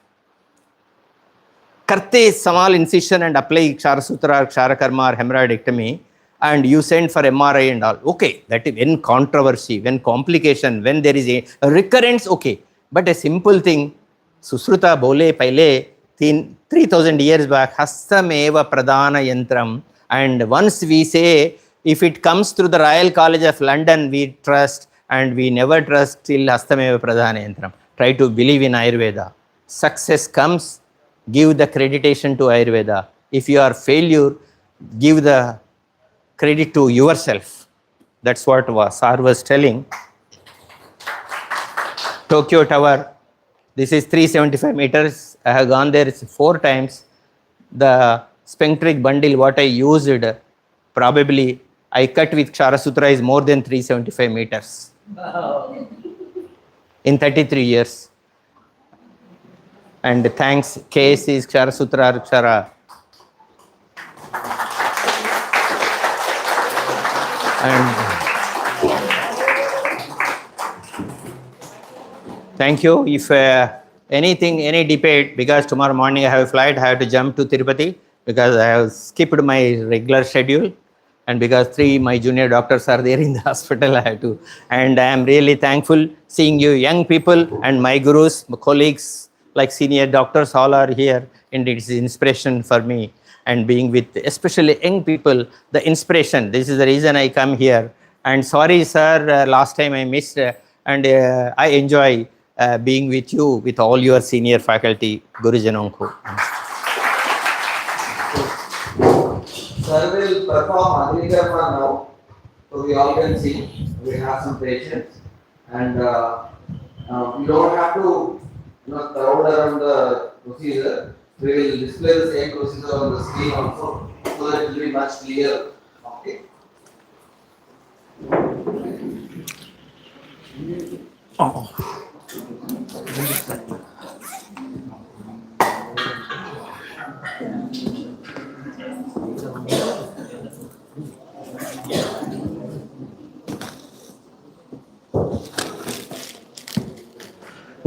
Karte small incision and apply Ksharasutra or Kshaраkarma or hemorrhoidectomy, and you send for MRI and all. Okay, that is when controversy, when complication, when there is a recurrence, okay. But a simple thing, Susruta bole paile 3,000 years back, Hastameva Pradhana Yantram. And once we say, if it comes through the Royal College of London, we trust, and we never trust till Hastameva Pradhana Yantram. Try to believe in Ayurveda. Success comes, give the creditation to Ayurveda. If you are failure, give the credit to yourself. That's what Sir was telling. Tokyo Tower, this is 375 meters. I have gone there 4 times. The sphincteric bundle what I used, probably I cut with Ksharasutra is more than 375 meters in 33 years. And thanks KSC's Ksharasutra Kshara. And thank you. If anything, any debate, because tomorrow morning I have a flight, I have to jump to Tirupati because I have skipped my regular schedule, and because 3 my junior doctors are there in the hospital, I have to. And I am really thankful seeing you young people and my gurus, my colleagues, like senior doctors, all are here, and it is inspiration for me. And being with especially young people, the inspiration, this is the reason I come here. And sorry sir, last time I missed, and I enjoy being with you, with all your senior faculty, Gurujanonko. Sir will perform Adhikama now, so we all can see. We have some patients, and we don't have to crowd around the procedure. We will display the same procedure on the screen also, so that it will be much clearer. Okay.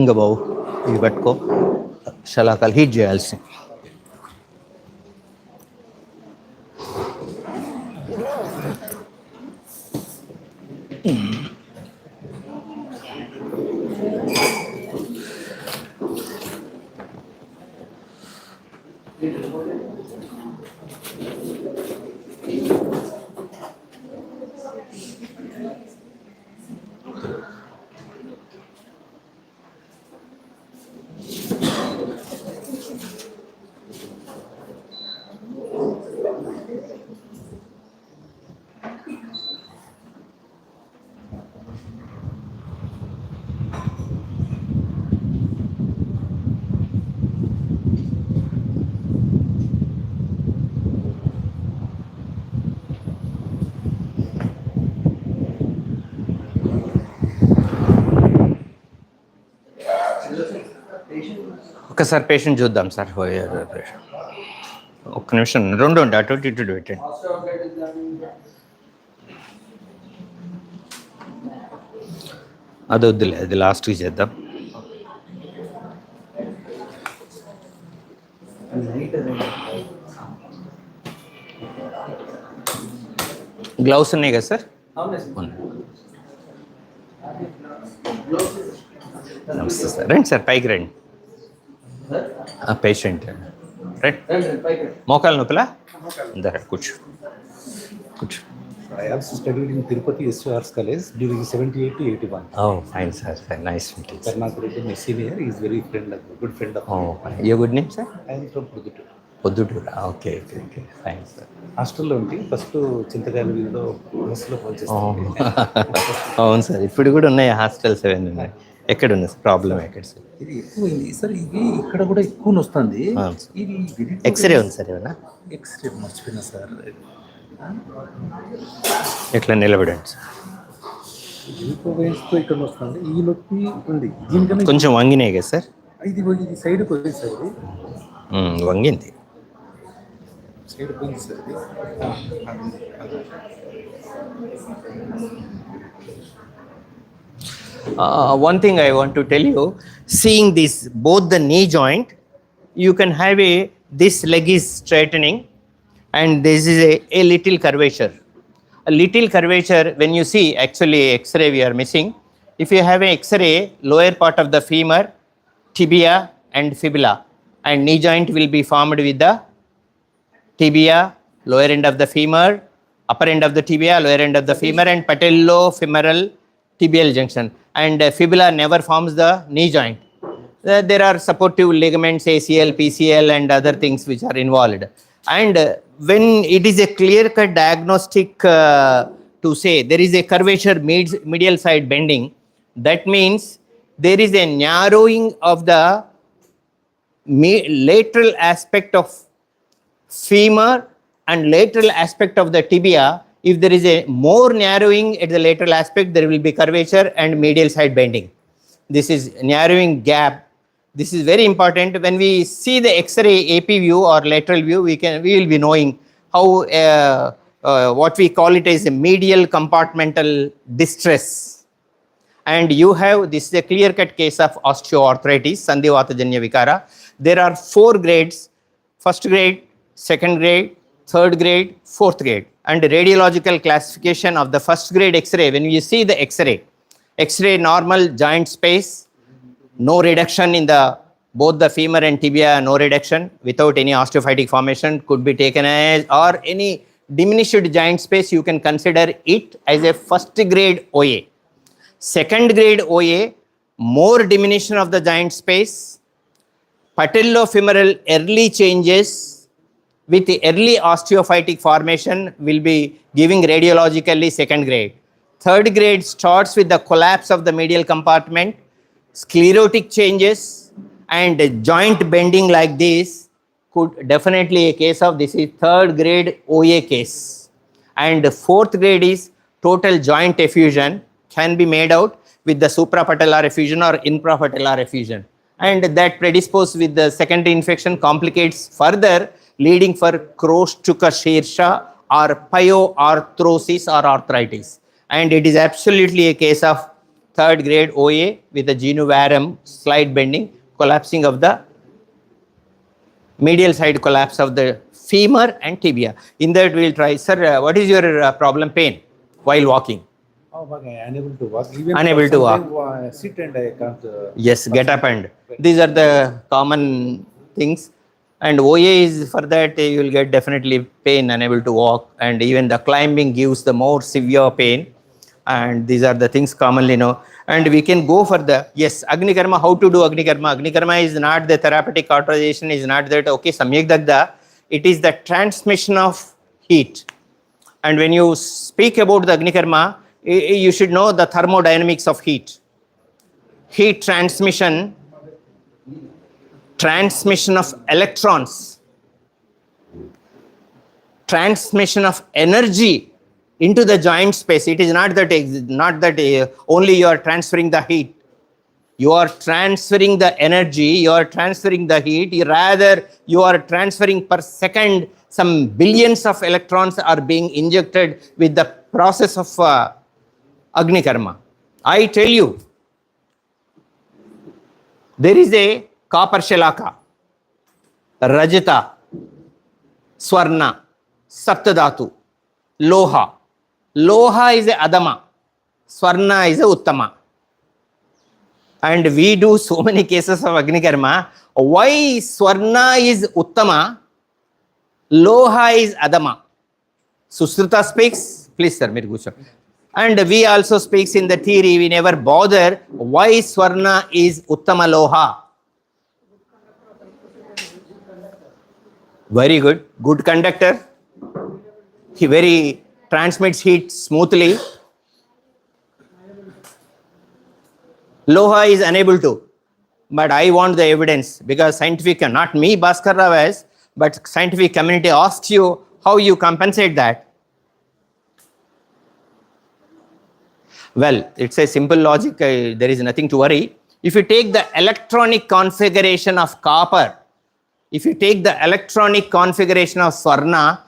ఇంకా బాబు ఇవి పట్టుకో, శలాకాలు heat చేయాల్సి. ఒకసారి patient చూద్దాం sir. ఒక్క నిమిషం, 2 ఉండి అటు ఇటు పెట్టండి. అది వద్దులే, అది లాస్ట్కి చేద్దాం. గ్లౌస్ ఉన్నాయి కదా సార్? నమస్తే సార్. రండి సార్, పైకి రండి. పేషెంట్ రండి. మోకాలు నొప్పులా? కూర్చో కూర్చో. I also studied in Tirupati SR's College during 78 to 81. Oh, fine, sir. Nice meeting. Karnakureddy, my senior, he is very good friend of mine. Oh, fine. Your good name, sir? I am from Pudutur. Pudutur. Okay. Fine, sir. హాస్టల్లో ఉంటే first చింతకాయల వీధిలో మెస్లో పనిచేస్తాను. అవును sir, ఇప్పుడు కూడా ఉన్నాయి hostels అవన్నీ ఉన్నాయి. ఎక్కడ ఉంది ప్రాబ్లం? ఎక్కడ సార్? ఇది ఎక్కువైంది సార్, ఇది ఇక్కడ కూడా ఎక్కువ వస్తుంది. ఇది ఎక్స్రే ఉంది సార్? ఏమన్నా ఎక్స్రే మర్చిపోయినా సార్. ఎట్లా నిలబడండి సార్. తో ఇక్కడ వస్తుంది, ఈ నొప్పి ఉంది దీనికన్నా కొంచెం వంగినాయి కదా సార్? ఇది సైడ్ పోయింది సార్, ఇది వంగింది. సైడ్ పోయింది సార్ ఇది. One thing I want to tell you, seeing this, both the knee joint, you can have this leg is straightening and this is a little curvature. A little curvature, when you see, actually X-ray we are missing. If you have an X-ray, lower part of the femur, tibia and fibula, and knee joint will be formed with the tibia, lower end of the femur, upper end of the tibia, lower end of the femur, and patellofemoral tibial junction. And fibula never forms the knee joint. There are supportive ligaments, ACL, PCL, and other things which are involved. And when it is a clear-cut diagnostic to say there is a curvature medial side bending, that means there is a narrowing of the lateral aspect of femur and lateral aspect of the tibia. If there is a more narrowing at the lateral aspect, there will be curvature and medial side bending. This is narrowing gap. This is very important. When we see the X-ray AP view or lateral view, we will be knowing how what we call it as a medial compartmental distress. And you have, this is a clear-cut case of osteoarthritis, Sandhivatajanya Vikara. There are 4 grades: first grade, second grade, third grade, fourth grade. And radiological classification of the first grade X-ray, when you see the X-ray normal joint space, no reduction in the both the femur and tibia, no reduction without any osteophytic formation could be taken as, or any diminished joint space, you can consider it as a first grade OA. Second grade OA, more diminution of the joint space, patellofemoral early changes with early osteophytic formation will be giving radiologically second grade. Third grade starts with the collapse of the medial compartment, sclerotic changes, and joint bending like this. Could definitely a case of this is third grade OA case. And fourth grade is total joint effusion, can be made out with the suprapatellar effusion or infrapatellar effusion. And that predisposed with the secondary infection complicates further, leading for Krostuka Shirsha or pyoarthrosis or arthritis. And it is absolutely a case of third grade OA with the genu-varum slide bending, collapsing of the medial side collapse of the femur and tibia. In that we will try. Sir, what is your problem pain while walking? Unable to walk. Even Unable to walk. Sit and I can't. Yes, get up and these are the common things. And OA is for that you will get definitely pain, unable to walk, and even the climbing gives the more severe pain. And these are the things commonly know. And we can go for the, yes, Agni Karma. How to do Agni Karma? Agni Karma is not the therapeutic authorization, is not that, okay, Samyak Dagda. It is the transmission of heat. And when you speak about the Agni Karma, you should know the thermodynamics of heat. Heat transmission of electrons, transmission of energy into the joint space. It is not that only you are transferring the heat. You are transferring the energy, you are transferring the heat, rather you are transferring per second some billions of electrons are being injected with the process of Agni Karma. I tell you, there is a copper shalaka, rajata, swarna, saptadhatu, loha. Loha is a adama, swarna is a uttama. And we do so many cases of Agni Karma. Why swarna is uttama, loha is adama? Susruta speaks, please sir, mere kucho. And we also speaks in the theory, we never bother why swarna is uttama loha. Very good, good conductor. He very transmits heat smoothly. Loha is unable to. But I want the evidence, because scientific, not me, Bhaskar Rao as, but scientific community asks you how you compensate that. Well, it's a simple logic. There is nothing to worry. If you take the electronic configuration of copper, if you take the electronic configuration of Swarna,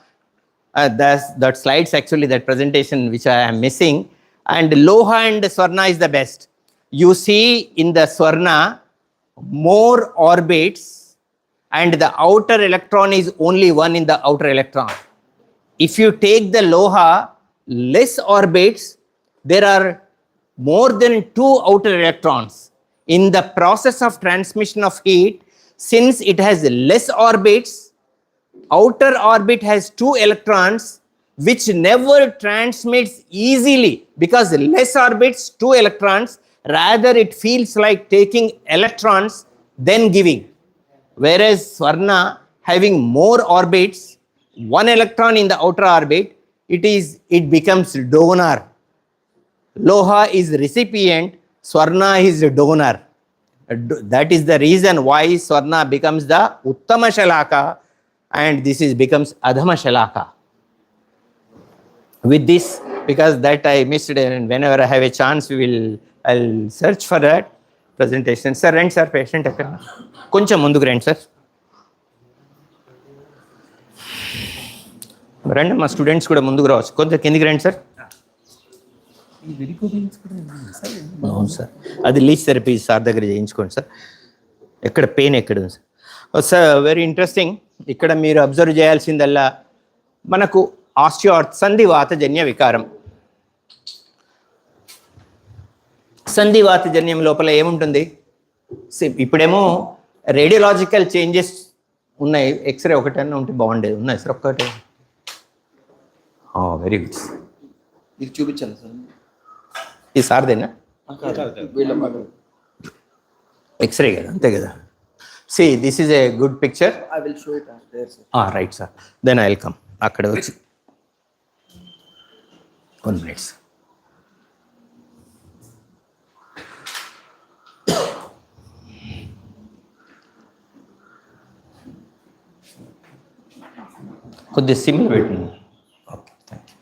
that slides actually, that presentation which I am missing, and Loha and Swarna is the best. You see in the Swarna more orbits, and the outer electron is only one in the outer electron. If you take the Loha, less orbits, there are more than 2 outer electrons. In the process of transmission of heat, since it has less orbits, outer orbit has 2 electrons, which never transmits easily, because less orbits, 2 electrons, rather it feels like taking electrons than giving. Whereas Swarna, having more orbits, 1 electron in the outer orbit, it becomes donor. Loha is recipient, Swarna is donor. That is the reason why Swarna becomes the Uttama Shalaka and this becomes Adhama Shalaka. With this, because that I missed it, and whenever I have a chance, I'll search for that presentation. Sir, రండి sir patient ఎక్కడ కొంచెం ముందుకు రండి sir. రండి, మా students కూడా ముందుకు రావచ్చు. కొంచెం కిందికి రండి సార్. అవును సార్, అది లీచ్ థెరపీ సార్ దగ్గర చేయించుకోండి సార్. ఎక్కడ పెయిన్ ఎక్కడ ఉంది సార్? Sir very interesting. ఇక్కడ మీరు అబ్జర్వ్ చేయాల్సిందల్లా మనకు సంధివాతజన్య వికారం. సంధివాతజన్యం లోపల ఏముంటుంది? ఇప్పుడేమో రేడియోలాజికల్ చేంజెస్ ఉన్నాయి. ఎక్స్రే ఒకటన్నా ఉంటే బాగుండేది. ఉన్నాయి సార్ ఒక్కటే? Very good. ఇది చూపించాను సార్. ఈ సార్దేనా? ఎక్స్రే కదా, అంతే కదా. See, this is a good picture. I will show it there, sir. Right, sir. Then I'll come. అక్కడ వచ్చి 1 minute. కొద్దిగా సిమ్లు పెట్టండి. Okay, thank you.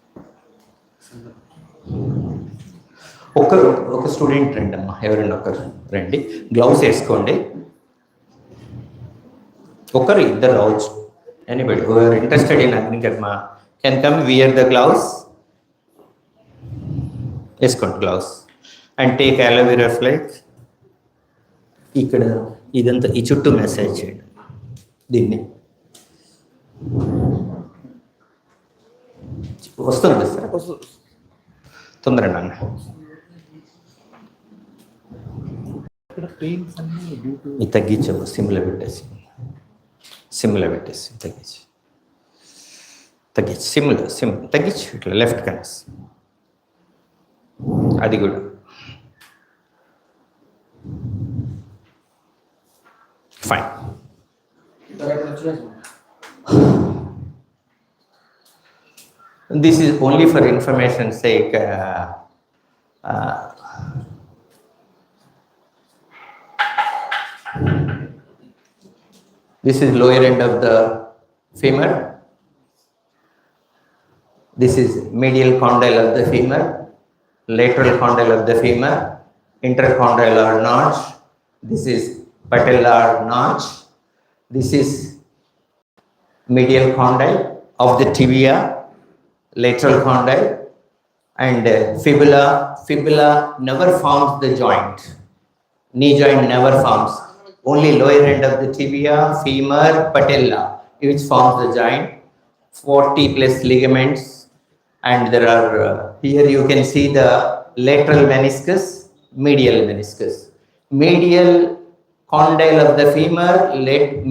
ఒక స్టూడెంట్ రండి అమ్మా, ఎవరైనా ఒకరు రండి. గ్లౌస్ వేసుకోండి. ఒకరు ఇద్దరు రావచ్చు. Anybody who are interested in అగ్నికర్మ can come, wear the gloves. వేసుకోండి gloves and take aloe vera flake. ఇక్కడ ఇదంతా ఈ చుట్టూ మెసేజ్ చేయండి దీన్ని. వస్తుంది సార్, తొందర నాన్న. ఇది తగ్గించవు, సిమ్లో పెట్టేసి తగ్గించి సిమ్ తగ్గించి ఇట్లా లెఫ్ట్ కనెక్స్. అది కూడా fine. This is only for information's sake. This is lower end of the femur. This is medial condyle of the femur, lateral condyle of the femur, intercondylar notch. This is patellar notch. This is medial condyle of the tibia, lateral condyle, and fibula. Fibula never forms the joint. Knee joint never forms. Only lower end of the tibia, femur, patella, which forms the joint. 40 plus ligaments, and there are here you can see the lateral meniscus, medial meniscus, medial condyle of the femur,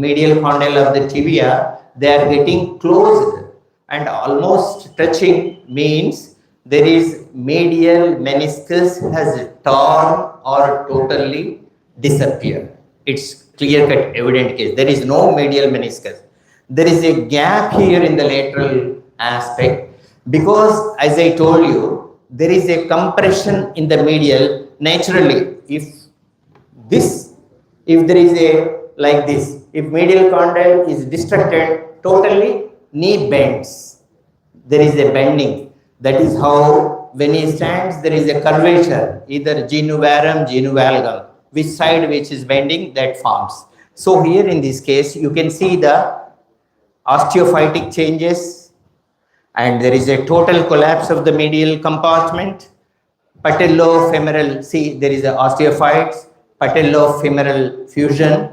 medial condyle of the tibia. They are getting closed and almost touching, means there is medial meniscus has torn or totally disappeared. It's clear-cut evident case. There is no medial meniscus. There is a gap here in the lateral aspect because, as I told you, there is a compression in the medial. Naturally, if there is a like this, if medial condyle is distracted totally, knee bends. There is a bending. That is how when he stands, there is a curvature, either genu varum, genu valgum, which side which is bending, that forms. So here in this case, you can see the osteophytic changes, and there is a total collapse of the medial compartment. Patellofemoral, see there is a osteophytes, patellofemoral fusion.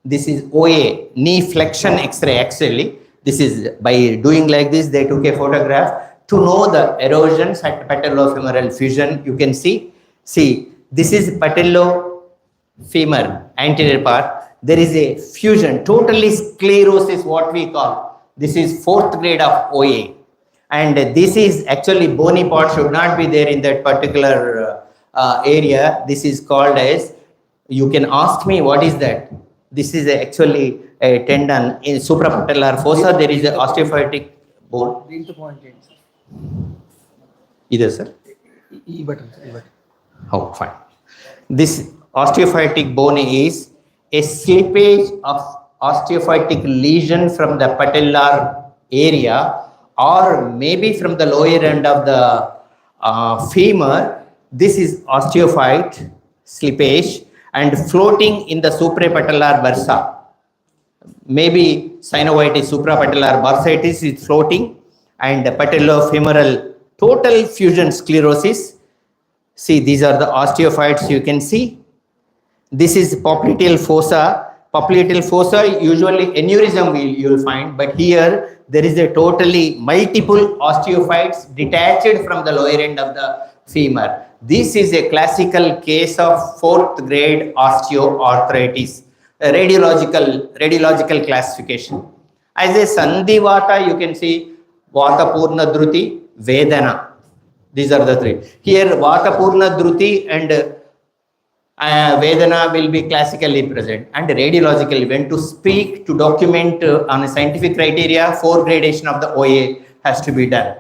This is OA, knee flexion X-ray actually. This is by doing like this, they took a photograph to know the erosions at patellofemoral fusion. You can see, this is patellofemur, anterior part. There is a fusion, totally sclerosis, what we call. This is 4th grade of OA. And this is actually bony part should not be there in that particular area. This is called as, you can ask me what is that? This is actually a tendon in suprapatellar fossa. There is an osteophytic bone. Either, sir? E button. Oh, fine. This osteophytic bone is a slippage of osteophytic lesion from the patellar area, or maybe from the lower end of the femur. This is osteophyte slippage and floating in the suprapatellar bursa. Maybe synovitis, suprapatellar bursitis is floating, and the patellofemoral total fusion sclerosis. See, these are the osteophytes you can see. This is popliteal fossa. Popliteal fossa, usually aneurysm you will find, but here there is a totally multiple osteophytes detached from the lower end of the femur. This is a classical case of 4th grade osteoarthritis, a radiological classification. As a Sandhivata, you can see Vata Purna Dhruti, Vedana. These are the three. Here Vata Purna Dhruti and Vedana will be classically present, and radiologically, when to speak, to document on a scientific criteria, 4 gradation of the OA has to be done.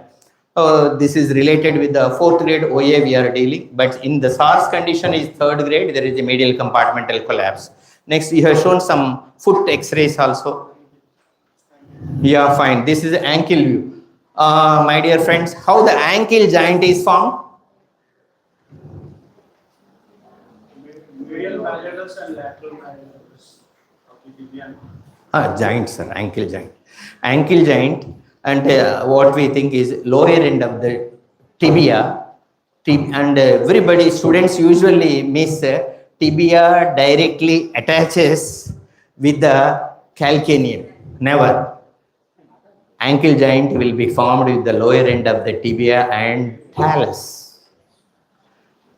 This is related with the 4th grade OA we are dealing, but in the SARS condition is 3rd grade, there is a medial compartmental collapse. Next, we have shown some foot x-rays also. Yeah, fine. This is ankle view. My dear friends, how the ankle joint is formed? Medial malleolus and lateral malleolus of the tibia. Joint, sir, ankle joint. Ankle joint, and what we think is lower end of the tibia, and everybody, students usually miss tibia directly attaches with the calcaneum. Never. Ankle joint will be formed with the lower end of the tibia and talus.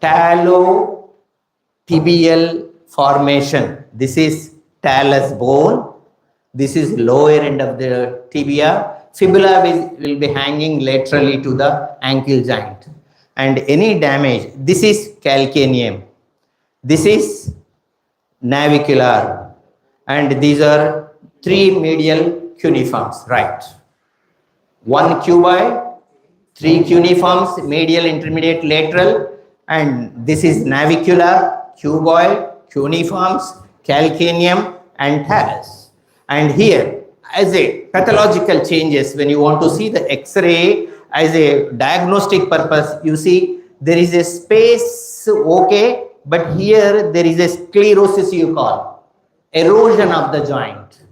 Talotibial formation. This is talus bone. This is lower end of the tibia. Fibula will be hanging laterally to the ankle joint. And any damage, this is calcaneum. This is navicular. And these are 3 medial cuneiforms, right? 1 cuboid, 3 cuneiforms, medial, intermediate, lateral, and this is navicular, cuboid, cuneiforms, calcaneum, and talus. And here, as a pathological changes, when you want to see the X-ray as a diagnostic purpose, you see there is a space, okay, but here there is a sclerosis you call, erosion of the joint.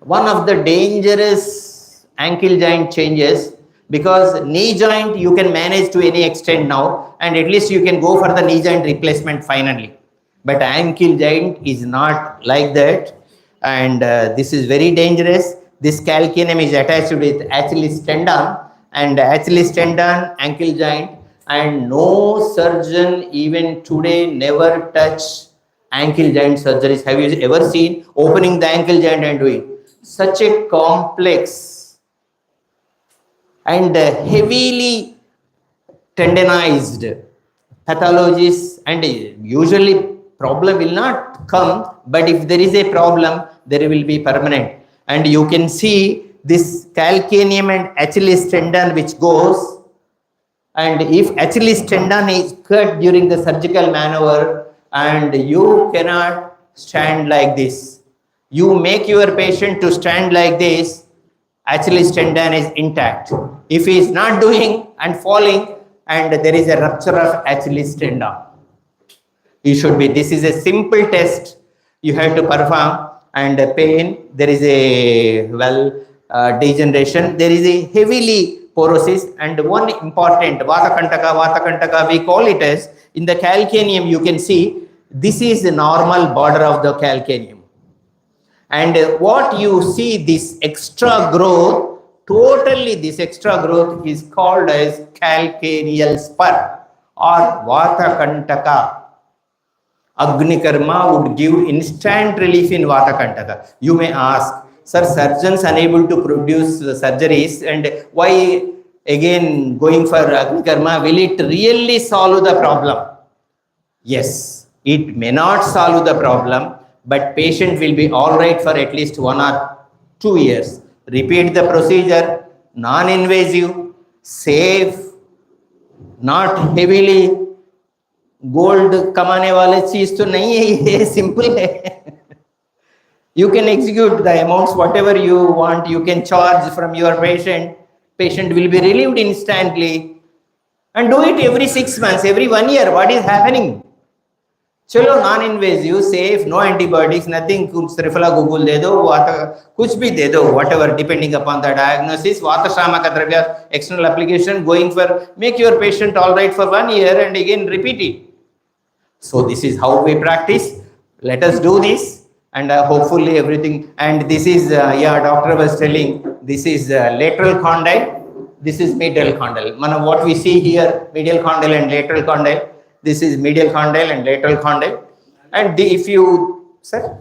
One of the dangerous ankle joint changes, because knee joint you can manage to any extent now, and at least you can go for the knee joint replacement finally. But ankle joint is not like that, and this is very dangerous. This calcaneum is attached with Achilles tendon, and Achilles tendon, ankle joint, and no surgeon even today never touch ankle joint surgeries. Have you ever seen opening the ankle joint and doing such a complex and heavily tendonized pathologies? And usually problem will not come, but if there is a problem, there will be permanent. And you can see this calcaneum and Achilles tendon which goes, and if Achilles tendon is cut during the surgical maneuver, and you cannot stand like this, you make your patient to stand like this, Achilles tendon is intact. If he is not doing and falling, and there is a rupture of Achilles tendon. You should be, this is a simple test you have to perform, and pain, there is a degeneration, there is a heavily porosis, and one important Vatakantaka, we call it as, in the calcaneum you can see, this is the normal border of the calcaneum. And what you see, this extra growth, totally this extra growth is called as calcaneal spur or Vatakantaka. Agnikarma would give instant relief in Vatakantaka. You may ask, sir, surgeons unable to produce surgeries, and why again going for Agnikarma? Will it really solve the problem? Yes, it may not solve the problem, but patient will be all right for at least 1 or 2 years. Repeat the procedure, non-invasive, safe, not heavily. Gold कमाने वाले चीज तो नहीं है, ये simple है. You can execute the amounts whatever you want, you can charge from your patient will be relieved instantly, and do it every 6 months, every 1 year. What is happening? चलो non-invasive, safe, no antibiotics, nothing, कुछ triphala Google दे दो, कुछ भी दे दो, whatever, depending upon the diagnosis. वात शामक द्रव्य, external application, going for, make your patient all right for 1 year and again repeat it. So this is how we practice. Let us do this, and hopefully everything. And this is, doctor was telling, this is lateral condyle, this is medial condyle. What we see here, medial condyle and lateral condyle. This is medial condyle and lateral condyle. And if you, sir?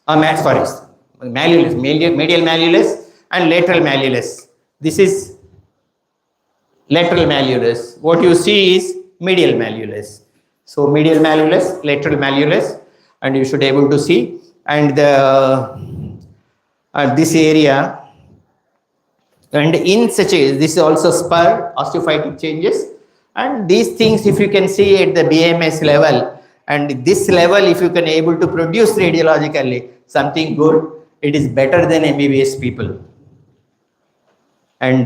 Malleolus, medial malleolus and lateral malleolus. This is lateral malleolus. What you see is medial malleolus. So medial malleolus, lateral malleolus, and you should be able to see. And this area, and in such a, this is also spur, osteophytic changes. And these things, if you can see at the BMS level, and this level, if you can able to produce radiologically something good, it is better than MBBS people. And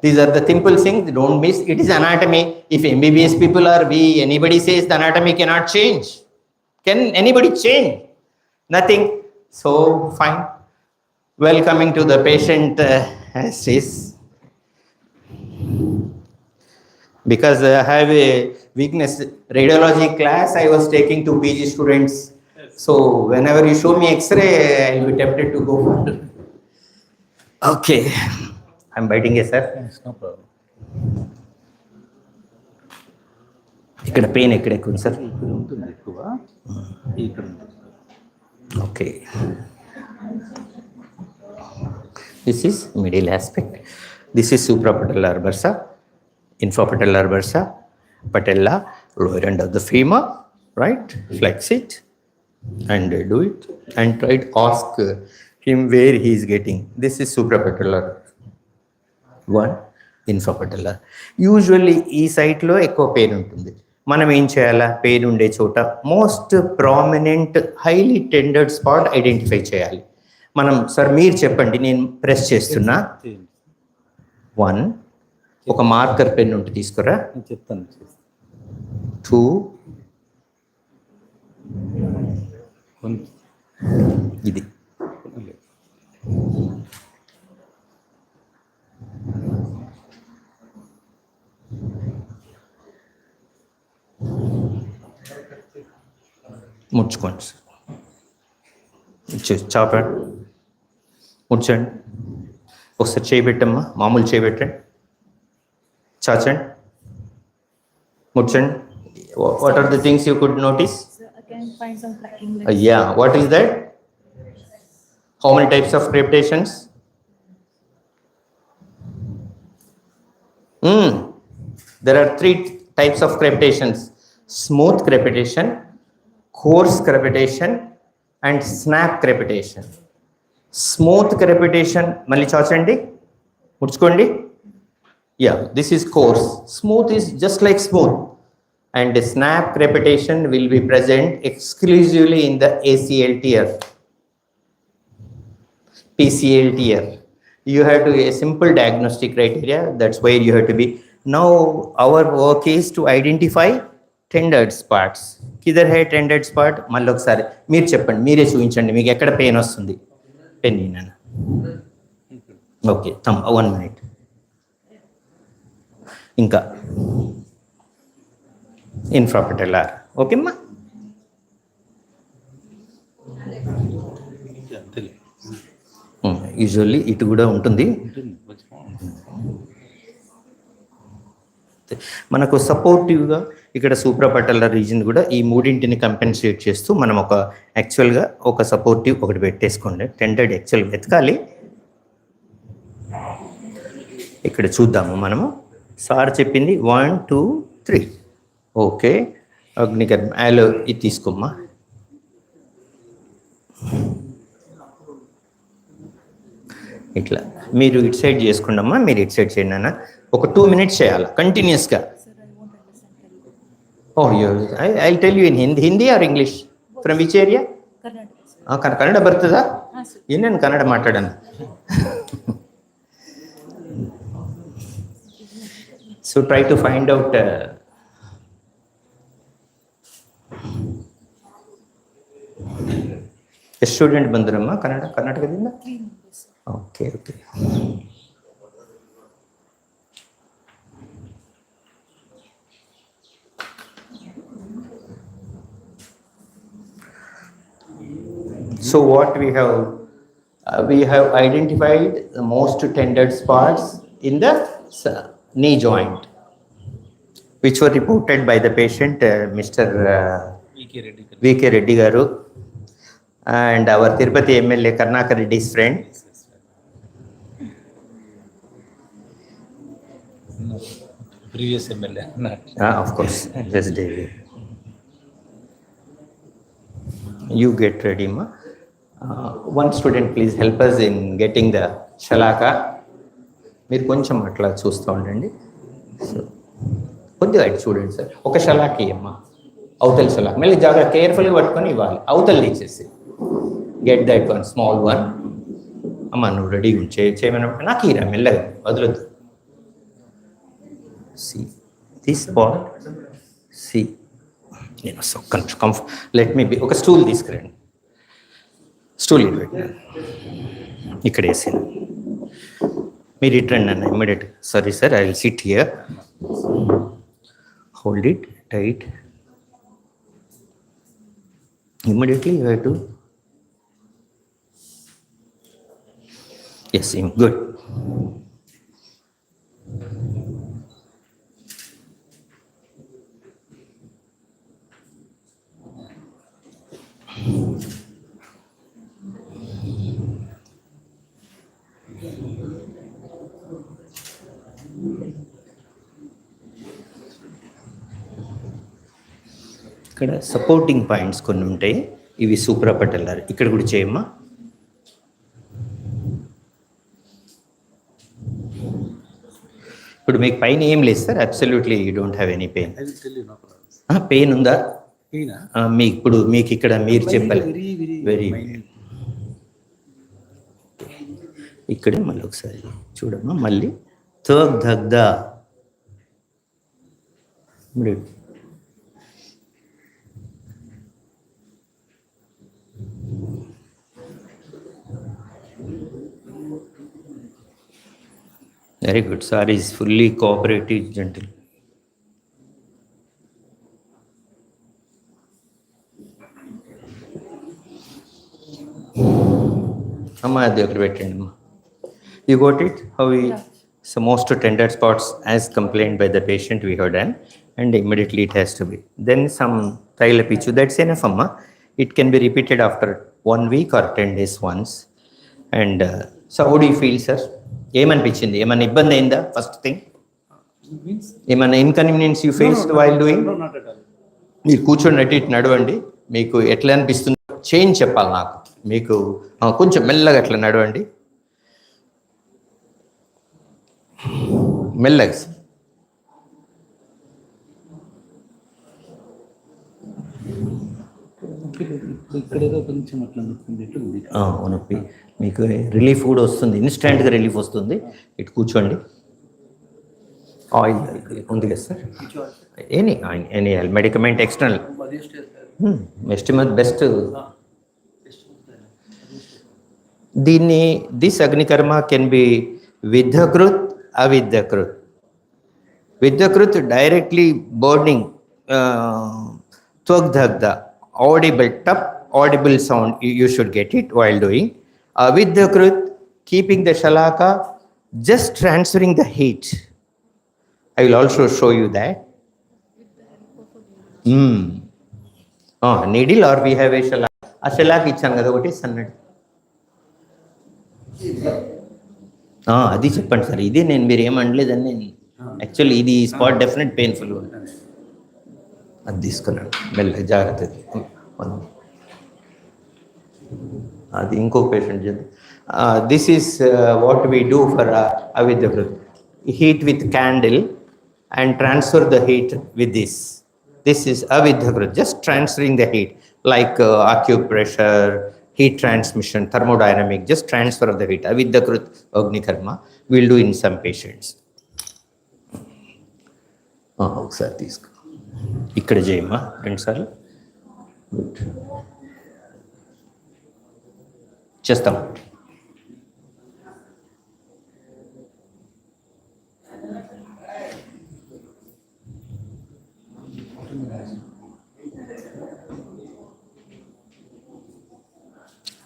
these are the simple things, don't miss. It is anatomy. If MBBS people are anybody says the anatomy cannot change. Can anybody change? Nothing. So fine. Welcoming to the patient as is. Because I have a weakness. Radiology class I was taking to PG students. So whenever you show me X-ray, I'll be tempted to go for it. Okay. I'm biting a sir. Yes, no problem. ఇక్కడ pain ఎక్కడ ఎక్కువ sir? ఇక్కడ ఉంటుంది ఎక్కువ, ఇక్కడ ఉంటుంది. Okay. This is medial aspect. This is suprapatellar bursa, infrapatellar bursa, patella, lower end of the femur, right? Flex it and do it, and try to ask him where he is getting. This is suprapatellar. One, infrapatellar. Usually ఈ సైట్లో ఎక్కువ pain ఉంటుంది. మనం ఏం చేయాలా? Pain ఉండే చోట most prominent highly tendered spot identify చేయాలి. మనం సార్ మీరు చెప్పండి, నేను ప్రెస్ చేస్తున్నా. 1, ఒక మార్కర్ పెన్ ఉంటే తీసుకురా. నేను చెప్తాను. 2, ఇది ముడుచుకోండి సార్. చాపండి, ముడ్చండి. ఒకసారి చేయబెట్టమ్మా, మామూలు చేయబెట్టండి, చాచండి, ముడ్చండి. What are the things you could notice? So I can find some cracking. Yeah, what is that? How many types of crepitations? There are 3 types of crepitations: smooth crepitation, coarse crepitation, and snap crepitation. Smooth crepitation, malli chachandi, mudchukondi. Yeah, this is coarse. Smooth is just like smooth. And snap crepitation will be present exclusively in the ACL tier, PCL tier. You have to a simple diagnostic criteria. That's why you have to be Now our work is to identify tendered spots. కిదర్ హే tended spot? మళ్ళీ ఒకసారి మీరు చెప్పండి, మీరే చూపించండి మీకు ఎక్కడ పెయిన్ వస్తుంది. పెయిన్ నేను ఓకే తమ్ 1 minute. ఇంకా ఇన్ఫ్రాపటెల్లార్ ఓకేమ్మా. యూజువల్లీ ఇటు కూడా ఉంటుంది. మనకు సపోర్టివ్గా ఇక్కడ సూప్రాపటెల్లార్ రీజన్ కూడా ఈ మూడింటిని కంపెన్సేట్ చేస్తూ మనం ఒక యాక్చువల్గా ఒక సపోర్టివ్ ఒకటి పెట్టేసుకోండి. టెండెడ్ యాక్చువల్ వెతకాలి. ఇక్కడ చూద్దాము మనము. సార్ చెప్పింది 1 2 3 ఓకే. అగ్నికర్ యాలో ఇది తీసుకోమ్మా. ఇట్లా మీరు ఇటు సైడ్ చేసుకోండమ్మా, మీరు ఇటు సైడ్ చేయండి అన్న. ఒక 2 minutes చేయాలి కంటిన్యూస్గా. Oh I tell you in Hindi or English? From which area? Kannada బರ್ತదా? నేను కన్నడ మాట్లాడాను. So try to find out. Student ಬಂದ್ರಮ್ಮ ಕರ್ನಾಟಕದಿಂದ? Okay okay. So what we have identified the most tended spots in the knee joint, which were reported by the patient Mr. V.K. Reddy garu and our Tirupati MLA Karnaka Reddy's friend. No, previous MLA. Of course, just David. You get ready, ma. One student please help us in getting the shalaka. మీరు కొంచెం అట్లా చూస్తూ ఉండండి. So కొద్దిగా అటు చూడండి sir. ఒక షలాకి అమ్మా, అవతల షలాక్ మళ్ళీ జాగ్రత్త కేర్ఫుల్గా పట్టుకొని ఇవ్వాలి. అవతల ఇచ్చేసి get that one small one. అమ్మ నువ్వు రెడీ చేయమన్నప్పుడు నాకు ఇరా మెల్లగా వదలొద్దు. See this ball see. నేను లెట్ మీ బి. ఒక స్టూల్ తీసుకురండి. స్టూల్ ఇటు పెట్టినాను, ఇక్కడ వేసాను. మీరు ఇటు రండి అన్న immediate. Sorry sir, I will sit here. Hold it tight. Immediately you have to. Yes, good. ఇక్కడ సపోర్టింగ్ పాయింట్స్ కొన్ని ఉంటాయి, ఇవి సూప్రాపటెల్లార్. ఇక్కడ కూడా చేయమ్మా. ఇప్పుడు మీకు పైన ఏం లేదు sir, absolutely you don't have any pain. Pain ఉందా మీకు? ఇప్పుడు మీకు ఇక్కడ మీరు చెప్పాలి. వెరీ ఇక్కడే మళ్ళీ ఒకసారి చూడమ్మా. మళ్ళీ third దగ్దా. Very good. Sir is fully cooperative, gentle. Amma adi okati pettandi amma. You got it? How we so most tender spots as complained by the patient we have done, and immediately it has to be. Then some thylapichu, that's enough amma. It can be repeated after 1 week or 10 days once. And so how do you feel, sir? ఏమనిపించింది? ఏమైనా ఇబ్బంది అయిందా? First thing ఏమైనా inconvenience you faced while doing? మీరు కూర్చొని ఇటు నడవండి. మీకు ఎట్లా అనిపిస్తుంది? చేంజ్ చెప్పాలి నాకు. మీకు కొంచెం మెల్లగా అట్లా నడవండి, మెల్లగా. నొప్పి మీకు రిలీఫ్ కూడా వస్తుంది, ఇన్స్టెంట్గా రిలీఫ్ వస్తుంది. ఇటు కూర్చోండి. ఆయిల్ ఉంది కదా సార్, ఎనీ మెడికమెంట్ ఎక్స్టర్నల్ ఎస్టిమేట్ బెస్ట్. దీన్ని దిస్ అగ్నికర్మ కెన్ బి విద్ధకృత్ అవిద్ధకృత్. విద్ధకృత్ డైరెక్ట్లీ బర్నింగ్, త్వగ్దగ్ధ, audible tap, audible sound you should get it while doing. Aviddhakrut, keeping the shalaka, just transferring the heat. I will also show you that. Needle or we have a shalaka. A shalaka ఇచ్చాను కదా ఒకటి సన్నటి. అది చెప్పండి sir, ఇది నేను మీరు ఏమనలేదని నేను యాక్చువల్లీ ఇది స్పాట్ డెఫినెట్ పెయిన్ఫుల్. అది తీసుకున్నాను మెల్ల జాగ్రత్త. అది ఇంకో పేషెంట్ చేద్దాం. This is what we do for అవిద్ధకృత్. Heat with candle and transfer the heat with this. This is అవిద్ధకృత్, just transferring the heat like acupressure, heat transmission, thermodynamic, just transfer of the heat. Aviddhakrut Agnikarma we'll do in some patients. ఒకసారి తీసుకో, ఇక్కడ చేయమ్మా రెండుసార్లు. Good, చేస్తాం.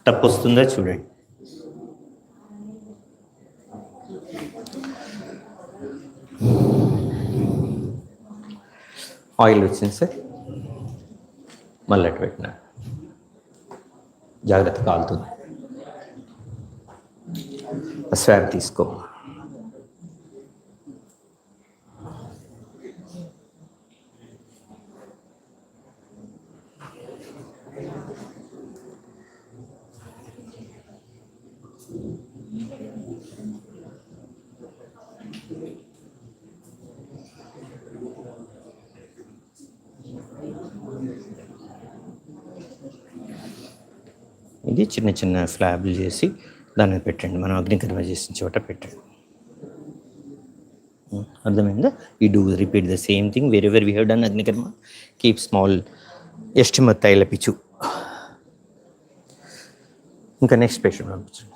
టప్ వస్తుందా చూడండి. ఆయిల్ వచ్చింది సార్, మళ్ళీ అటు పెట్టిన జాగ్రత్త కాలుతుంది. స్వాబ్ తీసుకో. ఇది చిన్న చిన్న ఫ్లాబ్లు చేసి దాన్ని పెట్టండి, మనం అగ్నికర్మ చేసిన చోట పెట్టండి. అర్థమైందా? You do repeat the same thing very very we have done అగ్నికర్మ. కీప్ స్మాల్ ఎస్టిమత్ తైల పిచ్చు. ఇంకా నెక్స్ట్ పేషెంట్ పంపించండి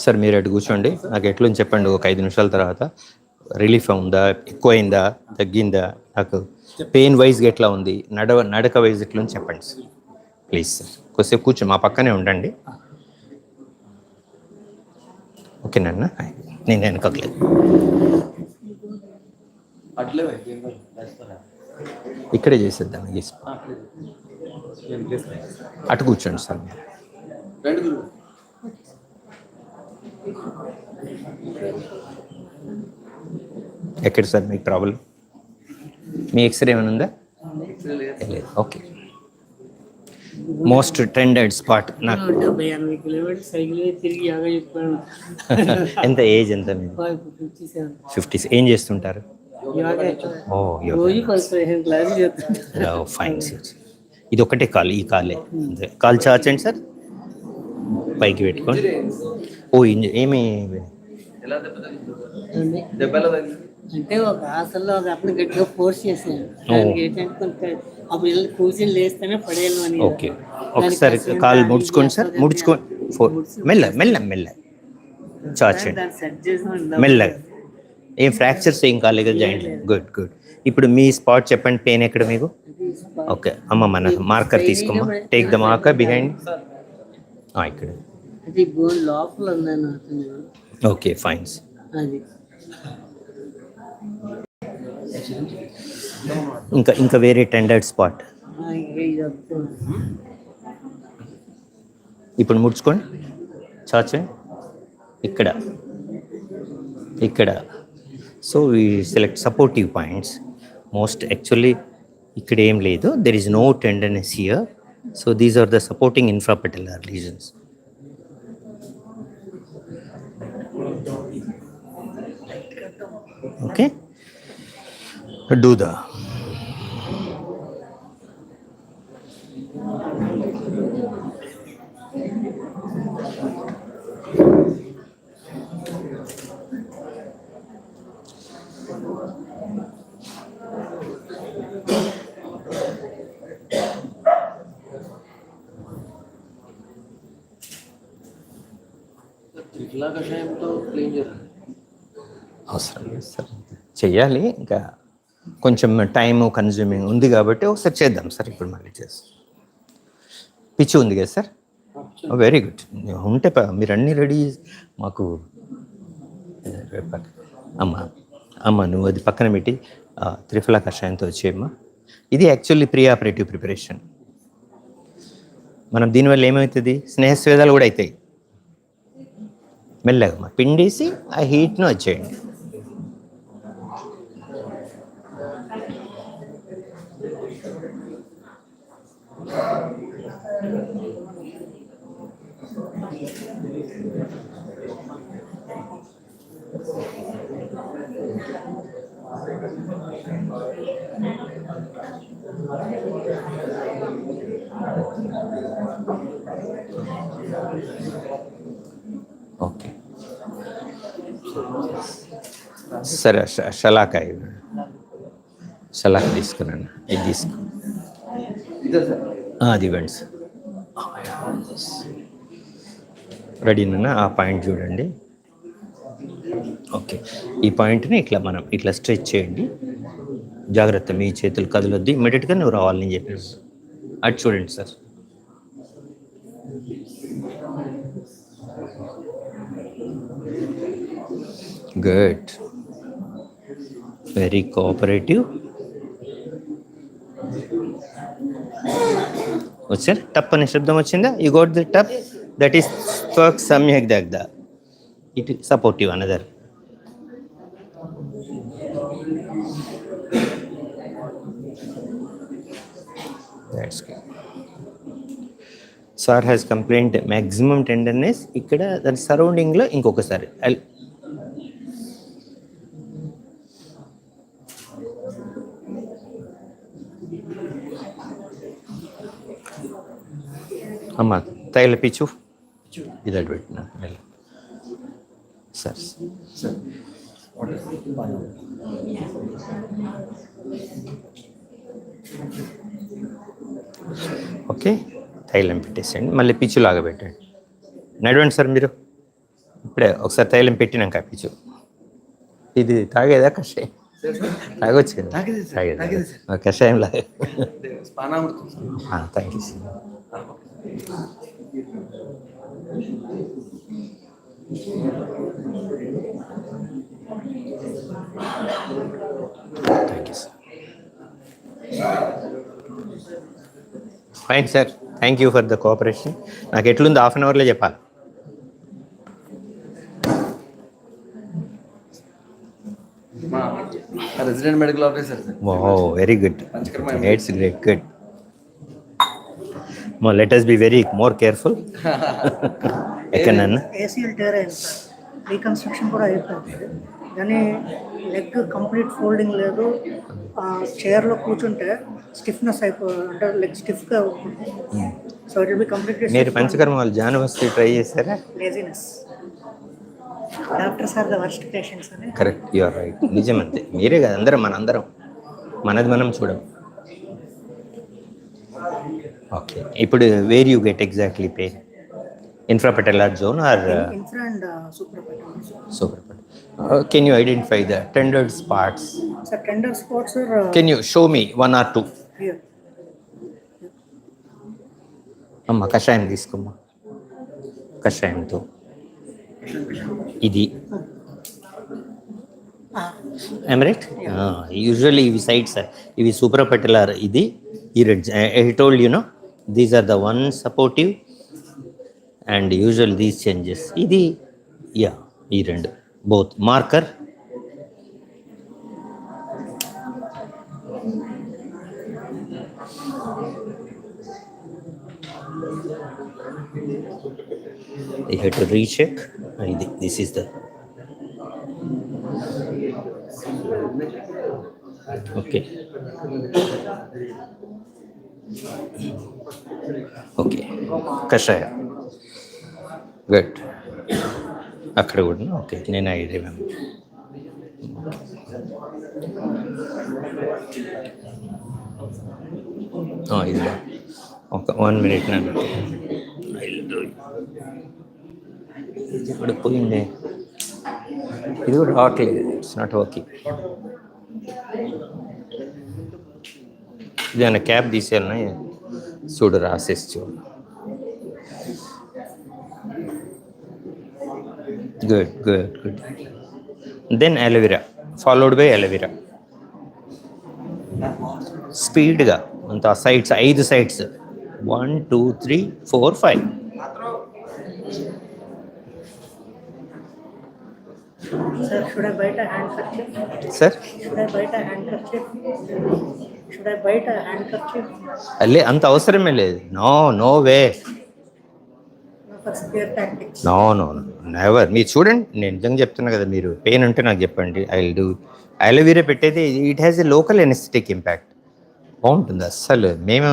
సార్. మీరు అటు కూర్చోండి, నాకు ఎట్లని చెప్పండి. ఒక 5 నిమిషాల తర్వాత రిలీఫ్ ఉందా, ఎక్కువైందా, తగ్గిందా, నాకు పెయిన్ వైజ్గా ఎట్లా ఉంది, నడక వైజ్ ఎట్లా ఉంది చెప్పండి సార్ ప్లీజ్. సార్ కొద్దిసేపు కూర్చో, మా పక్కనే ఉండండి. ఓకేనన్నా, నేను వెనకలేదు. ఇక్కడే చేసేద్దాం. అటు కూర్చోండి సార్. ఎక్కడ సార్ మీకు ప్రాబ్లం? మీ ఎక్స్రే ఏమైనా ఉందా? లేదు. ఓకే. మోస్ట్ ట్రెండెడ్ స్పాట్ నాకు. 78 కిలోమీటర్స్ సైకిల్ తిరిగి యాగా చెప్పాను. ఎంత ఏజ్ ఎంత? 50. ఏం చేస్తుంటారు? Fine sir. ఇది ఒకటే కాలు, ఈ కాలే. కాలు చాచండి సార్, పైకి పెట్టుకోండి. ఏమి అంటే ఒక ఆసల్లో అప్పుడు గట్టిగా ఫోర్స్ చేసాను. ఏంటంటే కొంచెం అప్పుడు కూర్చొని లేస్తేనే పడేయాలి అని. ఓకే, ఒకసారి కాలు ముడుచుకోండి సార్, ముడుచుకోండి. మెల్ల మెల్ల మెల్ల చాచండి, మెల్లగా. ఏం ఫ్రాక్చర్స్ ఏం కాలేదు కదా జాయింట్? Good good. ఇప్పుడు మీ స్పాట్ చెప్పండి, పెయిన్ ఎక్కడ మీకు? ఓకే అమ్మ, మన మార్కర్ తీసుకోమ్మా. Take the marker behind. ఇక్కడ లోపల ఓకే ఫైన్. ఇంకా వేరే టెండర్డ్ స్పాట్ ఇప్పుడు ముడుచుకోండి, చాచండి ఇక్కడ ఇక్కడ. So we select supportive points most. Actually ఇక్కడ ఏం లేదు, there is no tenderness here. So these are the supporting infrapatellar lesions. Okay, do the ఇట్లా కషాయంతో క్లీన్ చేయాలి. అవసరం లేదు సార్, చెయ్యాలి, ఇంకా కొంచెం టైము కన్జ్యూమింగ్ ఉంది కాబట్టి ఒకసారి చేద్దాం సార్. ఇప్పుడు మళ్ళీ చేస్తాం. పిచ్చి ఉంది కదా సార్? Very good. ఉంటే మీరు అన్నీ రెడీ మాకు. అమ్మ అమ్మ నువ్వు అది పక్కన పెట్టి త్రిఫల కషాయంతో వచ్చేయమ్మా. ఇది యాక్చువల్లీ ప్రీ ఆపరేటివ్ ప్రిపరేషన్. మనం దీనివల్ల ఏమవుతుంది, స్నేహస్వేదాలు కూడా అవుతాయి. మెల్లగా పిండేసి ఆ హీట్ను వచ్చేయండి. ఓకే సరే, షలాకాయ షలాక్ తీసుకురండి. ఇది తీసుకో, అది ఇవ్వండి సార్. రెడీనా? ఆ పాయింట్ చూడండి. ఓకే, ఈ పాయింట్ని ఇట్లా స్ట్రెచ్ చేయండి. జాగ్రత్త, మీ చేతులు కదలొద్దు. ఇమ్మీడియట్గా నువ్వు రావాలని చెప్పేసి అటు చూడండి సార్. Good, very cooperative. వచ్చారు, టప్ అనే శబ్దం వచ్చిందా? You got the tap, that is త్వక్ సమ్యక్ దగ్ధ. It supportive another. That's good. Sir has complaint maximum tenderness. ఇక్కడ దాని సరౌండింగ్లో ఇంకొకసారి అమ్మ తైల పిచ్చు ఇది అటు పెట్టిన సార్. ఓకే, తైలం పెట్టేసేయండి. మళ్ళీ పిచ్చు లాగా పెట్టండి. నడవండి సార్ మీరు. ఇప్పుడే ఒకసారి తైలం పెట్టినాక పిచ్చు. ఇది తాగేదా కషాయం? తాగొచ్చు కదా? తాగేది కషాయం లాగా. Thank you sir. Thank you sir. Fine sir, thank you for the cooperation. నాకు ఎట్లుంది హాఫ్ అన్ అవర్లో చెప్పాలి. Resident medical officer. Oh very good, it's great, good. Let us be very more careful. ఎక్కడన్నా ఏసీఎల్ టేర్ అయింది సార్, reconstruction కూడా అయిపోయింది, కానీ లెగ్ కంప్లీట్ ఫోల్డింగ్ లేదు. చైర్లో కూర్చుంటే స్టిఫ్నెస్ అంటే లెగ్ స్టిఫ్గా అవుతుంది. So it will be complete. మీరు పంచకర్మ వాళ్ళు జానవస్తి ట్రై చేశారా? Laziness. Doctor sir the worst patients అని. Correct, you are right. నిజం, అంతే. మీరే కదా, మనందరం మనది మనం చూడం. ఓకే, ఇప్పుడు where you get exactly pain? Infrapatellar zone or infra and suprapatellar. Suprapatellar. Can you identify the tendered spots? Sir tender spots can you show me 1 or 2? Here. అమ్మ కషాయం తీసుకోమ్మా. కషాయంతో ఇది రైట్. యూజువల్లీ ఇవి సైడ్స్, ఇవి suprapatellar, ఇది ఈ red. I told you no, these are the one supportive and usual these changes. ఇది yeah, ఈ రెండు both marker. You have to recheck. This is the okay. Okay, kashaya. Good. అక్కడ కూడా okay, నేను I remember. ఇది ఒక 1 minute. ఇది కూడా పోయింది, ఇది కూడా రావట్లేదు, ఇట్స్ నాట్ వర్కింగ్. ఇదేమన్నా క్యాప్ తీసేయాలన్నా చూడు, రాసేసి చూడు. Good good good. Then aloe vera, followed by aloe vera. స్పీడ్గా అంత sides, 5 sides, 1 2 3 4 5. Sir, should I bite a handkerchief? Sir Should I bite a handkerchief? Should I bite a handkerchief? అల్లే అంత అవసరమే లేదు. No no way, No, for spear tactics. No no never. మీరు చూడండి, నేను నిజంగా చెప్తున్నా కదా, మీరు పెయిన్ ఉంటే నాకు చెప్పండి, ఐ విల్ డూ. అలోవెరా పెట్టేది it has a local anaesthetic impact, బాగుంటుంది అస్సలు. మేము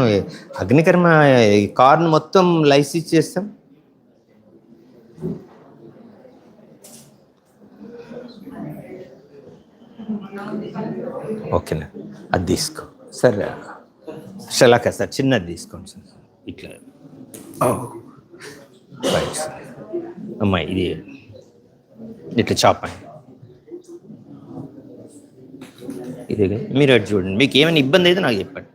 అగ్నికర్మ ఈ కార్ను మొత్తం లైసెన్స్ చేస్తాం. ఓకేనా, అది తీసుకో సార్. షలాకా సార్, చిన్నది తీసుకోండి సార్, ఇట్లా. Right sir. అమ్మాయి ఇది ఇట్లా చాపండి. ఇదే కదా, మీరు అటు చూడండి, మీకు ఏమైనా ఇబ్బంది అయితే నాకు చెప్పండి.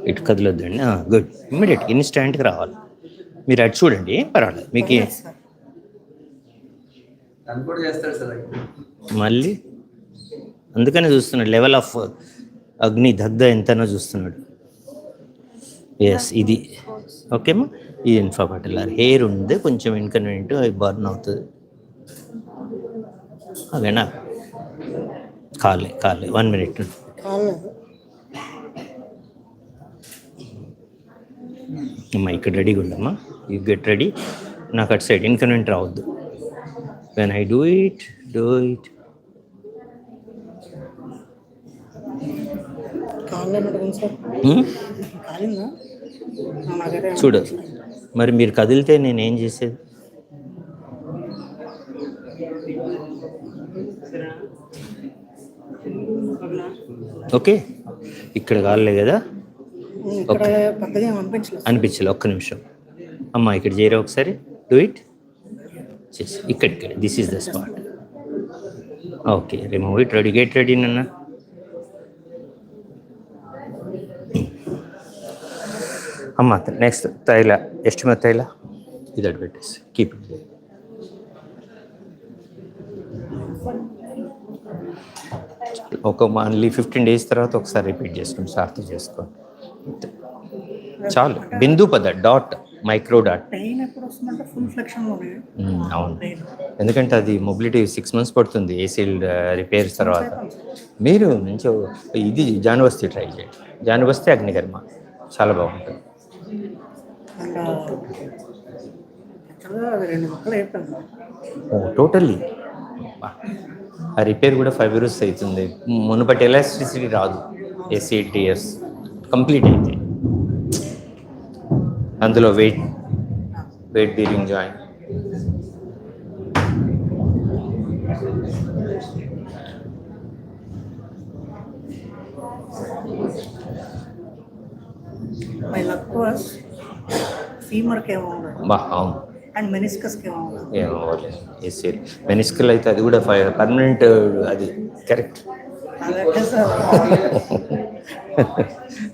ఇటు కదలొద్దండి. గుడ్, ఇమ్మీడియట్ ఇన్స్టాంట్గా రావాలి. మీరు అటు చూడండి, ఏం పర్వాలేదు మీకు. తను కూడా చేస్తాడు సార్. మళ్ళీ అందుకనే చూస్తున్నాడు, లెవెల్ ఆఫ్ అగ్ని దగ్ధ ఎంతనో చూస్తున్నాడు. ఎస్, ఇది ఓకేమ్మా. ఇది ఇన్ఫాపటిలర్ హెయిర్ ఉంది, కొంచెం ఇన్కన్వీనియంట్, అవి బర్న్ అవుతుంది. అవేనా కాలే 1 minute. అమ్మా ఇక్కడ రెడీగా ఉండమ్మా, యూ గెట్ రెడీ. నాకు అటు సైడ్ ఇన్కన్వీనియంట్ రావద్దు. When I do it. చూడు మరి, మీరు కదిలితే నేను ఏం చేసేది? ఓకే, ఇక్కడ కాలే కదా, అనిపించలే. ఒక్క నిమిషం అమ్మా, ఇక్కడ చేరా ఒకసారి. డూ ఇట్ చేసి ఇక్కడికి. This is the spot. Okay, remove it. Ready, get ready నన్న. అమ్మ నెక్స్ట్ తైల, ಎಷ್ಟು తైల ఇది అటు పెట్టేసి కీప్ ఇట్. ఒక మళ్ళీ 15 days తర్వాత ఒకసారి రిపీట్ చేసుకోండి, సార్తో చేసుకోండి. చాలు, బిందు పద, డాట్, మైక్రో డాట్. అవును, ఎందుకంటే అది మొబిలిటీ 6 months పడుతుంది, ఏసీల్ రిపేర్స్ తర్వాత. మీరు మంచి ఇది జానువస్తి ట్రై చేయండి. జానువస్తి అగ్నికర్మ చాలా బాగుంటుంది. టోటల్లీ ఆ రిపేర్ కూడా 5 years అవుతుంది. మునుపటి ఎలాస్టిసిటీ రాదు. ఏసీ 8 years కంప్లీట్ అయితే. అందులో weight bearing joint. My luck was femur కేమో అవును, అండ్ మెనిస్కస్ కేమో ఏమో ఏసీ మెనిస్కల్ అయితే అది కూడా పర్మనెంట్, అది కరెక్ట్.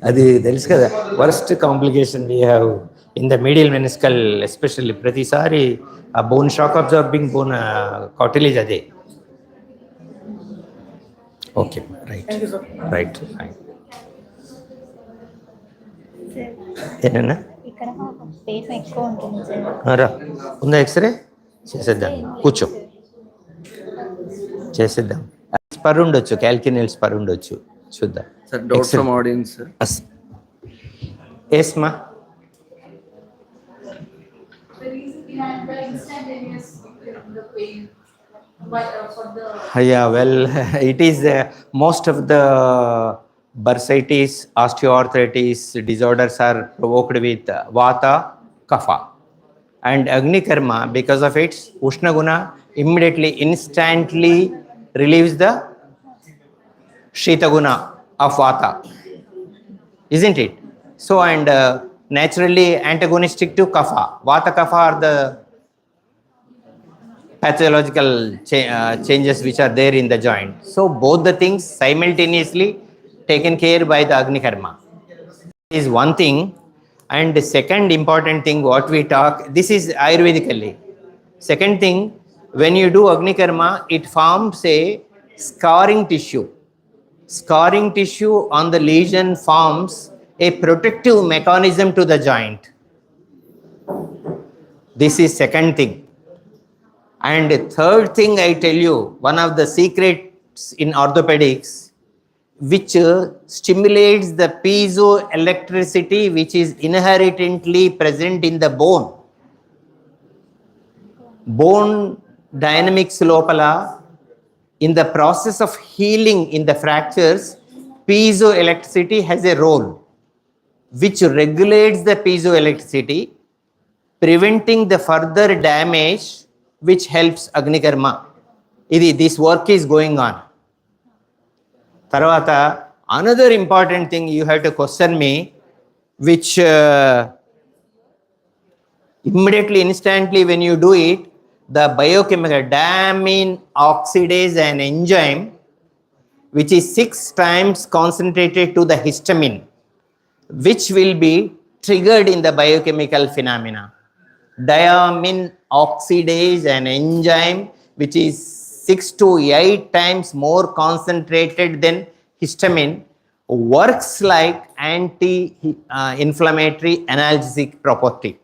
అది తెలుసు కదా, worst complication we have in the medial meniscal especially. ప్రతిసారి ఆ bone shock absorbing bone cartilage అదే. Okay, right right right. ఏనన్నా ఇక్కడ స్పేస్ ఎక్కువ ఉంటుంది సార్. రా, ఉందా ఎక్స్రే? చేసేద్దాం, కూర్చో, చేసేద్దాం. స్పర్ ఉండొచ్చు, క్యాల్కినల్ స్పర్ ఉండొచ్చు, చూద్దాం. Sir doubt from audience sir. Yes ma'am. The reason behind the instantaneous the pain for the Yeah, well, it is most of the bursitis, osteoarthritis disorders are provoked with vata, kapha, and agni karma, because of its ushna guna, immediately, instantly relieves the shita guna of vata. isn't it? So, and naturally antagonistic to kapha. Vata kapha are the pathological changes which are there in the joint. So, both the things simultaneously taken care by the Agni Karma is one thing. And the second important thing what we talk, this is Ayurvedically. Second thing, when you do Agni Karma, it forms a scarring tissue. Scarring tissue on the lesion forms a protective mechanism to the joint. This is second thing. And the third thing I tell you, one of the secrets in orthopedics, which stimulates the piezoelectricity which is inherently present in the bone. Bone dynamics lopala, in the process of healing in the fractures, piezoelectricity has a role which regulates the piezoelectricity, preventing the further damage, which helps Agni Karma. This work is going on. Tarvata, another important thing you have to question me, which immediately, instantly when you do it, the biochemical diamine oxidase an enzyme, which is 6 times concentrated to the histamine, which will be triggered in the biochemical phenomena. Diamine oxidase, an enzyme which is 6 to 8 times more concentrated than histamine, works like anti-inflammatory analgesic property.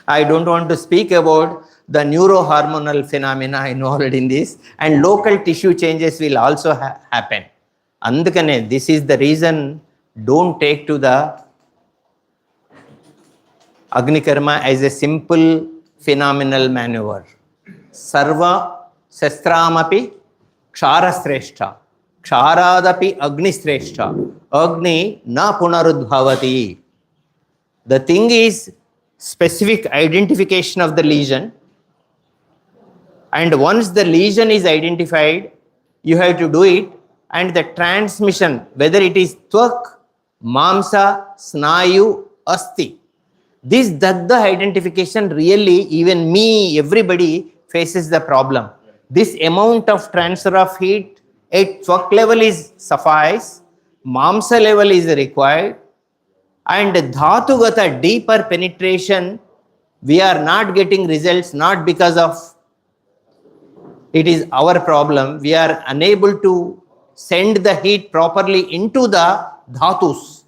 I don't want to speak about the neurohormonal phenomena involved in this, and local tissue changes will also happen. Andukane, this is the reason, don't take to the Agni Karma as a simple phenomenal maneuver. Sarva sastramapi kshara sreshta, ksharadapi agni sreshta, agni na punarudbhavati. The thing is specific identification of the lesion, and once the lesion is identified, you have to do it, and the transmission, whether it is tvak, mamsa, snayu, asti, this dagda identification, really even me, everybody faces the problem. This amount of transfer of heat at tvak level is suffice, mamsa level is required, and dhatugata deeper penetration, we are not getting results, not because of it is our problem, we are unable to send the heat properly into the dhatus.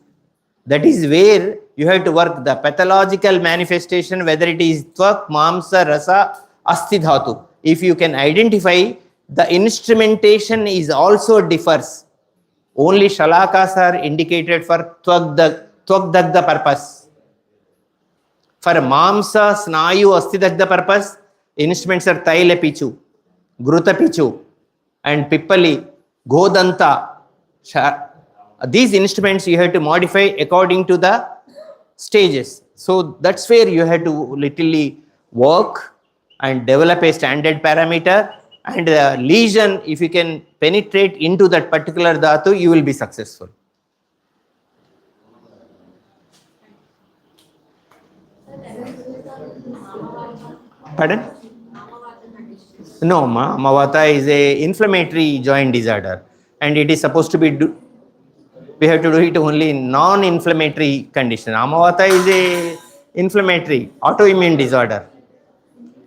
That is where you have to work the pathological manifestation, whether it is tvak, mamsa, rasa, asti dhatu. If you can identify, the instrumentation is also differs. Only shalakas are indicated for tvak dagda purpose. For mamsa, snayu, asti dagda purpose, instruments are taila pichu, gruta pichu, and pippali, godanta. These instruments you have to modify according to the stages. So that's where you have to literally work and develop a standard parameter, and the lesion, if you can penetrate into that particular dhatu, you will be successful. Pardon? No, Mavata is a inflammatory joint disorder, and it is supposed to be we have to do it only in non-inflammatory condition. Amavata is a inflammatory autoimmune disorder.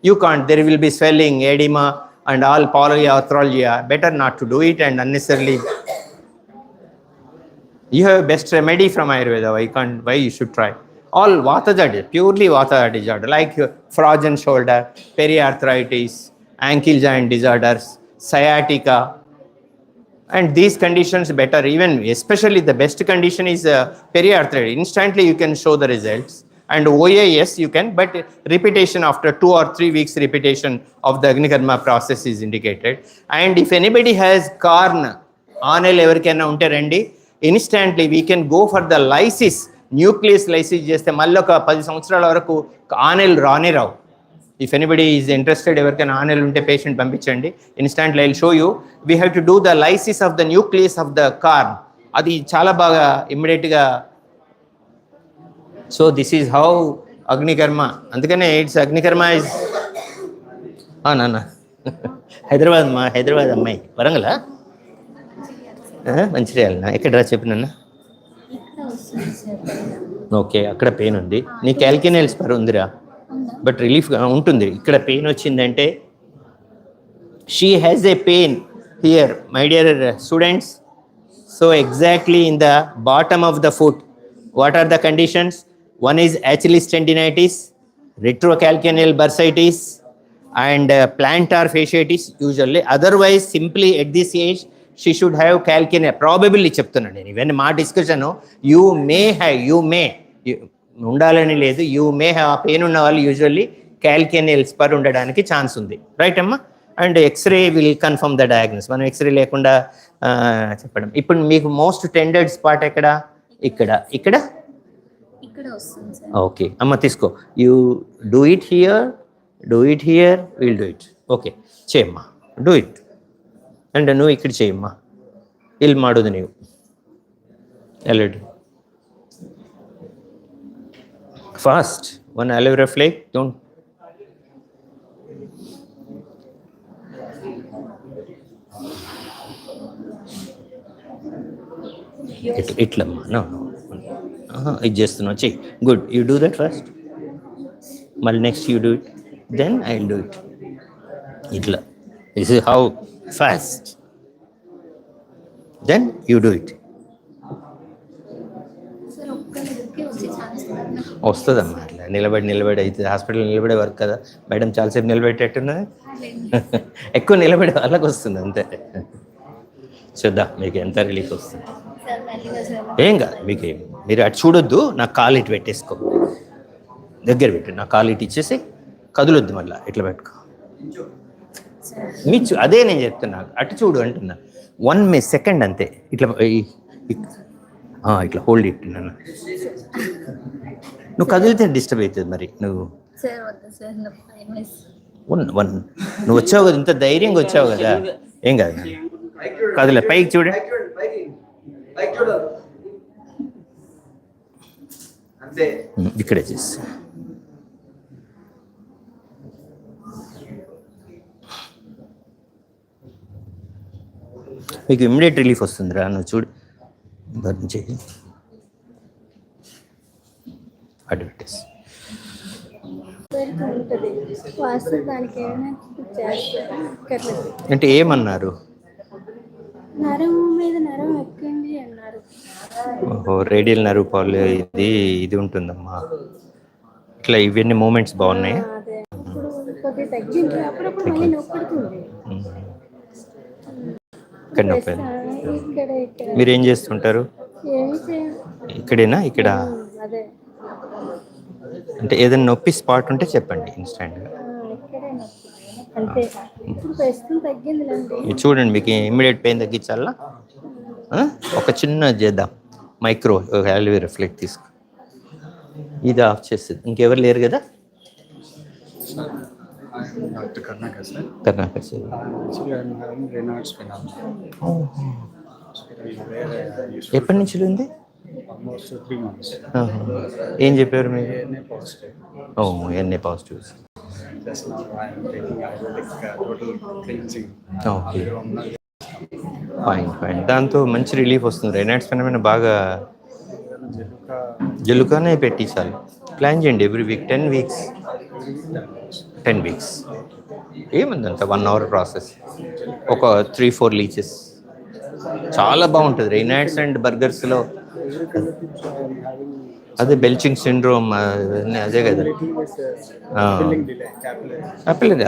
You can't, there will be swelling, edema, and all polyarthralgia. Better not to do it, and unnecessarily. You have best remedy from Ayurveda. Why you should try? All Vata disorder, purely Vata disorder, like frozen shoulder, periarthritis, ankle joint disorders, sciatica. And these conditions better, even especially the best condition is periarthritis. Instantly you can show the results. And OA, yes, you can, but repetition after 2 or 3 weeks repetition of the Agni Karma process is indicated. And if anybody has corn, anel everkena unte rendi, instantly we can go for the lysis, nucleus lysis cheste malli oka 10 samvatsarala varaku anel rane ravu. If anybody is interested, ఎవరికైనా ఆనెల్ ఉంటే patient పంపించండి. Instantly I will show you. We have to do the lysis of the nucleus of the corn. అది చాలా బాగా ఇమ్మీడియట్గా. So this is how అగ్నికర్మ. అందుకనే ఇట్స్ అగ్నికర్మ ఇస్ నాన్న హైదరాబాద్ హైదరాబాద్ అమ్మాయి. వరంగలా? మంచిర్యాలనా? ఎక్కడ చెప్పినన్న? ఓకే, అక్కడ పెయిన్ ఉంది. నీ క్యాల్కినల్ స్పర్ ఉందిరా, బట్ రిలీఫ్గా ఉంటుంది. ఇక్కడ పెయిన్ వచ్చిందంటే she has a pain here, my dear students. So exactly in the bottom of the foot. What are the conditions? One is Achilles tendinitis, retrocalcaneal bursitis, and plantar fasciitis usually. Otherwise, simply at this age, she should have calcaneal. Probably చెప్తున్నాను నేను. ఇవన్నీ మా discussion. You may ఉండాలని లేదు. You may have. ఆ pain ఉన్న వాళ్ళు usually calcaneal spur ఉండడానికి ఛాన్స్ ఉంది. రైట్ అమ్మా? And X ray will confirm the diagnosis. మనం ఎక్స్రే లేకుండా చెప్పడం. ఇప్పుడు మీకు మోస్ట్ టెండర్డ్ స్పాట్ ఎక్కడ? ఇక్కడ. ఇక్కడ ఓకే అమ్మ తీసుకో. You do it here, will do it. Okay చేయమ్మా, డూ ఇట్. అండ్ నువ్వు ఇక్కడ చేయమ్మా. ಇಲ್ಲಿ ಮಾಡೋದು ನೀವು ಎಲ್ಲೆಡು fast. One aloe vera flake don't. ఇట్లమ్మా. నో ఇది చేస్తున్నావు, చెయ్యి. Good, you do that first. మళ్ళీ next you do it, then I will do it. ఇట్లా. This is how fast. Then you do it. వస్తుందమ్మా అట్లా నిలబడి అయితే హాస్పిటల్ నిలబడే వర్క్ కదా మేడం. చాలాసేపు నిలబెట్టేట్టున్నది. ఎక్కువ నిలబడే వాళ్ళకి వస్తుంది అంతే. చూద్దాం మీకు ఎంత రిలీఫ్ వస్తుంది. ఏం కాదు మీకేం. మీరు అటు చూడొద్దు, నా కాలు ఇటు పెట్టేసుకో. దగ్గర పెట్టు, నా కాలు ఇటు ఇచ్చేసి కదులొద్దు. మళ్ళీ ఇట్లా పెట్టుకో. మీ అదే నేను చెప్తున్నా, అటు చూడు అంటున్నా. 1 సెకండ్ అంతే. ఇట్లా ఇట్లా హోల్డ్ ఇట్. నన్ను నువ్వు కదిలితే డిస్టర్బ్ అవుతుంది. మరి నువ్వు నువ్వు వచ్చావు కదా, ఇంత ధైర్యంగా వచ్చావు కదా, ఏం కాదు. కదిలే, పైకి చూడు. ఇక్కడే చేసి మీకు ఇమ్మీడియట్ రిలీఫ్ వస్తుందిరా. నువ్వు చూడు, బర్న్ చేయి, అడ్వర్టైజ్. అంటే ఏమన్నారు? నరం మీద నరం ఎక్కింది అన్నారు. ఓహో, రేడియల్ నర్వ్ పాలి ఇది ఉంటుందమ్మా. ఇట్లా ఇవన్నీ మూమెంట్స్ బాగున్నాయి. ఇక్కడ నొప్పి. మీరేం చేస్తుంటారు? ఇక్కడేనా? ఇక్కడ అంటే ఏదైనా నొప్పి స్పాట్ ఉంటే చెప్పండి ఇన్స్టాంట్గా. చూడండి, మీకు ఇమ్మీడియట్ పెయిన్ తగ్గించాలా. ఒక చిన్న చేద్దాం, మైక్రో అలోవెరా ఫ్లేక్ తీసుకో. ఇది ఆఫ్ చేస్తుంది. ఇంకెవరు లేరు కదా? కర్ణాకర్ సార్. ఎప్పటి నుంచి ఉంది? ఏం చెప్పారు మీరు? NA positive. Okay, fine. దాంతో మంచి రిలీఫ్ వస్తుంది. రైనాయిడ్స్ ఫెనోమెనా బాగా జలుకానే పెట్టించాలి. ప్లాన్ చేయండి ఎవ్రీ వీక్ 10 వీక్స్. 10 వీక్స్ ఏముందంత 1 అవర్ ప్రాసెస్. ఒక 3-4 లీచెస్. చాలా బాగుంటుంది. రైనాయిడ్స్ అండ్ బర్గర్స్లో అదే బెల్చింగ్ సిండ్రోమ్ అదే కదా.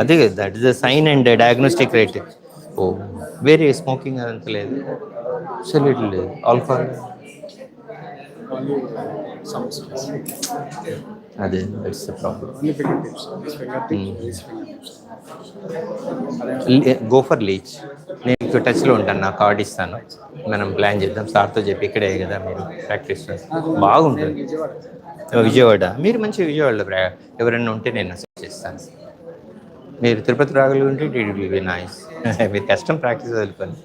అదే కదా, that is the sign and diagnostic rate. Oh, వేరే స్మోకింగ్ అదంతా లేదు, అసలు లేదు. ఆల్కహాల్ అదే, that's the problem. Go for leech. నేను టచ్లో ఉంటాను, నా కార్డ్ ఇస్తాను. మనం ప్లాన్ చేద్దాం. సార్తో చెప్పి ఇక్కడే కదా మీరు ప్రాక్టీస్ బాగుంటుంది. విజయవాడ. మీరు మంచి విజయవాడలో ఎవరైనా ఉంటే నేను అసెస్ట్ చేస్తాను. మీరు తిరుపతి రాగలిగుంటే ఇట్ విల్ బి నైస్. మీరు కష్టం ప్రాక్టీస్ వదులుకొని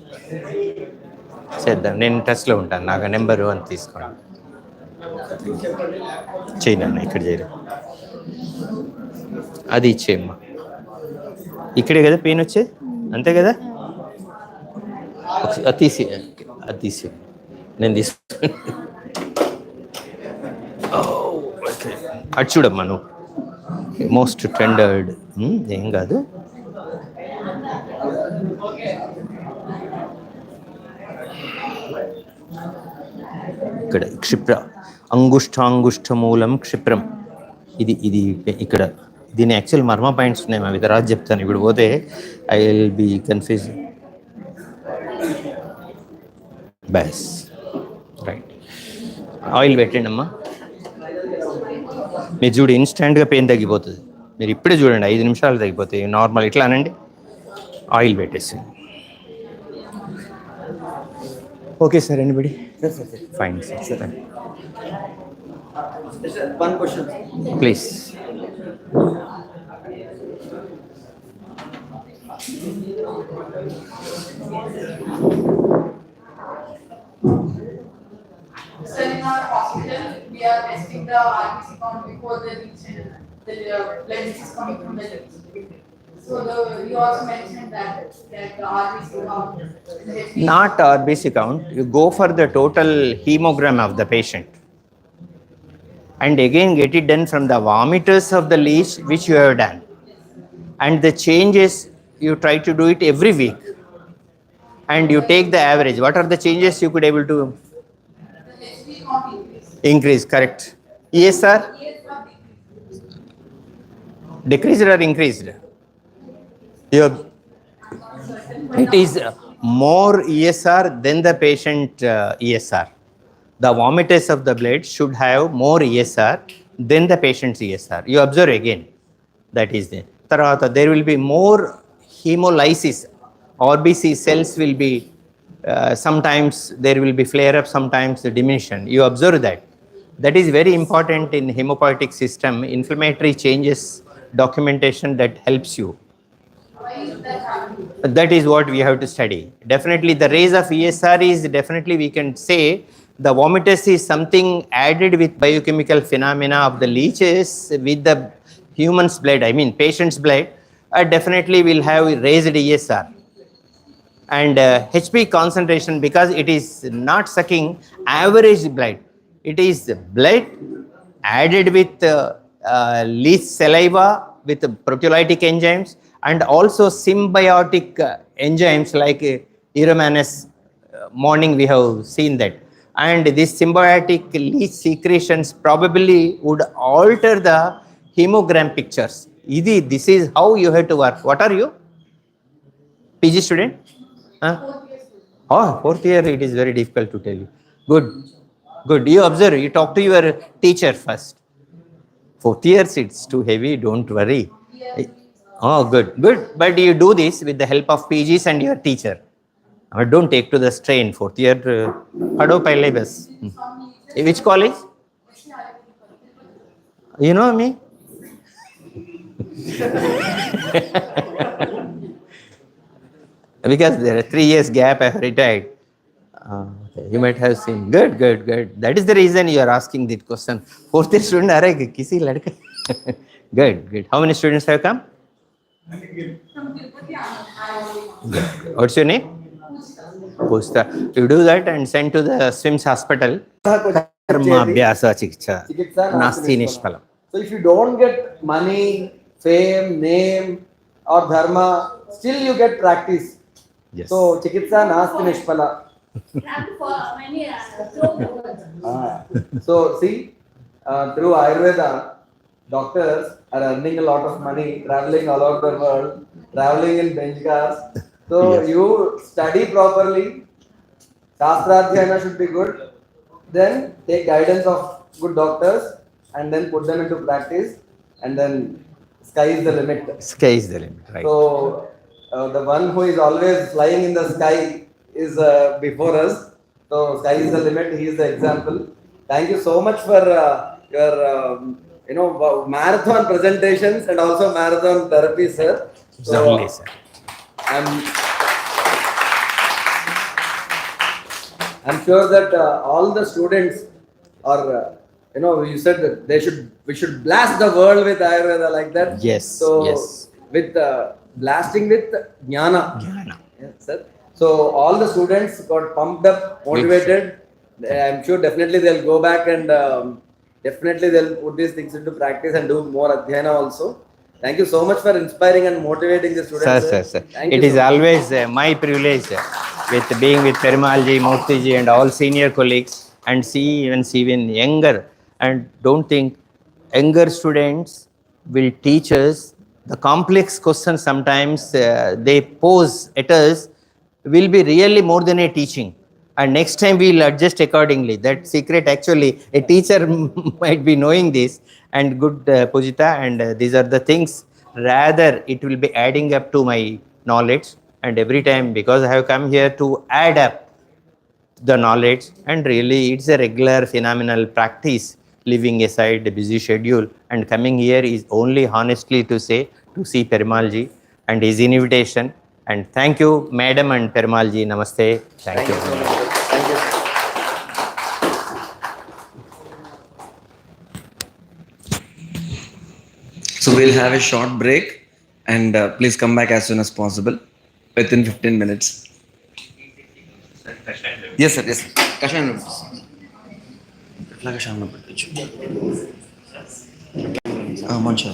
చేద్దాం. నేను టచ్లో ఉంటాను. నాకు నెంబరు అని తీసుకోండి. చేయనన్నా ఇక్కడ చేయరు. అది ఇచ్చేయమ్మా. ఇక్కడే కదా పెయిన్ వచ్చేది, అంతే కదా? అది తీసి నేను తీసుకు అటు చూడమ్మా నువ్వు. Most tendered. ఏం కాదు. ఇక్కడ క్షిప్ర అంగుష్టాంగుష్ట మూలం క్షిప్రం. ఇది ఇక్కడ దీని యాక్చువల్ మర్మ పాయింట్స్ ఉన్నాయి. మా తర్వాత చెప్తాను. ఇప్పుడు పోతే I will be confuse. Bus right. Oil పెట్టండి అమ్మా. మీరు చూడు, ఇన్స్టెంట్గా పెయిన్ తగ్గిపోతుంది. మీరు ఇప్పుడే చూడండి, 5 నిమిషాలు తగ్గిపోతాయి. నార్మల్ ఇట్లా అనండి, ఆయిల్ పెట్టేసి. Okay sir, anybody? Fine sir. One question. Please. So in our hospital, we are testing the RBC count before the blood is coming from the legs. So you also mentioned that the RBC count. Not RBC count. You go for the total hemogram of the patient, and again get it done from the vomiters of the leech which you have done, and the changes you try to do it every week, and you take the average. What are the changes you could able to increase? Correct. ESR decreased or increased? It is more ESR than the patient ESR. The vomiters of the blood should have more ESR than the patient's ESR. You observe again. That is there. Tarvata, there will be more hemolysis. RBC cells will be, sometimes there will be flare up, sometimes the diminution. You observe that. That is very important in hemopoietic system, inflammatory changes documentation that helps you. That is what we have to study. Definitely the raise of ESR is definitely, we can say the vomitus is something added with biochemical phenomena of the leeches with the human's blood, I mean patient's blood, definitely will have raised ESR. And HP concentration, because it is not sucking average blood, it is blood added with leech saliva with proteolytic enzymes, and also symbiotic enzymes like Uromanus. Morning we have seen that. And these symbiotic leech secretions probably would alter the hemogram pictures. This is how you have to work. What are you? PG student? Oh, 4th year, it is very difficult to tell you. Good. You observe, you talk to your teacher first. 4th years, it's too heavy, don't worry. Oh, good. But you do this with the help of PGs and your teacher. Don't take to the strain. 4th year, pado pehle bas. Which college? You know me? Because there are 3 years gap, I have retired. Okay. You might have seen. Good. That is the reason you are asking that question. 4th year student, are kisi ladka? Good. How many students have come? What's your name? Pusta. You do that and send to the SWIMS hospital. Karma abhyasa chikicha nasti nishpalam. So if you don't get money, fame, name or dharma, still you get practice. Yes. So chikitsa nasti nishpala. So see, through Ayurveda, doctors are earning a lot of money, traveling all over the world, traveling in bench cars. So Yes. you study properly, Shastradhyayana should be good, then take guidance of good doctors and then put them into practice, and then sky is the limit. Sky is the limit, right? So the one who is always flying in the sky is before us. So sky is the limit. He is the example. Thank you so much for your marathon presentations and also marathon therapy, sir. Exactly, sir. I'm sure that all the students are, you said that we should blast the world with Ayurveda like that. Yes, So, yes. with blasting with jnana. Jnana. Yes, sir. So all the students got pumped up, motivated. I'm sure definitely they'll go back and definitely they'll put these things into practice and do more adhyana also. Thank you so much for inspiring and motivating the students. Sir. Thank It you is so much. always my privilege with being with Perumalji, Murthyji and all senior colleagues and see even younger. And don't think younger students will teach us the complex questions sometimes they pose at us will be really more than a teaching. And next time we'll adjust accordingly. That secret actually, a teacher might be knowing this and good Pujita, and these are the things. Rather, it will be adding up to my knowledge. And every time, because I have come here to add up the knowledge, and really it's a regular phenomenal practice, leaving aside the busy schedule and coming here is only honestly to say to see Perumalji and his invitation. And thank you, Madam and Perumalji. Namaste. Thank you. So much, sir. Thank you. So we'll have a short break and please come back as soon as possible within 15 minutes. Yes, sir. Yes. Kashayam noodles. ఎట్లా కషాయంలో పెట్టచ్చు మంచిగా